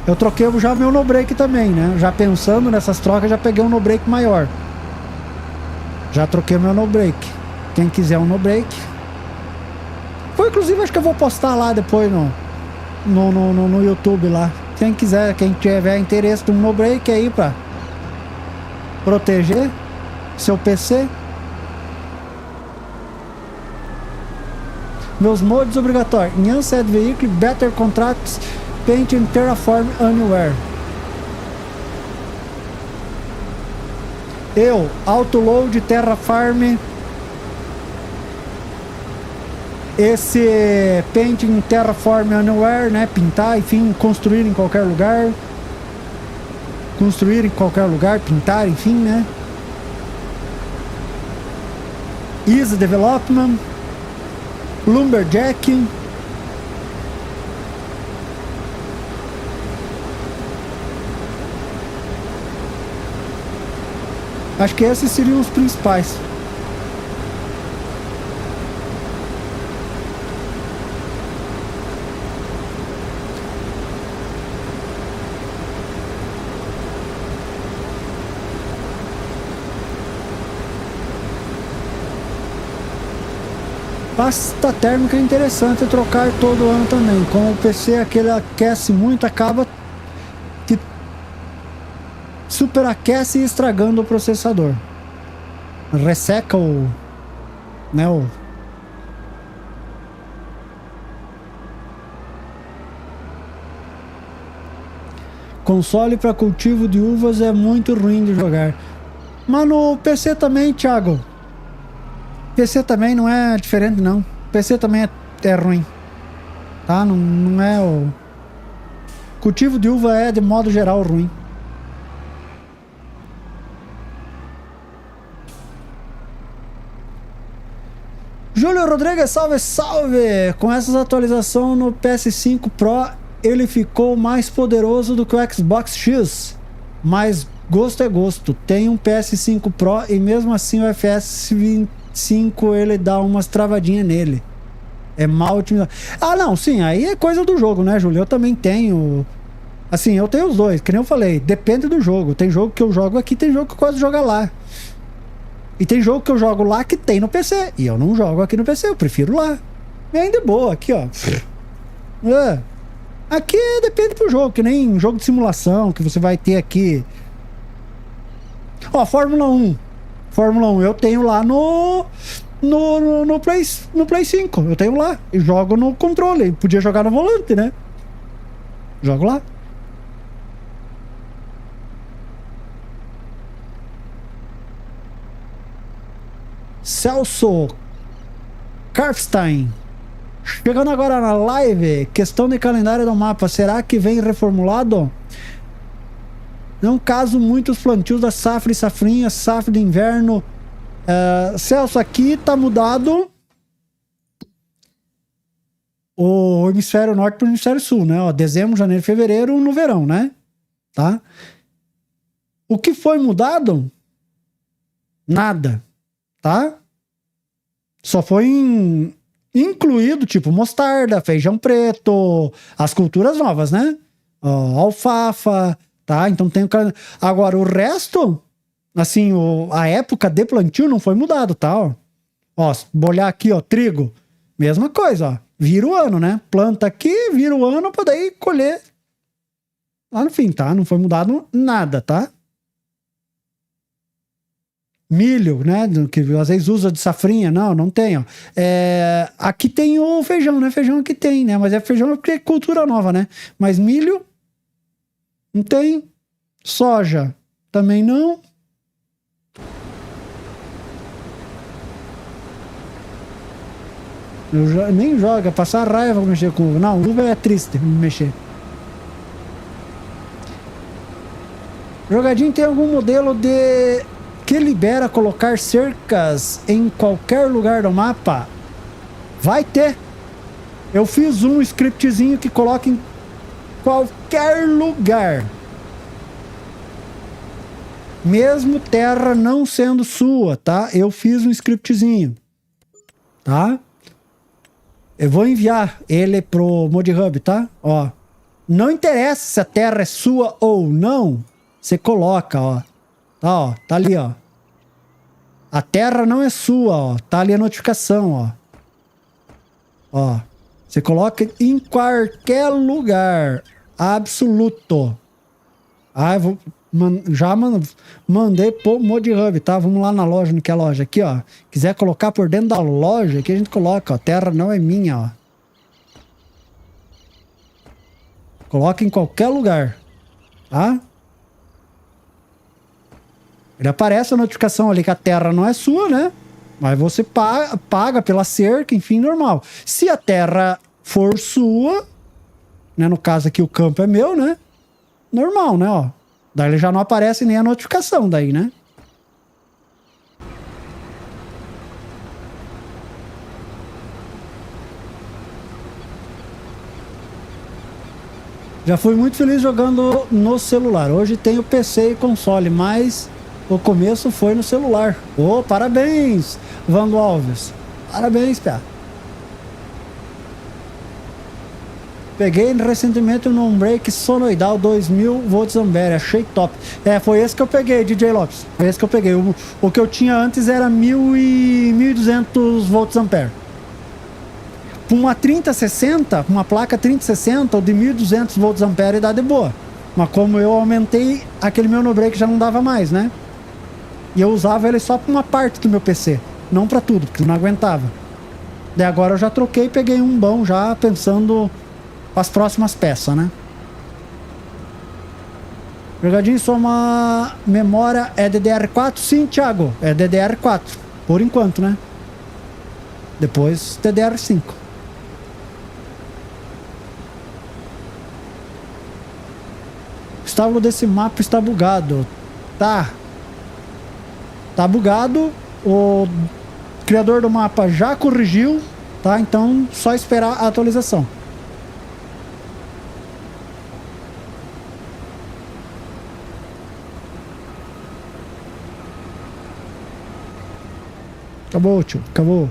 eu troquei já meu no-break também, né? Já pensando nessas trocas, já peguei um no-break maior. Já troquei meu no-break. Quem quiser um no-break. Inclusive, acho que eu vou postar lá depois no YouTube lá. Quem quiser, quem tiver interesse de um no-break aí pra proteger seu PC. Meus mods obrigatórios: Unset Vehicle, Better Contracts, Paint and Terraform Anywhere. Autoload, Terraform, esse Paint and Terraform Anywhere, né? Pintar, enfim, construir em qualquer lugar. Construir em qualquer lugar, pintar, enfim, né? Easy Development. Lumberjack. Acho que esses seriam os principais. Pasta térmica é interessante trocar todo ano também. Como o PC aquele aquece muito, acaba que superaquece e estragando o processador. Resseca o, né, o console para cultivo de uvas é muito ruim de jogar. Mas no PC também, Thiago. PC também não é diferente, não. PC também é ruim. Tá? Não é o... Cultivo de uva é, de modo geral, ruim. Júlio Rodrigues, salve, salve! Com essas atualizações no PS5 Pro, ele ficou mais poderoso do que o Xbox X. Mas gosto é gosto. Tem um PS5 Pro e mesmo assim o FPS 25 ele dá umas travadinhas nele. É mal otimizado. Ah, não, sim, aí é coisa do jogo, né, Júlio? Eu também tenho. Assim, eu tenho os dois, que nem eu falei, depende do jogo. Tem jogo que eu jogo aqui, tem jogo que eu quase jogo lá. E tem jogo que eu jogo lá que tem no PC. E eu não jogo aqui no PC, eu prefiro lá. E ainda é boa, aqui, ó. É. Aqui depende do jogo, que nem jogo de simulação que você vai ter aqui. Ó, Fórmula 1. Fórmula 1 eu tenho lá no Play 5. Eu tenho lá. E jogo no controle. Podia jogar no volante, né? Jogo lá. Celso Karfstein. Chegando agora na live. Questão de calendário do mapa. Será que vem reformulado? Não caso muitos plantios da safra e safrinha, safra de inverno. Celso, aqui tá mudado o hemisfério norte para o hemisfério sul, né? Ó, dezembro, janeiro, fevereiro no verão, né? Tá? O que foi mudado? Nada. Tá? Só foi incluído, tipo, mostarda, feijão preto, as culturas novas, né? Ó, alfafa, tá? Então tem o... Agora, o resto, assim, a época de plantio não foi mudado, tá? Ó, olhar aqui, ó, trigo, mesma coisa, ó. Vira o ano, né? Planta aqui, vira o ano pra daí colher lá no fim, tá? Não foi mudado nada, tá? Milho, né? Que às vezes usa de safrinha. Não tem, ó. Aqui tem o feijão, né? Feijão aqui tem, né? Mas é feijão porque é cultura nova, né? Mas milho não tem. Soja também não. Nem joga, passar raiva mexer com uva. Não, uva é triste mexer. Jogadinho tem algum modelo de... que libera colocar cercas em qualquer lugar do mapa? Vai ter. Eu fiz um scriptzinho que coloca em qualquer lugar. Mesmo terra não sendo sua, tá? Eu fiz um scriptzinho. Tá? Eu vou enviar ele pro ModHub, tá? Ó. Não interessa se a terra é sua ou não. Você coloca, ó. Tá, ó, tá ali, ó. A terra não é sua, ó. Tá ali a notificação, ó. Ó. Você coloca em qualquer lugar. Absoluto. Ah, eu vou... mandei pro ModHub, tá? Vamos lá na loja, no que é a loja aqui, ó. Quiser colocar por dentro da loja, aqui a gente coloca, ó. Terra não é minha, ó. Coloca em qualquer lugar. Tá? Ele aparece a notificação ali que a terra não é sua, né? Mas você paga pela cerca, enfim, normal. Se a terra for sua, né? No caso aqui o campo é meu, né? Normal, né? Ó. Daí ele já não aparece nem a notificação daí, né? Já fui muito feliz jogando no celular. Hoje tenho PC e console, mas O começo foi no celular. Ô, parabéns, Vando Alves. Parabéns, Pia. Peguei recentemente um break sonoidal 2000 volts ampere, achei top. Foi esse que eu peguei, DJ Lopes. Foi esse que eu peguei. O que eu tinha antes era 1200 volts ampere. Com uma 3060, uma placa 3060, o de 1200 volts ampere dá de boa. Mas como eu aumentei, aquele meu no break já não dava mais, né? E eu usava ele só para uma parte do meu PC, não para tudo, porque não aguentava. Daí agora eu já troquei e peguei um bom já pensando as próximas peças, né? Jogadinho, sua memória é DDR4? Sim, Thiago, é DDR4, por enquanto, né? Depois DDR5. O estábulo desse mapa está bugado. Tá bugado. O criador do mapa já corrigiu, tá? Então só esperar a atualização. Acabou, tio. Acabou.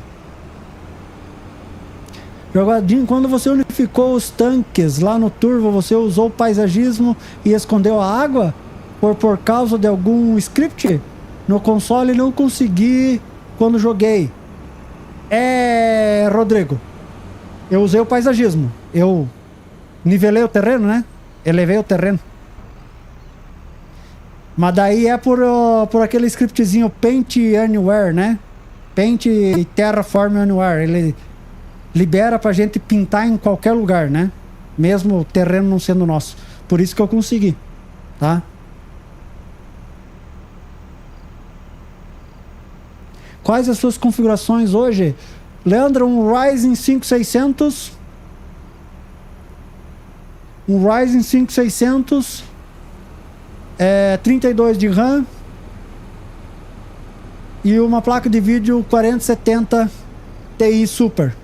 Jogadinho, quando você unificou os tanques lá no Turbo, você usou o paisagismo e escondeu a água? Por causa de algum script? No console não consegui quando joguei. Rodrigo. Eu usei o paisagismo. Eu nivelei o terreno, né? Elevei o terreno. Mas daí é por aquele scriptzinho Paint Anywhere, né? Paint e Terraform Anywhere. Ele libera pra gente pintar em qualquer lugar, né? Mesmo o terreno não sendo nosso. Por isso que eu consegui, tá? Quais as suas configurações hoje? Leandro, um Ryzen 5600. Um Ryzen 5600. 32 de RAM. E uma placa de vídeo 4070 Ti Super.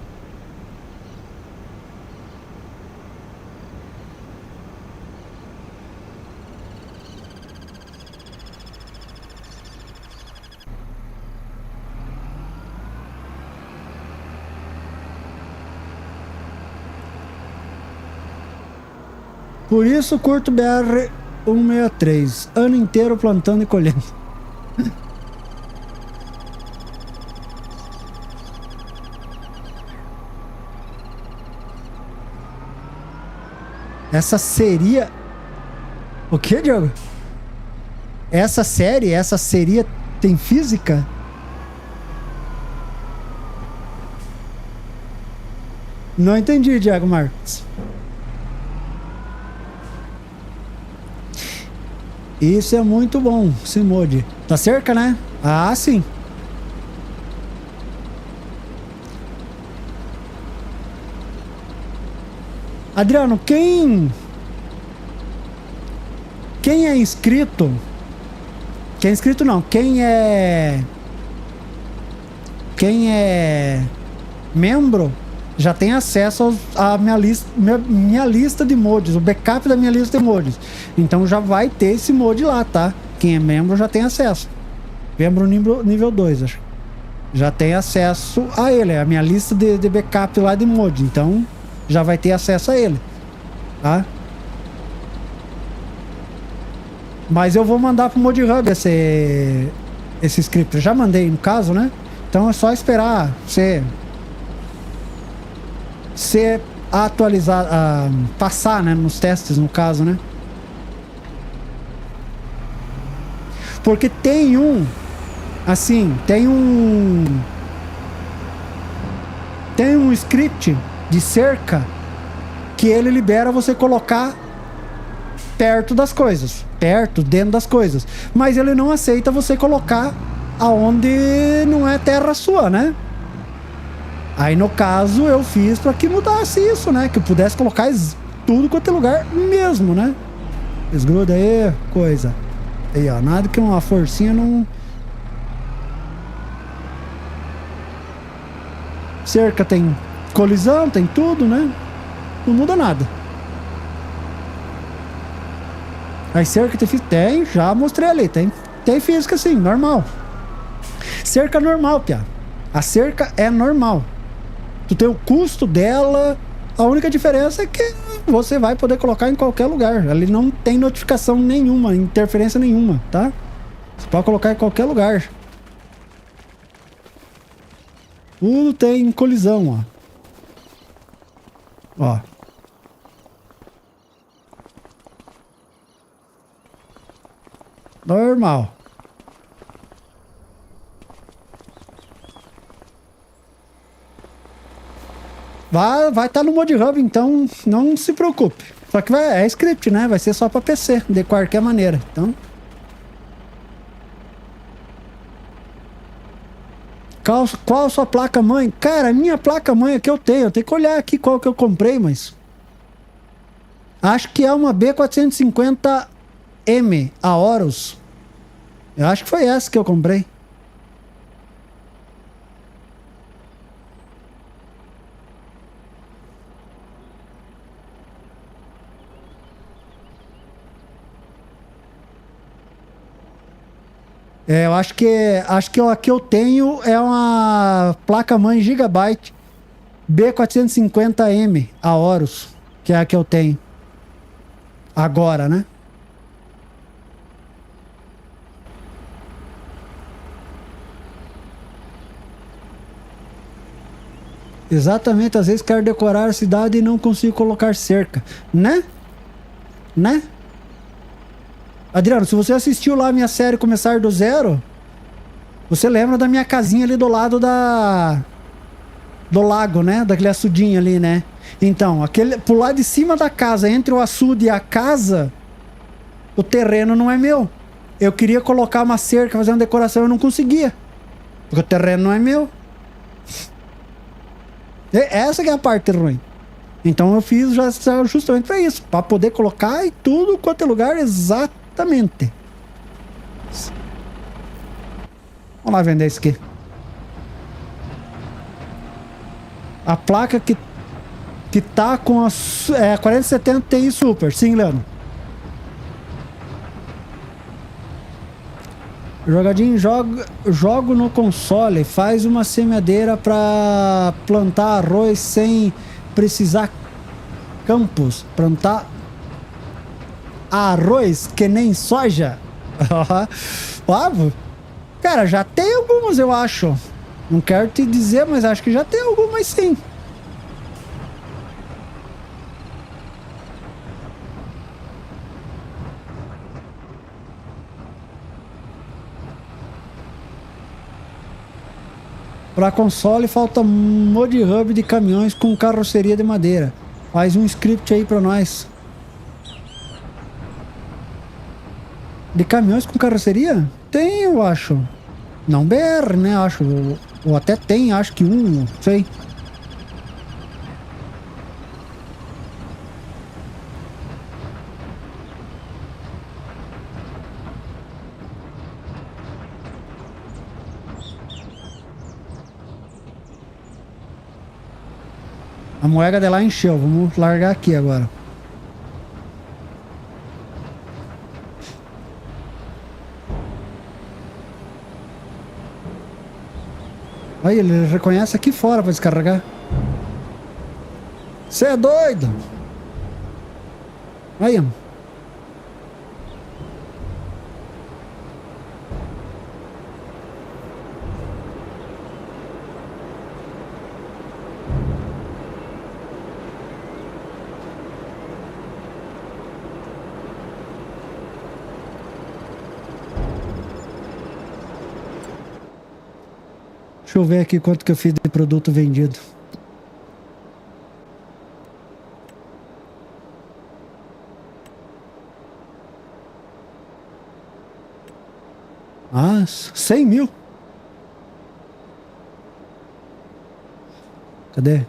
Por isso curto BR 163, ano inteiro plantando e colhendo. Essa seria... O que, Diogo? Essa seria tem física? Não entendi, Diego Marques. Isso é muito bom, esse mod. Tá cerca, né? Ah, sim. Adriano, quem é inscrito... Quem é inscrito não, quem é membro já tem acesso à minha lista de mods, o backup da minha lista de mods. Então já vai ter esse mod lá, tá? Quem é membro já tem acesso. Membro nível 2, acho. Já tem acesso a ele, a minha lista de backup lá de mod. Então já vai ter acesso a ele, tá? Mas eu vou mandar pro Mod Hub esse script. Eu já mandei no caso, né? Então é só esperar ser atualizado, passar, né, nos testes, no caso, né? Porque tem um script de cerca que ele libera você colocar perto das coisas, dentro das coisas, mas ele não aceita você colocar aonde não é terra sua, né? Aí no caso eu fiz para que mudasse isso, né? Que eu pudesse colocar tudo quanto é lugar mesmo, né? Desgruda aí, coisa. Aí, ó, nada que uma forcinha não... Cerca tem colisão, tem tudo, né? Não muda nada. Aí cerca tem, já mostrei ali, tem Tem física sim, normal. Cerca normal, piá. A cerca é normal. Tu tem o custo dela. A única diferença é que você vai poder colocar em qualquer lugar. Ali não tem notificação nenhuma, interferência nenhuma, tá? Você pode colocar em qualquer lugar. Tudo tem colisão, ó. Ó. Normal. Vai estar no Mod Hub, então não se preocupe. Só que é script, né? Vai ser só para PC, de qualquer maneira. Então, qual a sua placa-mãe? Cara, a minha placa-mãe é que eu tenho. Eu tenho que olhar aqui qual que eu comprei, mas... Acho que é uma B450M, a Horus. Eu acho que foi essa que eu comprei. É, eu acho que a que eu tenho é uma placa-mãe Gigabyte B450M, a Horus, que é a que eu tenho. Agora, né? Exatamente, às vezes quero decorar a cidade e não consigo colocar cerca. Né? Né? Adriano, se você assistiu lá a minha série Começar do Zero, você lembra da minha casinha ali do lado do lago, né? Daquele açudinho ali, né? Então, pro lado de cima da casa, entre o açude e a casa, o terreno não é meu. Eu queria colocar uma cerca, fazer uma decoração, eu não conseguia. Porque o terreno não é meu. Essa que é a parte ruim. Então eu fiz justamente para isso, para poder colocar em tudo quanto é lugar exatamente. Vamos lá vender isso aqui. A placa que tá com a 4070 Ti Super, sim, Leandro. Jogadinho, jogo no console, faz uma semeadeira para plantar arroz sem precisar campos. Plantar arroz que nem soja. Cara, já tem algumas, eu acho. Não quero te dizer, mas acho que já tem algumas sim. Para console falta Mod Hub de caminhões com carroceria de madeira. Faz um script aí para nós. De caminhões com carroceria? Tem, eu acho. Não BR, né? Acho. Ou até tem, acho que um, sei. A moeda de lá encheu. Vamos largar aqui agora. Aí, ele reconhece aqui fora para descarregar. Você é doido? Aí, ó. Deixa eu ver aqui quanto que eu fiz de produto vendido. Ah, 100 mil. Cadê?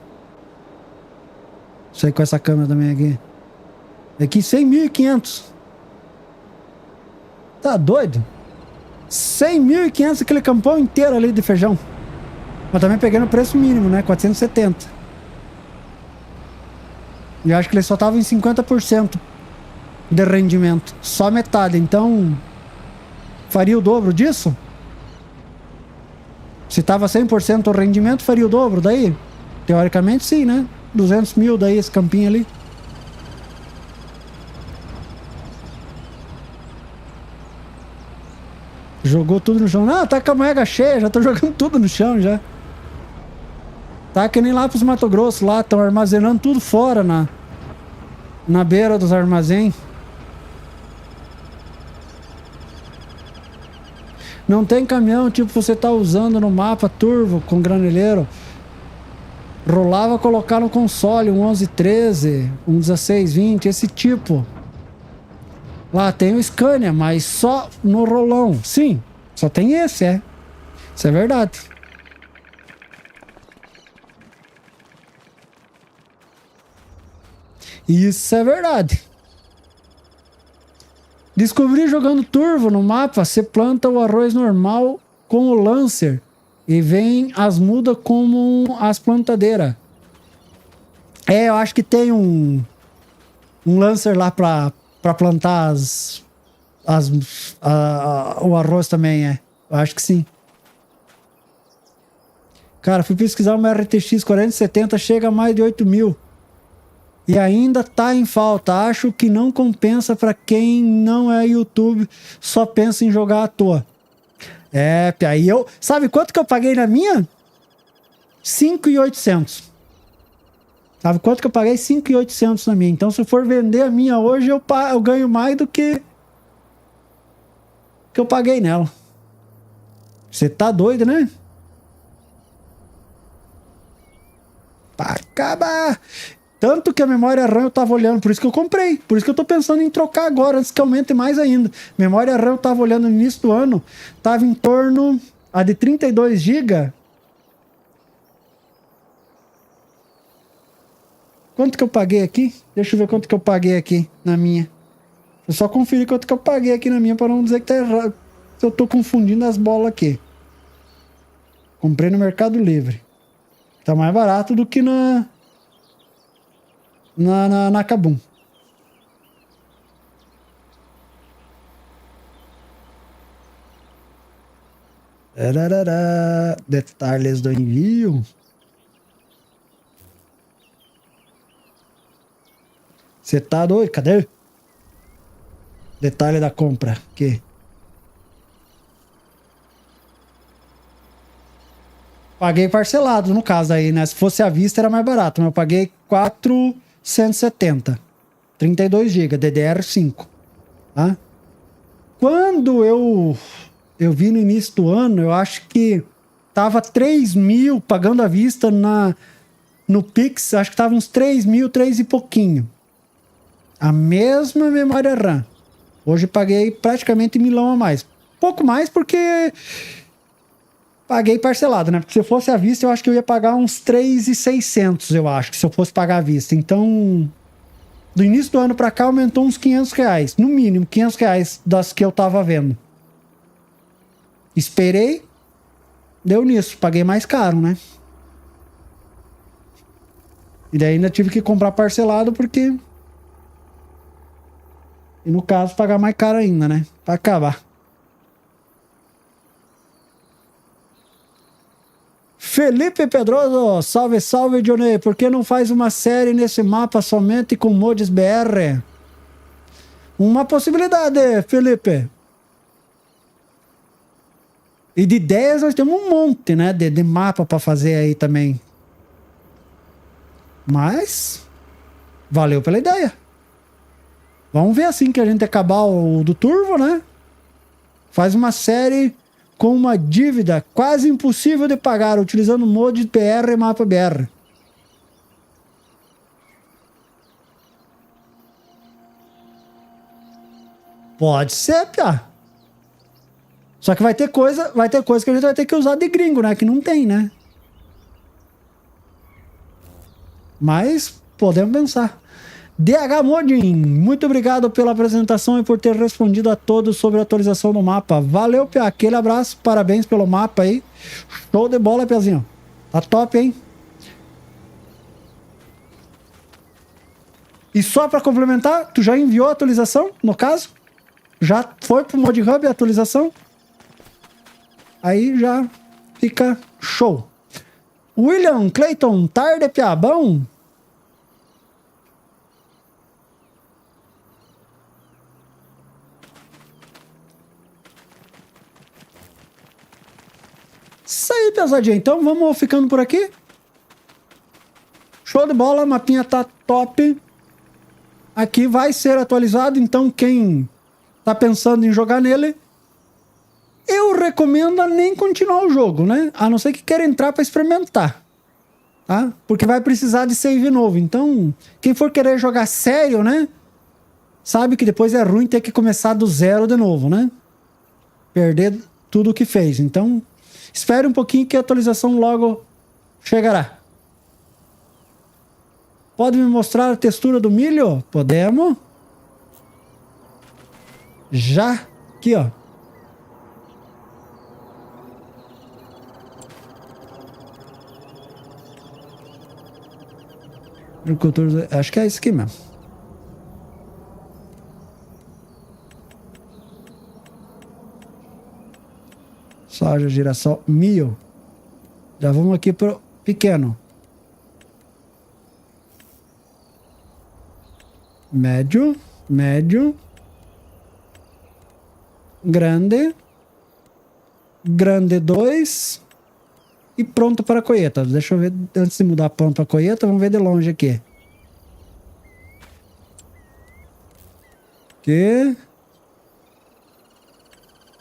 Isso aí com essa câmera também aqui. Aqui 100.500. Tá doido? 100.500 aquele campão inteiro ali de feijão. Mas também peguei no preço mínimo, né? 470. E eu acho que ele só tava em 50% de rendimento. Só metade. Então, faria o dobro disso? Se tava 100% o rendimento, faria o dobro daí? Teoricamente sim, né? 200 mil daí esse campinho ali. Jogou tudo no chão. Não, tá com a mega cheia, já tô jogando tudo no chão já. Tá que nem lá pros Mato Grosso, lá estão armazenando tudo fora na beira dos armazéns. Não tem caminhão, tipo você tá usando no mapa turvo com graneleiro. Rolava colocar no console um 1113, um 1620, esse tipo. Lá tem o Scania, mas só no rolão. Sim, só tem esse, é. Isso é verdade. Isso é verdade. Descobri jogando turvo no mapa, você planta o arroz normal com o Lancer e vem as mudas como as plantadeiras. É, eu acho que tem um Lancer lá pra plantar o arroz também, é. Eu acho que sim. Cara, fui pesquisar uma RTX 4070, chega a mais de 8 mil. E ainda tá em falta. Acho que não compensa pra quem não é YouTube, só pensa em jogar à toa. É, aí eu... Sabe quanto que eu paguei na minha? 5.800. Sabe quanto que eu paguei? 5.800 na minha. Então se eu for vender a minha hoje, eu ganho mais do que eu paguei nela. Você tá doido, né? Pra acabar... Tanto que a memória RAM eu tava olhando, por isso que eu comprei. Por isso que eu tô pensando em trocar agora, antes que aumente mais ainda. Memória RAM eu tava olhando no início do ano, tava em torno a de 32 GB. Quanto que eu paguei aqui? Deixa eu ver quanto que eu paguei aqui na minha. Eu só conferi quanto que eu paguei aqui na minha para não dizer que tá errado. Eu tô confundindo as bolas aqui. Comprei no Mercado Livre. Tá mais barato do que na Kabum. Detalhes do envio. Você tá doido? Cadê? Detalhe da compra. Aqui. Paguei parcelado no caso aí, né? Se fosse à vista era mais barato, mas eu paguei 470. 32 GB, DDR5. Tá? Quando eu vi no início do ano, eu acho que tava 3 mil pagando à vista no Pix, acho que tava uns 3 mil, 3 e pouquinho. A mesma memória RAM. Hoje paguei praticamente milão a mais. Pouco mais porque paguei parcelado, né? Porque se eu fosse à vista, eu acho que eu ia pagar uns 3.600, eu acho, que se eu fosse pagar à vista. Então, do início do ano pra cá, aumentou uns 500 reais. No mínimo, 500 reais das que eu tava vendo. Esperei, deu nisso. Paguei mais caro, né? E daí ainda tive que comprar parcelado porque... E no caso, pagar mais caro ainda, né? Pra acabar. Felipe Pedroso, salve, salve, Johnny. Por que não faz uma série nesse mapa somente com mods BR? Uma possibilidade, Felipe. E de ideias nós temos um monte, né? De mapa pra fazer aí também. Mas, valeu pela ideia. Vamos ver assim que a gente acabar o do Turvo, né? Faz uma série com uma dívida quase impossível de pagar, utilizando mod BR e mapa BR. Pode ser, piá. Só que vai ter coisa que a gente vai ter que usar de gringo, né? Que não tem, né? Mas podemos pensar. DH Modin, muito obrigado pela apresentação e por ter respondido a todos sobre a atualização do mapa. Valeu, Pia. Aquele abraço, parabéns pelo mapa aí. Show de bola, Piazinho. Tá top, hein? E só para complementar, tu já enviou a atualização, no caso? Já foi pro Mod Hub a atualização? Aí já fica show. William Clayton, tarde, piabão. Isso aí, pesadinha. Então vamos ficando por aqui. Show de bola, mapinha tá top. Aqui vai ser atualizado, então quem tá pensando em jogar nele, eu recomendo a nem continuar o jogo, né? A não ser que queira entrar para experimentar, tá? Porque vai precisar de save novo. Então, quem for querer jogar sério, né? Sabe que depois é ruim ter que começar do zero de novo, né? Perder tudo o que fez. Então, espere um pouquinho que a atualização logo chegará. Pode me mostrar a textura do milho? Podemos. Já. Aqui, ó. Agricultura, acho que é isso aqui mesmo. Soja, girassol, milho. Já vamos aqui pro pequeno. Médio, médio. Grande. Grande 2. E pronto para a colheita. Deixa eu ver, antes de mudar pronto para a colheita, vamos ver de longe aqui. Aqui.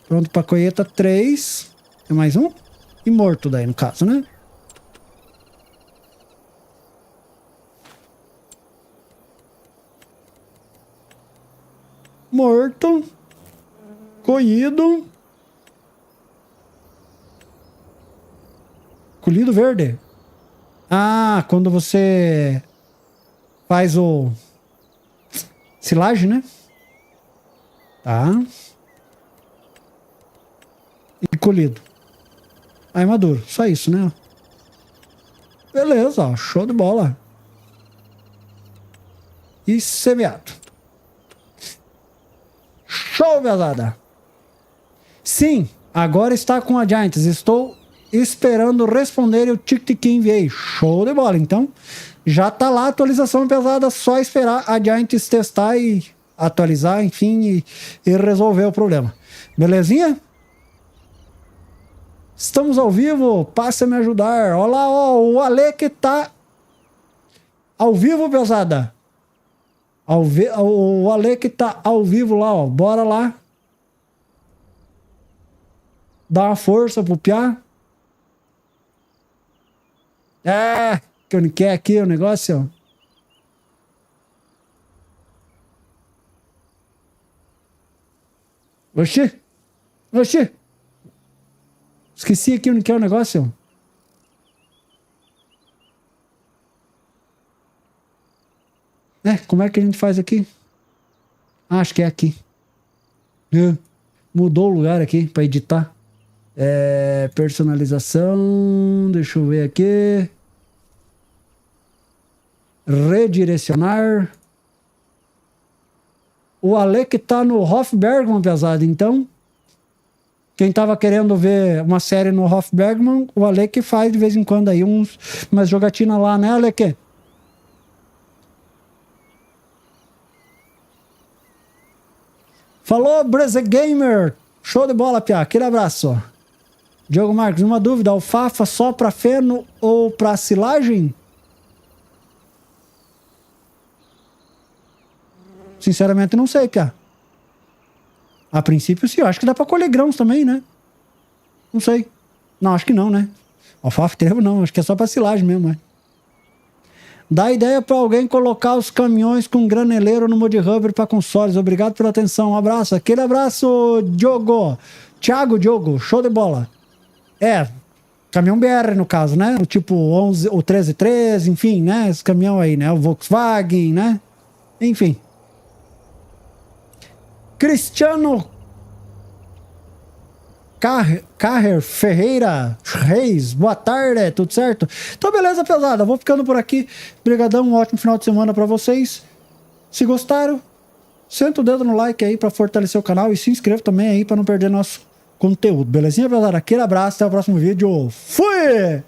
Pronto para a colheita 3. Tem mais um? E morto daí, no caso, né? Morto. Colhido. Colhido verde. Ah, quando você faz o silagem, né? Tá. E colhido. Aí maduro. Só isso, né? Beleza, ó. Show de bola. E semeado. Show, pesada. Sim, agora está com a Giants. Estou esperando responder o ticket que enviei. Show de bola. Então, já tá lá a atualização, pesada. Só esperar a Giants testar e atualizar, enfim, e resolver o problema. Belezinha? Estamos ao vivo. Passa a me ajudar. Olha lá, ó, o Ale que tá ao vivo, pesada. O Ale que tá ao vivo lá, ó. Bora lá. Dá uma força pro Piá. É, que eu não quero aqui o negócio, ó. Oxi. Oxi. Esqueci aqui onde que é o negócio. Como é que a gente faz aqui? Ah, acho que é aqui. Mudou o lugar aqui para editar. Personalização. Deixa eu ver aqui. Redirecionar. O Ale que tá no Hofbergman, pesado. Então, quem tava querendo ver uma série no Hofbergman, o Ale que faz de vez em quando aí umas jogatinas lá, né, Ale que? Falou, Breze Gamer. Show de bola, Pia. Aquele abraço. Diogo Marques, uma dúvida. Alfafa só para feno ou para silagem? Sinceramente, não sei, Pia. A princípio, sim. Eu acho que dá para colher grãos também, né? Não sei. Não, acho que não, né? Alfafa, trevo, não. Acho que é só para silagem mesmo, né? Dá ideia para alguém colocar os caminhões com graneleiro no Mud Hubber para consoles. Obrigado pela atenção. Um abraço. Aquele abraço, Diogo. Thiago Diogo. Show de bola. Caminhão BR no caso, né? O tipo 11, o 1313, enfim, né? Esse caminhão aí, né? O Volkswagen, né? Enfim. Cristiano Carrer Ferreira Reis, boa tarde, tudo certo? Então beleza, pesada, vou ficando por aqui. Obrigadão, um ótimo final de semana pra vocês. Se gostaram, senta o dedo no like aí pra fortalecer o canal e se inscreva também aí pra não perder nosso conteúdo. Belezinha, pesada? Aquele abraço, até o próximo vídeo. Fui!